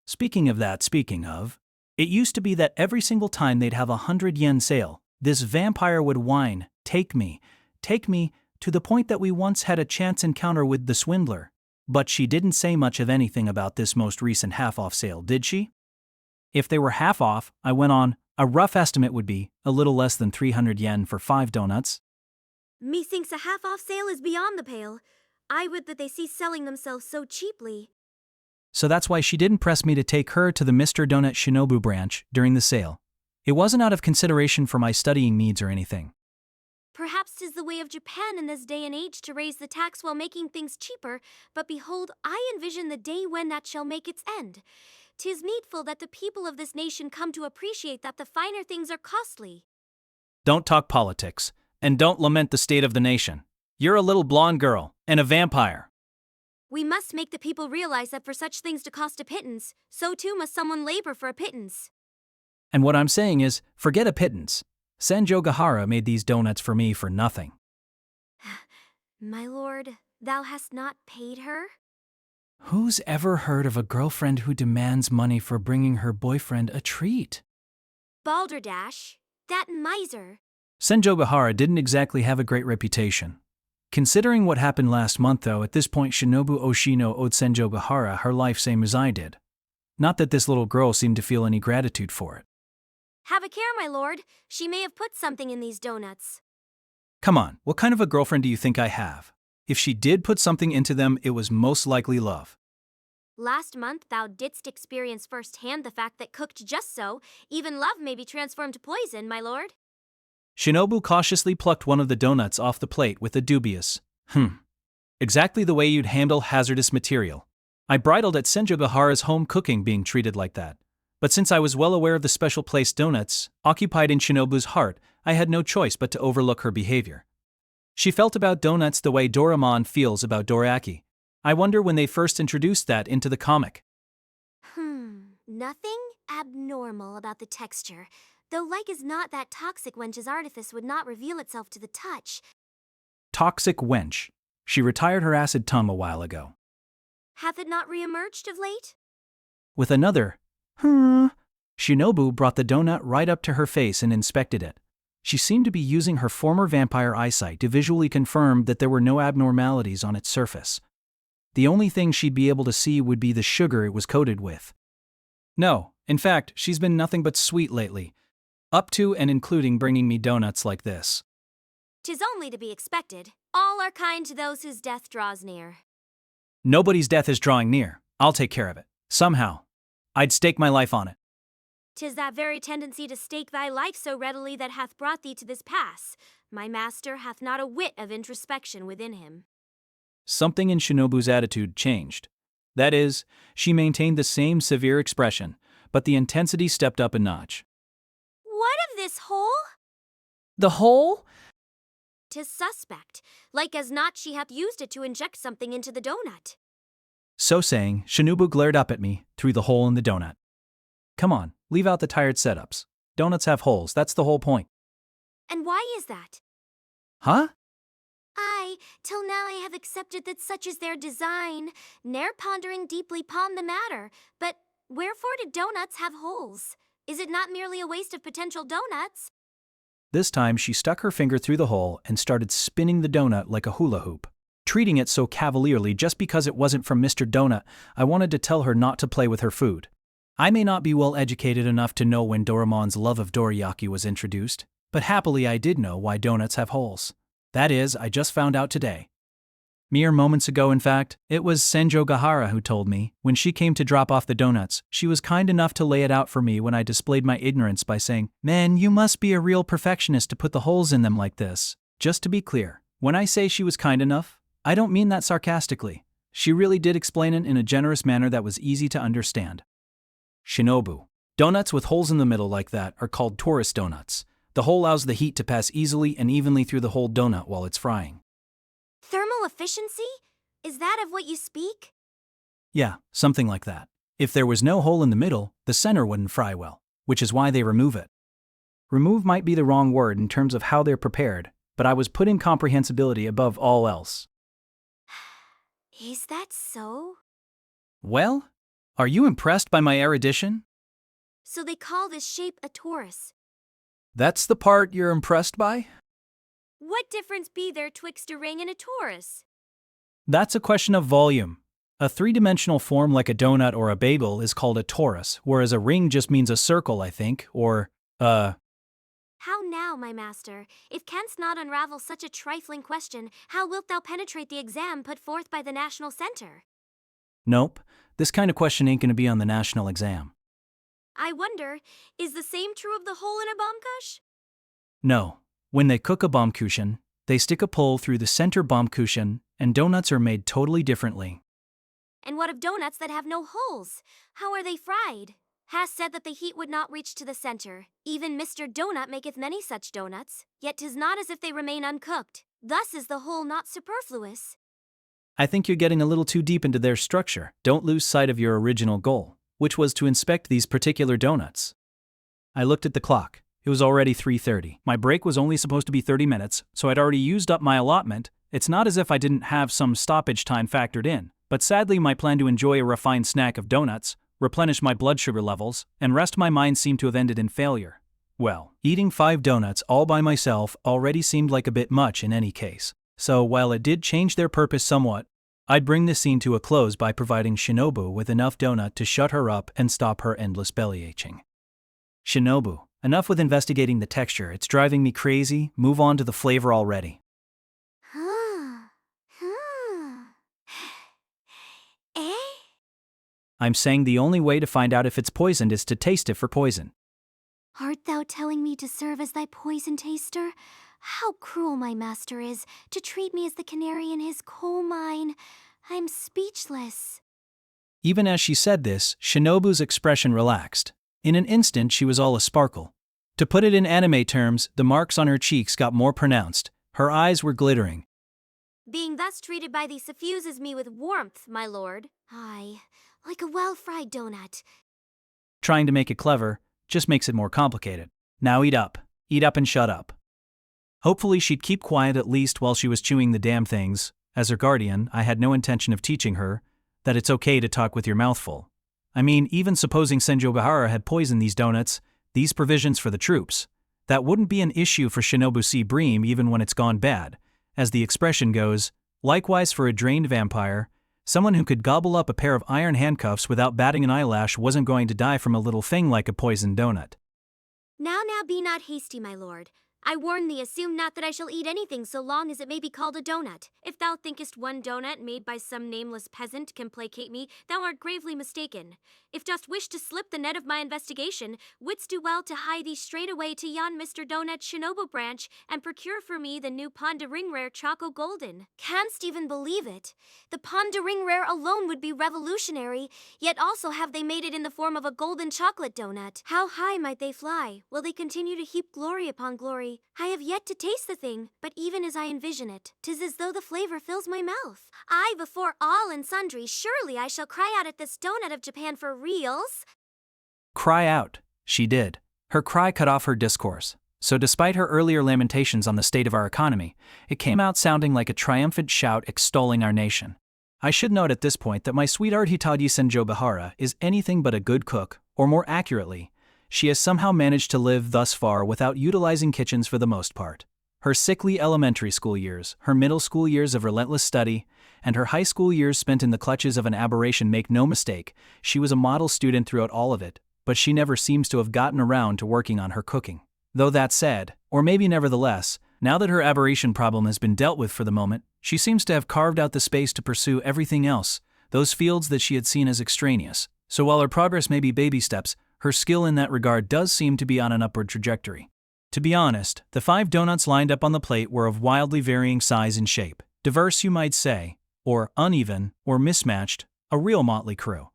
Speaking of, it used to be that every single time they'd have a 100 yen sale, this vampire would whine, take me, to the point that we once had a chance encounter with the swindler. But she didn't say much of anything about this most recent half-off sale, did she? If they were half off, I went on, a rough estimate would be a little less than 300 yen for 5 donuts. Methinks a half-off sale is beyond the pale. I would that they cease selling themselves so cheaply. So that's why she didn't press me to take her to the Mr. Donut Shinobu branch during the sale. It wasn't out of consideration for my studying needs or anything. Perhaps 'tis the way of Japan in this day and age to raise the tax while making things cheaper, but behold, I envision the day when that shall make its end. 'Tis needful that the people of this nation come to appreciate that the finer things are costly. Don't talk politics, and don't lament the state of the nation. You're a little blonde girl, and a vampire. We must make the people realize that for such things to cost a pittance, so too must someone labor for a pittance. And what I'm saying is, forget a pittance. Senjo Gahara made these donuts for me for nothing. My lord, thou hast not paid her? Who's ever heard of a girlfriend who demands money for bringing her boyfriend a treat? Balderdash, that miser. Senjo Gahara didn't exactly have a great reputation. Considering what happened last month though, at this point Shinobu Oshino owed Senjo Gahara her life same as I did. Not that this little girl seemed to feel any gratitude for it. Have a care, my lord. She may have put something in these donuts. Come on, what kind of a girlfriend do you think I have? If she did put something into them, it was most likely love. Last month thou didst experience firsthand the fact that cooked just so, even love may be transformed to poison, my lord. Shinobu cautiously plucked one of the donuts off the plate with a dubious, exactly the way you'd handle hazardous material. I bridled at Senjo Gahara's home cooking being treated like that. But since I was well aware of the special place donuts occupied in Shinobu's heart, I had no choice but to overlook her behavior. She felt about donuts the way Doraemon feels about dorayaki. I wonder when they first introduced that into the comic. Nothing abnormal about the texture, though like as not that toxic wench's artifice would not reveal itself to the touch. Toxic wench. She retired her acid tongue a while ago. Hath it not re-emerged of late? With another, Shinobu brought the donut right up to her face and inspected it. She seemed to be using her former vampire eyesight to visually confirm that there were no abnormalities on its surface. The only thing she'd be able to see would be the sugar it was coated with. No, in fact, she's been nothing but sweet lately, up to and including bringing me donuts like this. 'Tis only to be expected. All are kind to those whose death draws near. Nobody's death is drawing near. I'll take care of it. Somehow. I'd stake my life on it. 'Tis that very tendency to stake thy life so readily that hath brought thee to this pass. My master hath not a whit of introspection within him. Something in Shinobu's attitude changed. That is, she maintained the same severe expression, but the intensity stepped up a notch. What of this hole? The hole? 'Tis suspect. Like as not she hath used it to inject something into the donut. So saying, Shinobu glared up at me through the hole in the donut. Come on, leave out the tired setups. Donuts have holes, that's the whole point. And why is that? Huh? Till now I have accepted that such is their design, ne'er pondering deeply upon the matter. But wherefore do donuts have holes? Is it not merely a waste of potential donuts? This time she stuck her finger through the hole and started spinning the donut like a hula hoop. treating it so cavalierly just because it wasn't from Mr. Donut. I wanted to tell her not to play with her food. I may not be well educated enough to know when Doraemon's love of dorayaki was introduced, but happily I did know why donuts have holes. That is, I just found out today. Mere moments ago, in fact, it was Senjo Gahara who told me. When she came to drop off the donuts, she was kind enough to lay it out for me when I displayed my ignorance by saying, "Man, you must be a real perfectionist to put the holes in them like this." Just to be clear, when I say she was kind enough, I don't mean that sarcastically. She really did explain it in a generous manner that was easy to understand. Shinobu. Donuts with holes in the middle like that are called torus donuts. The hole allows the heat to pass easily and evenly through the whole donut while it's frying. Thermal efficiency? Is that of what you speak? Yeah, something like that. If there was no hole in the middle, the center wouldn't fry well, which is why they remove it. Remove might be the wrong word in terms of how they're prepared, but I was putting comprehensibility above all else. Is that so? Well, are you impressed by my erudition? So they call this shape a torus. That's the part you're impressed by? What difference be there twixt a ring and a torus? That's a question of volume. A three-dimensional form like a donut or a bagel is called a torus, whereas a ring just means a circle, I think, or, How now, my master? If canst not unravel such a trifling question, how wilt thou penetrate the exam put forth by the National Center? Nope, this kind of question ain't gonna be on the national exam. I wonder, is the same true of the hole in a baumkush? No, when they cook a baumkuchen, they stick a pole through the center baumkuchen, and donuts are made totally differently. And what of donuts that have no holes? How are they fried? Has said that the heat would not reach to the center. Even Mr. Donut maketh many such donuts, yet 'tis not as if they remain uncooked. Thus is the whole not superfluous. I think you're getting a little too deep into their structure. Don't lose sight of your original goal, which was to inspect these particular donuts. I looked at the clock. It was already 3:30. My break was only supposed to be 30 minutes, so I'd already used up my allotment. It's not as if I didn't have some stoppage time factored in, but sadly my plan to enjoy a refined snack of donuts, replenish my blood sugar levels, and rest my mind seemed to have ended in failure. Well, eating 5 donuts all by myself already seemed like a bit much in any case, so while it did change their purpose somewhat, I'd bring the scene to a close by providing Shinobu with enough donut to shut her up and stop her endless belly aching. Shinobu, enough with investigating the texture, it's driving me crazy, move on to the flavor already. Eh? I'm saying the only way to find out if it's poisoned is to taste it for poison. Art thou telling me to serve as thy poison taster? How cruel my master is, to treat me as the canary in his coal mine. I'm speechless. Even as she said this, Shinobu's expression relaxed. In an instant she was all a sparkle. To put it in anime terms, the marks on her cheeks got more pronounced. Her eyes were glittering. Being thus treated by thee suffuses me with warmth, my lord. Aye, like a well-fried donut. Trying to make it clever just makes it more complicated. Now eat up and shut up. Hopefully she'd keep quiet at least while she was chewing the damn things. As her guardian, I had no intention of teaching her that it's okay to talk with your mouth full. I mean, even supposing Senjo Bahara had poisoned these donuts, these provisions for the troops, that wouldn't be an issue for Shinobu C. Bream even when it's gone bad. As the expression goes, likewise for a drained vampire, someone who could gobble up a pair of iron handcuffs without batting an eyelash wasn't going to die from a little thing like a poisoned donut. Now be not hasty, my lord. I warn thee, assume not that I shall eat anything so long as it may be called a donut. If thou thinkest one donut made by some nameless peasant can placate me, thou art gravely mistaken. If dost wish to slip the net of my investigation, wouldst do well to hie thee straight away to yon Mr. Donut's Shinobu branch and procure for me the new Ponda Ring Rare Choco Golden. Canst even believe it? The Ponda Ring Rare alone would be revolutionary, yet also have they made it in the form of a golden chocolate donut. How high might they fly? Will they continue to heap glory upon glory? I have yet to taste the thing, but even as I envision it, 'tis as though the flavor fills my mouth. I, before all and sundry, surely I shall cry out at this donut of Japan for reals. Cry out. She did. Her cry cut off her discourse. So despite her earlier lamentations on the state of our economy, it came out sounding like a triumphant shout extolling our nation. I should note at this point that my sweetheart Hitaji Senjo Bahara is anything but a good cook, or more accurately, she has somehow managed to live thus far without utilizing kitchens for the most part. Her sickly elementary school years, her middle school years of relentless study, and her high school years spent in the clutches of an aberration. Make no mistake, she was a model student throughout all of it, but she never seems to have gotten around to working on her cooking. Though that said, or maybe nevertheless, now that her aberration problem has been dealt with for the moment, she seems to have carved out the space to pursue everything else, those fields that she had seen as extraneous. So while her progress may be baby steps, her skill in that regard does seem to be on an upward trajectory. To be honest, the 5 donuts lined up on the plate were of wildly varying size and shape. Diverse, you might say, or uneven, or mismatched, a real motley crew.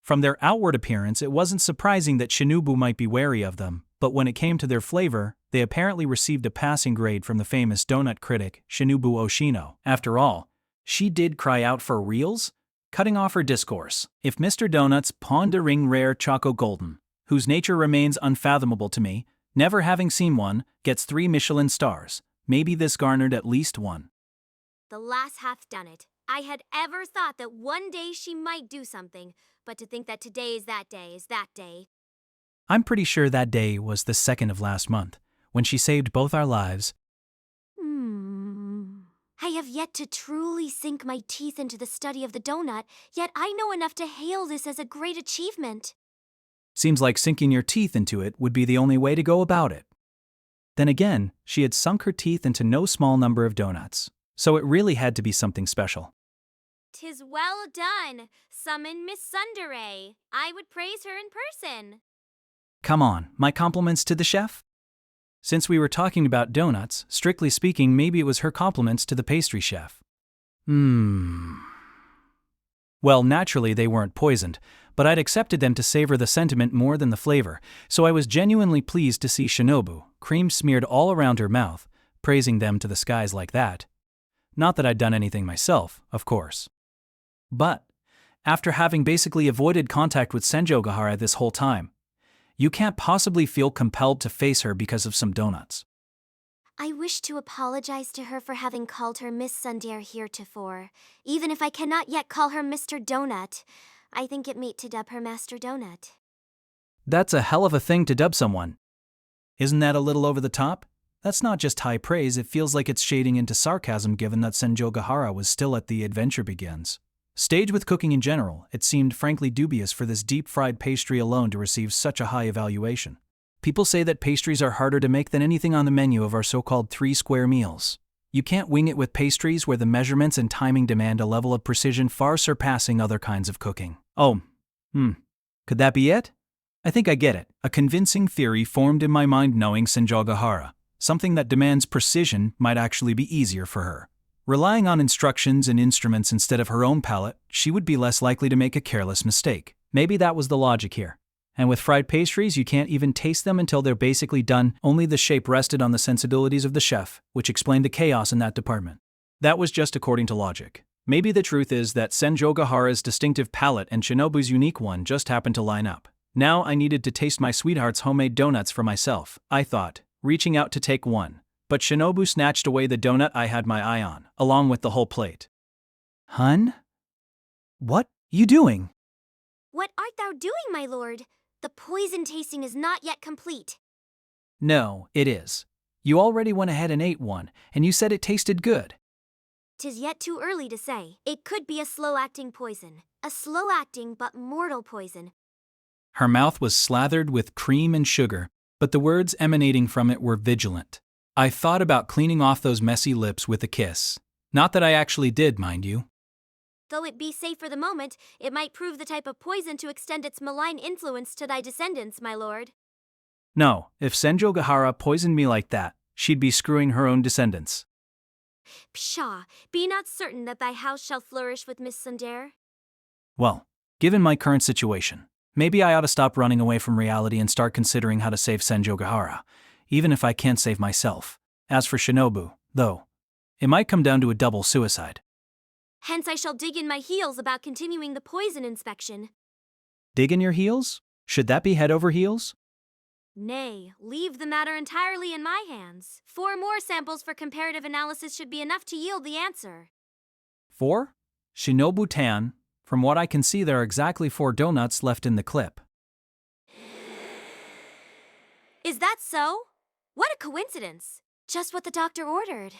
From their outward appearance, it wasn't surprising that Shinobu might be wary of them, but when it came to their flavor, they apparently received a passing grade from the famous donut critic, Shinobu Oshino. After all, she did cry out for reals? Cutting off her discourse, if Mr. Donut's pondering rare Choco Golden, whose nature remains unfathomable to me, never having seen one, gets 3 Michelin stars, maybe this garnered at least 1. The lass hath done it. I had ever thought that one day she might do something, but to think that today is that day. I'm pretty sure that day was the 2nd of last month, when she saved both our lives. I have yet to truly sink my teeth into the study of the donut, yet I know enough to hail this as a great achievement. Seems like sinking your teeth into it would be the only way to go about it. Then again, she had sunk her teeth into no small number of donuts, so it really had to be something special. 'Tis well done. Summon Miss Sundere. I would praise her in person. Come on, my compliments to the chef? Since we were talking about donuts, strictly speaking, maybe it was her compliments to the pastry chef. Well, naturally they weren't poisoned, but I'd accepted them to savor the sentiment more than the flavor, so I was genuinely pleased to see Shinobu, cream smeared all around her mouth, praising them to the skies like that. Not that I'd done anything myself, of course. But, after having basically avoided contact with Senjogahara this whole time, you can't possibly feel compelled to face her because of some donuts. I wish to apologize to her for having called her Miss Sundere heretofore, even if I cannot yet call her Mr. Donut. I think it meet to dub her Master Donut. That's a hell of a thing to dub someone. Isn't that a little over the top? That's not just high praise, it feels like it's shading into sarcasm given that Senjogahara was still at the adventure begins. Stage with cooking in general, it seemed frankly dubious for this deep-fried pastry alone to receive such a high evaluation. People say that pastries are harder to make than anything on the menu of our so-called 3-square meals. You can't wing it with pastries where the measurements and timing demand a level of precision far surpassing other kinds of cooking. Could that be it? I think I get it. A convincing theory formed in my mind knowing Senjogahara. Something that demands precision might actually be easier for her. Relying on instructions and instruments instead of her own palate, she would be less likely to make a careless mistake. Maybe that was the logic here. And with fried pastries, you can't even taste them until they're basically done. Only the shape rested on the sensibilities of the chef, which explained the chaos in that department. That was just according to logic. Maybe the truth is that Senjogahara's distinctive palate and Shinobu's unique one just happened to line up. Now I needed to taste my sweetheart's homemade donuts for myself, I thought, reaching out to take one. But Shinobu snatched away the donut I had my eye on, along with the whole plate. Hun? What you doing? What art thou doing, my lord? The poison tasting is not yet complete. No, it is. You already went ahead and ate one, and you said it tasted good. 'Tis yet too early to say. It could be a slow-acting poison. A slow-acting but mortal poison. Her mouth was slathered with cream and sugar, but the words emanating from it were vigilant. I thought about cleaning off those messy lips with a kiss. Not that I actually did, mind you. Though it be safe for the moment, it might prove the type of poison to extend its malign influence to thy descendants, my lord. No, if Senjogahara poisoned me like that, she'd be screwing her own descendants. Pshaw, be not certain that thy house shall flourish with Miss Sundere. Well, given my current situation, maybe I ought to stop running away from reality and start considering how to save Senjogahara, even if I can't save myself. As for Shinobu, though, it might come down to a double suicide. Hence I shall dig in my heels about continuing the poison inspection. Dig in your heels? Should that be head over heels? Nay, leave the matter entirely in my hands. 4 more samples for comparative analysis should be enough to yield the answer. 4? Shinobu-tan, from what I can see there are exactly 4 donuts left in the clip. Is that so? What a coincidence! just what the doctor ordered.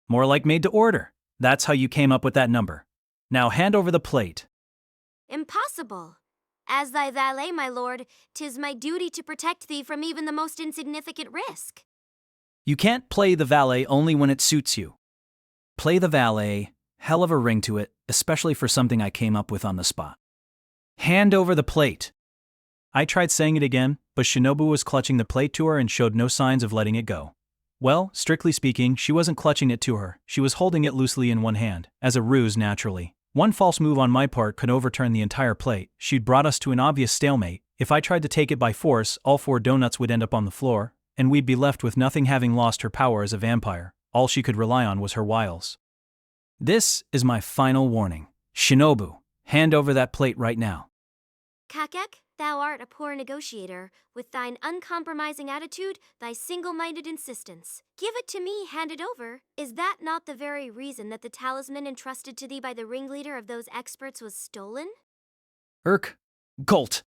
More like made to order. That's how you came up with that number. Now hand over the plate. Impossible. As thy valet, my lord, 'tis my duty to protect thee from even the most insignificant risk. You can't play the valet only when it suits you. Play the valet, hell of a ring to it, especially for something I came up with on the spot. Hand over the plate. I tried saying it again, but Shinobu was clutching the plate to her and showed no signs of letting it go. Well, strictly speaking, she wasn't clutching it to her, she was holding it loosely in one hand, as a ruse naturally. One false move on my part could overturn the entire plate. She'd brought us to an obvious stalemate. If I tried to take it by force, all 4 donuts would end up on the floor, and we'd be left with nothing, having lost her power as a vampire. All she could rely on was her wiles. This is my final warning. Shinobu, hand over that plate right now. Kakek, thou art a poor negotiator, with thine uncompromising attitude, thy single-minded insistence. Give it to me, hand it over. Is that not the very reason that the talisman entrusted to thee by the ringleader of those experts was stolen? Colt.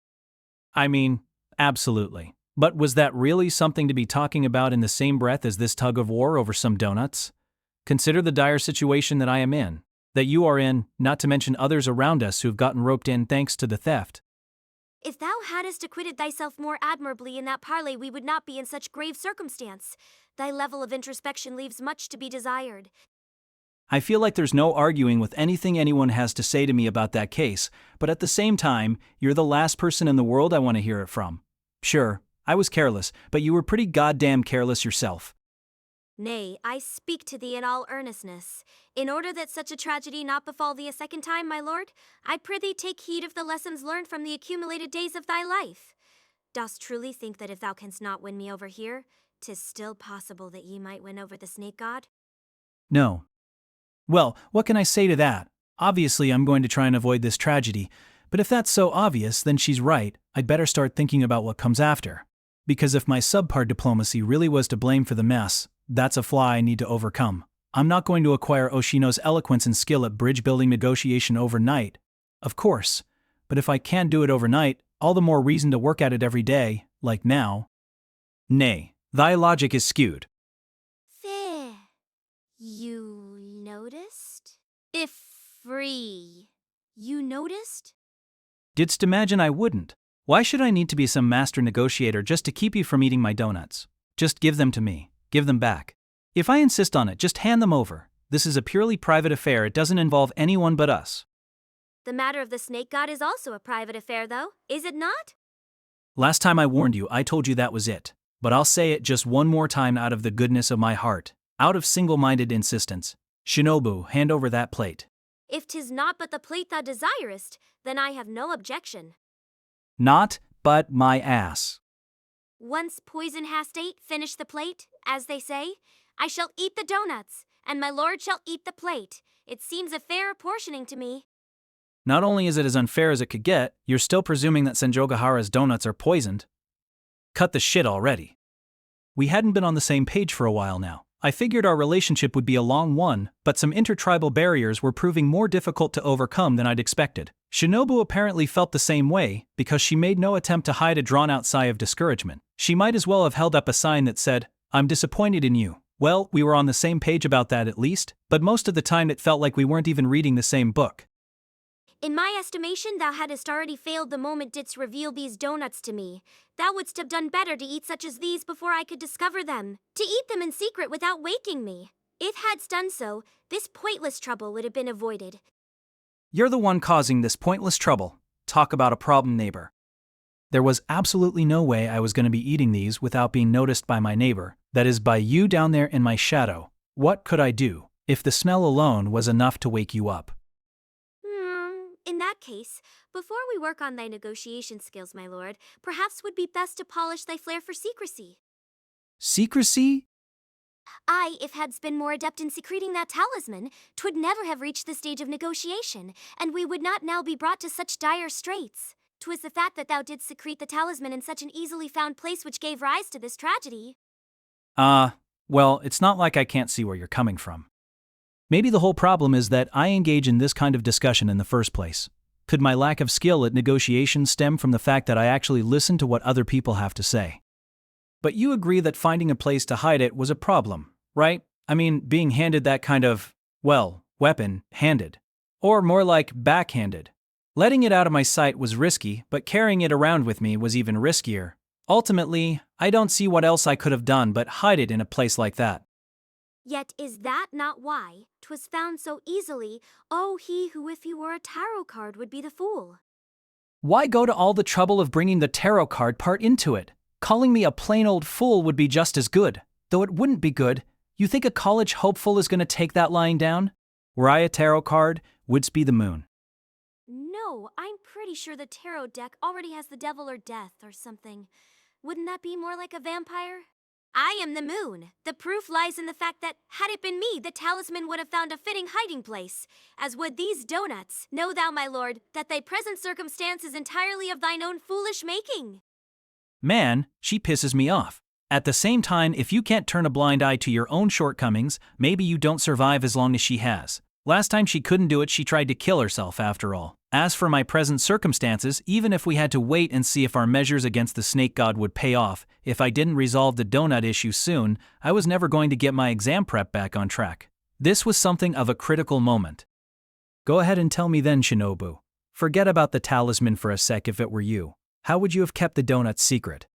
I mean, absolutely. But was that really something to be talking about in the same breath as this tug of war over some donuts? Consider the dire situation that I am in, that you are in, not to mention others around us who've gotten roped in thanks to the theft. If thou hadst acquitted thyself more admirably in that parley, we would not be in such grave circumstance. Thy level of introspection leaves much to be desired. I feel like there's no arguing with anything anyone has to say to me about that case, but at the same time, you're the last person in the world I want to hear it from. Sure, I was careless, but you were pretty goddamn careless yourself. Nay, I speak to thee in all earnestness. In order that such a tragedy not befall thee a second time, my lord, I prithee take heed of the lessons learned from the accumulated days of thy life. Dost truly think that if thou canst not win me over here, 'tis still possible that ye might win over the snake god? No. Well, what can I say to that? Obviously, I'm going to try and avoid this tragedy, but if that's so obvious, then she's right. I'd better start thinking about what comes after. Because if my subpar diplomacy really was to blame for the mess, that's a flaw I need to overcome. I'm not going to acquire Oshino's eloquence and skill at bridge-building negotiation overnight. Of course. But if I can't do it overnight, all the more reason to work at it every day, like now. Nay, thy logic is skewed. There. You noticed? If free. You noticed? Didst imagine I wouldn't? Why should I need to be some master negotiator just to keep you from eating my donuts? Just give them to me. Give them back. If I insist on it, just hand them over. This is a purely private affair. It doesn't involve anyone but us. The matter of the snake god is also a private affair, though, is it not? Last time I warned you, I told you that was it. But I'll say it just one more time out of the goodness of my heart, out of single-minded insistence. Shinobu, hand over that plate. If 'tis not but the plate thou desirest, then I have no objection. Not but my ass. Once poison hast ate, finish the plate, as they say. I shall eat the donuts, and my lord shall eat the plate. It seems a fair apportioning to me. Not only is it as unfair as it could get, you're still presuming that Senjogahara's donuts are poisoned. Cut the shit already. We hadn't been on the same page for a while now. I figured our relationship would be a long one, but some intertribal barriers were proving more difficult to overcome than I'd expected. Shinobu apparently felt the same way, because she made no attempt to hide a drawn-out sigh of discouragement. She might as well have held up a sign that said, "I'm disappointed in you." Well, we were on the same page about that at least, but most of the time it felt like we weren't even reading the same book. In my estimation, thou hadst already failed the moment didst reveal these donuts to me. Thou wouldst have done better to eat such as these before I could discover them, to eat them in secret without waking me. If hadst done so, this pointless trouble would have been avoided. You're the one causing this pointless trouble. Talk about a problem neighbor. There was absolutely no way I was going to be eating these without being noticed by my neighbor, that is by you down there in my shadow. What could I do, if the smell alone was enough to wake you up? In that case, before we work on thy negotiation skills, my lord, perhaps would be best to polish thy flair for secrecy. Secrecy? I, if hadst been more adept in secreting that talisman, 'twould never have reached the stage of negotiation, and we would not now be brought to such dire straits. 'Twas the fact that thou didst secrete the talisman in such an easily found place which gave rise to this tragedy. Well, it's not like I can't see where you're coming from. Maybe the whole problem is that I engage in this kind of discussion in the first place. Could my lack of skill at negotiation stem from the fact that I actually listen to what other people have to say? But you agree that finding a place to hide it was a problem, right? I mean, being handed that kind of, well, weapon, handed. Or more like backhanded. Letting it out of my sight was risky, but carrying it around with me was even riskier. Ultimately, I don't see what else I could have done but hide it in a place like that. Yet is that not why 'twas found so easily? Oh, he who if he were a tarot card would be the fool. Why go to all the trouble of bringing the tarot card part into it? Calling me a plain old fool would be just as good. Though it wouldn't be good. You think a college hopeful is going to take that lying down? Were I a tarot card, wouldst be the moon. No, I'm pretty sure the tarot deck already has the devil or death or something. Wouldn't that be more like a vampire? I am the moon. The proof lies in the fact that, had it been me, the talisman would have found a fitting hiding place, as would these donuts. Know thou, my lord, that thy present circumstance is entirely of thine own foolish making. Man, she pisses me off. At the same time, if you can't turn a blind eye to your own shortcomings, maybe you don't survive as long as she has. Last time she couldn't do it, she tried to kill herself after all. As for my present circumstances, even if we had to wait and see if our measures against the snake god would pay off, if I didn't resolve the donut issue soon, I was never going to get my exam prep back on track. This was something of a critical moment. Go ahead and tell me then, Shinobu. Forget about the talisman for a sec if it were you. How would you have kept the donut secret?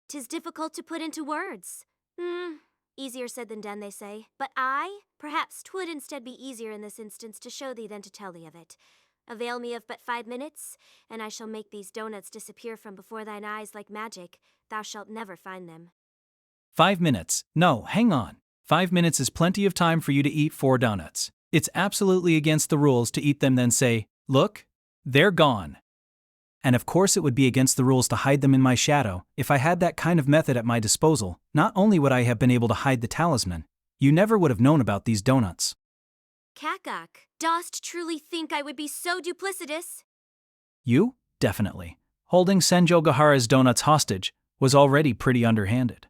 'Tis difficult to put into words. Easier said than done, they say. But perhaps 'twould instead be easier in this instance to show thee than to tell thee of it. Avail me of but 5 minutes, and I shall make these donuts disappear from before thine eyes like magic. Thou shalt never find them. 5 minutes. No, hang on. 5 minutes is plenty of time for you to eat 4 donuts. It's absolutely against the rules to eat them then say, look, they're gone. And of course it would be against the rules to hide them in my shadow. If I had that kind of method at my disposal, not only would I have been able to hide the talisman, you never would have known about these donuts. Kakak, dost truly think I would be so duplicitous? You? Definitely. Holding Senjo Gahara's donuts hostage was already pretty underhanded.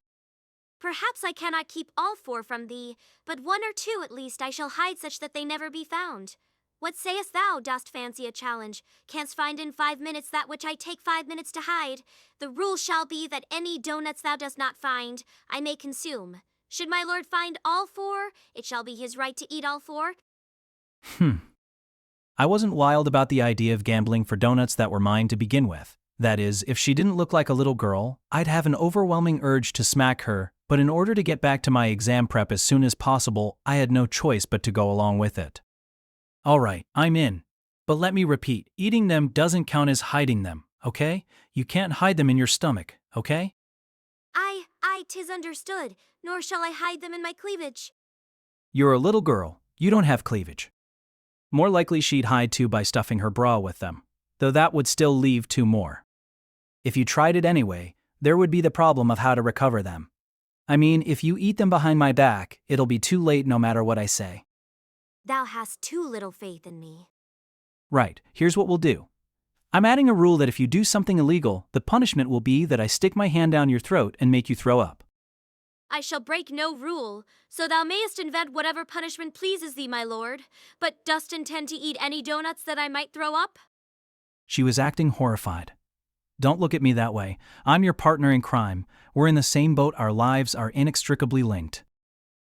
Perhaps I cannot keep all 4 from thee, but 1 or 2 at least I shall hide such that they never be found. What sayest thou, dost fancy a challenge? Canst find in 5 minutes that which I take 5 minutes to hide? The rule shall be that any donuts thou dost not find, I may consume. Should my lord find all 4, it shall be his right to eat all 4. I wasn't wild about the idea of gambling for donuts that were mine to begin with. That is, if she didn't look like a little girl, I'd have an overwhelming urge to smack her, but in order to get back to my exam prep as soon as possible, I had no choice but to go along with it. Alright, I'm in. But let me repeat, eating them doesn't count as hiding them, okay? You can't hide them in your stomach, okay? 'Tis understood, nor shall I hide them in my cleavage. You're a little girl, you don't have cleavage. More likely she'd hide 2 by stuffing her bra with them, though that would still leave 2 more. If you tried it anyway, there would be the problem of how to recover them. I mean, if you eat them behind my back, it'll be too late no matter what I say. Thou hast too little faith in me. Right, here's what we'll do. I'm adding a rule that if you do something illegal, the punishment will be that I stick my hand down your throat and make you throw up. I shall break no rule, so thou mayest invent whatever punishment pleases thee, my lord. But dost intend to eat any donuts that I might throw up? She was acting horrified. Don't look at me that way. I'm your partner in crime. We're in the same boat, our lives are inextricably linked.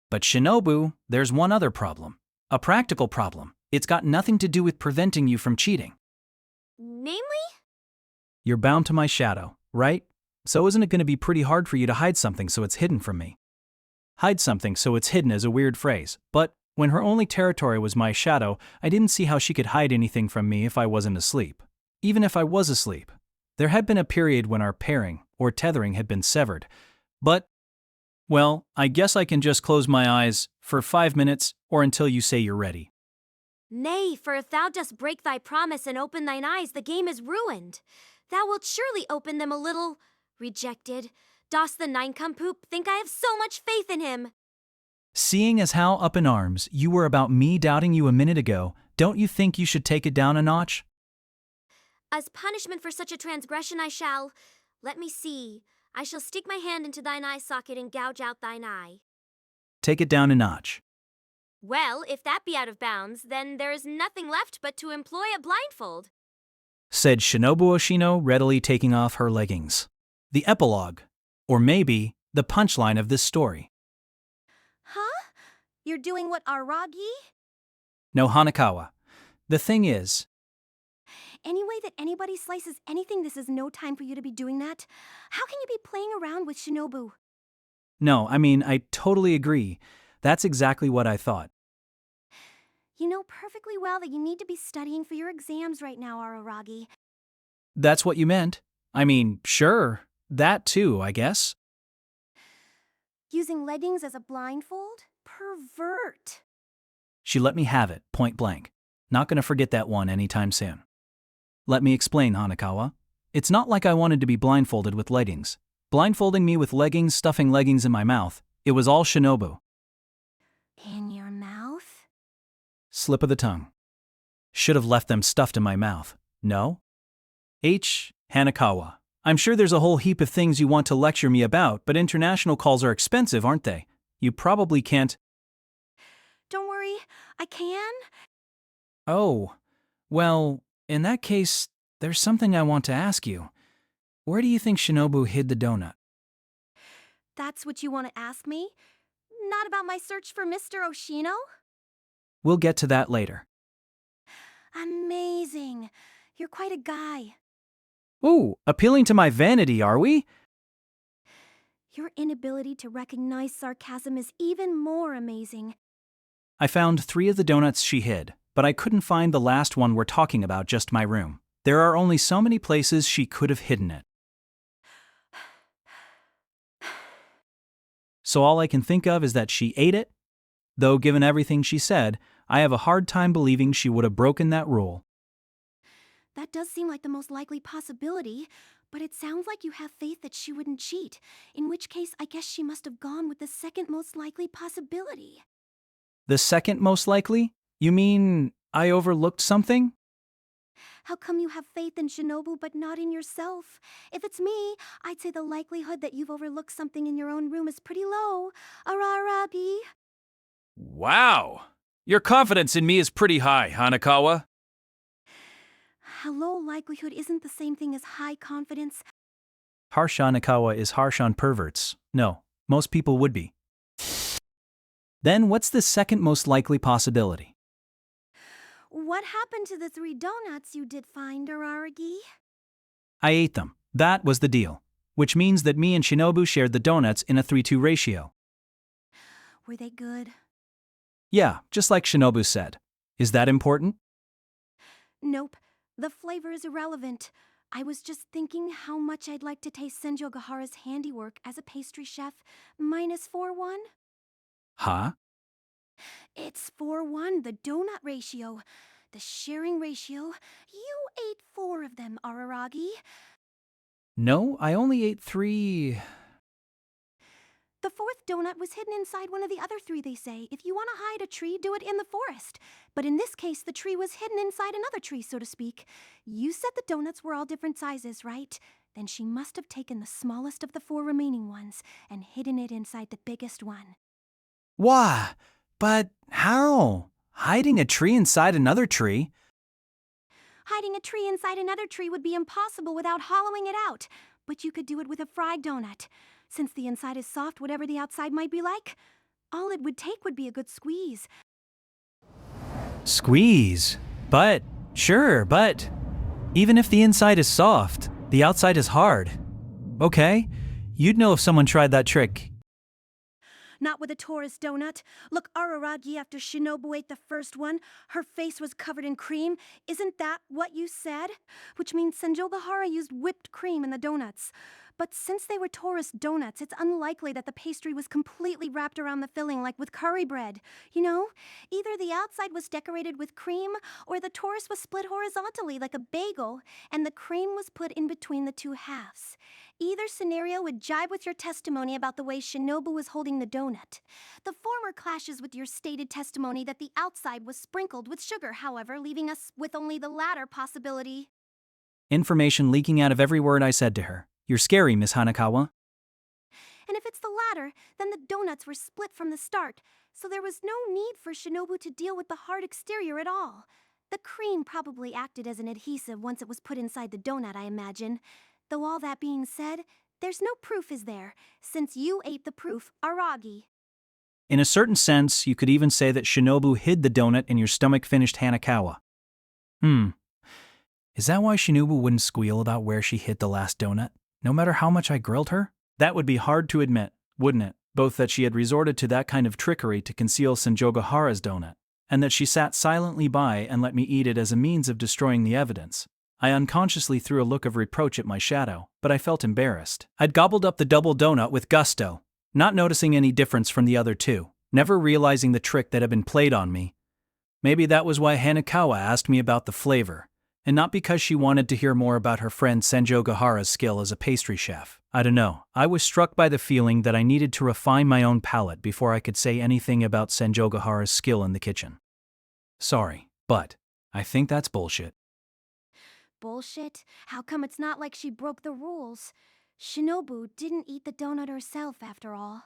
But Shinobu, there's one other problem. A practical problem. It's got nothing to do with preventing you from cheating. Namely? You're bound to my shadow, right? So isn't it going to be pretty hard for you to hide something so it's hidden from me? Hide something so it's hidden is a weird phrase, but when her only territory was my shadow, I didn't see how she could hide anything from me if I wasn't asleep. Even if I was asleep. There had been a period when our pairing, or tethering, had been severed. But, well, I guess I can just close my eyes for 5 minutes or until you say you're ready. Nay, for if thou dost break thy promise and open thine eyes, the game is ruined. Thou wilt surely open them a little. Rejected. Dost the nincompoop think I have so much faith in him? Seeing as how up in arms you were about me doubting you a minute ago, don't you think you should take it down a notch? As punishment for such a transgression I shall, let me see, I shall stick my hand into thine eye socket and gouge out thine eye. Take it down a notch. Well, if that be out of bounds, then there is nothing left but to employ a blindfold, said Shinobu Oshino, readily taking off her leggings. The epilogue. Or maybe the punchline of this story. Huh? You're doing what Araragi? No, Hanakawa. The thing is, Any way that anybody slices anything, this is no time for you to be doing that. How can you be playing around with Shinobu? no, I totally agree. That's exactly what I thought. You know perfectly well that you need to be studying for your exams right now, Araragi. That's what you meant? Sure. That too, I guess. Using leggings as a blindfold? Pervert. She let me have it, point blank. Not gonna forget that one anytime soon. Let me explain, Hanakawa. It's not like I wanted to be blindfolded with leggings. Blindfolding me with leggings, stuffing leggings in my mouth, it was all Shinobu. In your mouth? Slip of the tongue. Should have left them stuffed in my mouth. No? Hanakawa. I'm sure there's a whole heap of things you want to lecture me about, but international calls are expensive, aren't they? You probably can't. Don't worry, I can. Oh, well, in that case, there's something I want to ask you. Where do you think Shinobu hid the donut? That's what you want to ask me? Not about my search for Mr. Oshino? We'll get to that later. Amazing. You're quite a guy. Ooh, appealing to my vanity, are we? Your inability to recognize sarcasm is even more amazing. I found 3 of the donuts she hid, but I couldn't find the last one we're talking about, just my room. There are only so many places she could have hidden it. So all I can think of is that she ate it. Though given everything she said, I have a hard time believing she would have broken that rule. That does seem like the most likely possibility, but it sounds like you have faith that she wouldn't cheat, in which case I guess she must have gone with the second most likely possibility. The second most likely? You mean I overlooked something? How come you have faith in Shinobu but not in yourself? If it's me, I'd say the likelihood that you've overlooked something in your own room is pretty low. Araragi. Wow! Your confidence in me is pretty high, Hanakawa. A low likelihood isn't the same thing as high confidence. Harsh Hanakawa is harsh on perverts. No, most people would be. Then what's the second most likely possibility? What happened to the 3 donuts you did find, Araragi? I ate them. That was the deal. Which means that me and Shinobu shared the donuts in a 3-2 ratio. Were they good? Yeah, just like Shinobu said. Is that important? Nope. The flavor is irrelevant. I was just thinking how much I'd like to taste Senjo Gahara's handiwork as a pastry chef, minus 4-1. Huh? It's 4-1, the donut ratio. The sharing ratio. You ate 4 of them, Araragi. No, I only ate 3. The 4th donut was hidden inside one of the other 3, they say. If you want to hide a tree, do it in the forest. But in this case, the tree was hidden inside another tree, so to speak. You said the donuts were all different sizes, right? Then she must have taken the smallest of the 4 remaining ones and hidden it inside the biggest one. Why? But how? Hiding a tree inside another tree? Hiding a tree inside another tree would be impossible without hollowing it out. But you could do it with a fried donut. Since the inside is soft, whatever the outside might be like, all it would take would be a good squeeze. Squeeze. But even if the inside is soft, the outside is hard. Okay, you'd know if someone tried that trick. Not with a tourist donut. Look, Araragi, after Shinobu ate the first one, her face was covered in cream. Isn't that what you said? Which means Senjo Gahara used whipped cream in the donuts. But since they were tourist donuts, it's unlikely that the pastry was completely wrapped around the filling like with curry bread. You know, either the outside was decorated with cream, or the tourist was split horizontally like a bagel, and the cream was put in between the 2 halves. Either scenario would jibe with your testimony about the way Shinobu was holding the donut. The former clashes with your stated testimony that the outside was sprinkled with sugar, however, leaving us with only the latter possibility. Information leaking out of every word I said to her. You're scary, Miss Hanakawa. And if it's the latter, then the donuts were split from the start, so there was no need for Shinobu to deal with the hard exterior at all. The cream probably acted as an adhesive once it was put inside the donut, I imagine. Though all that being said, There's no proof, is there? Since you ate the proof, Araragi. In a certain sense, you could even say that Shinobu hid the donut in your stomach-finished Hanakawa. Is that why Shinobu wouldn't squeal about where she hid the last donut, no matter how much I grilled her? That would be hard to admit, wouldn't it? Both that she had resorted to that kind of trickery to conceal Senjogahara's donut, and that she sat silently by and let me eat it as a means of destroying the evidence. I unconsciously threw a look of reproach at my shadow, but I felt embarrassed. I'd gobbled up the double donut with gusto, not noticing any difference from the other two, never realizing the trick that had been played on me. Maybe that was why Hanakawa asked me about the flavor, and not because she wanted to hear more about her friend Senjogahara's skill as a pastry chef. I don't know, I was struck by the feeling that I needed to refine my own palate before I could say anything about Senjogahara's skill in the kitchen. Sorry, but I think that's bullshit. Bullshit? How come it's not like she broke the rules? Shinobu didn't eat the donut herself, after all.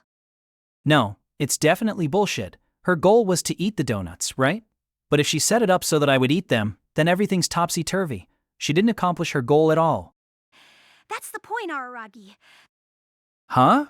No, it's definitely bullshit. Her goal was to eat the donuts, right? But if she set it up so that I would eat them, then everything's topsy-turvy. She didn't accomplish her goal at all. That's the point, Araragi. Huh?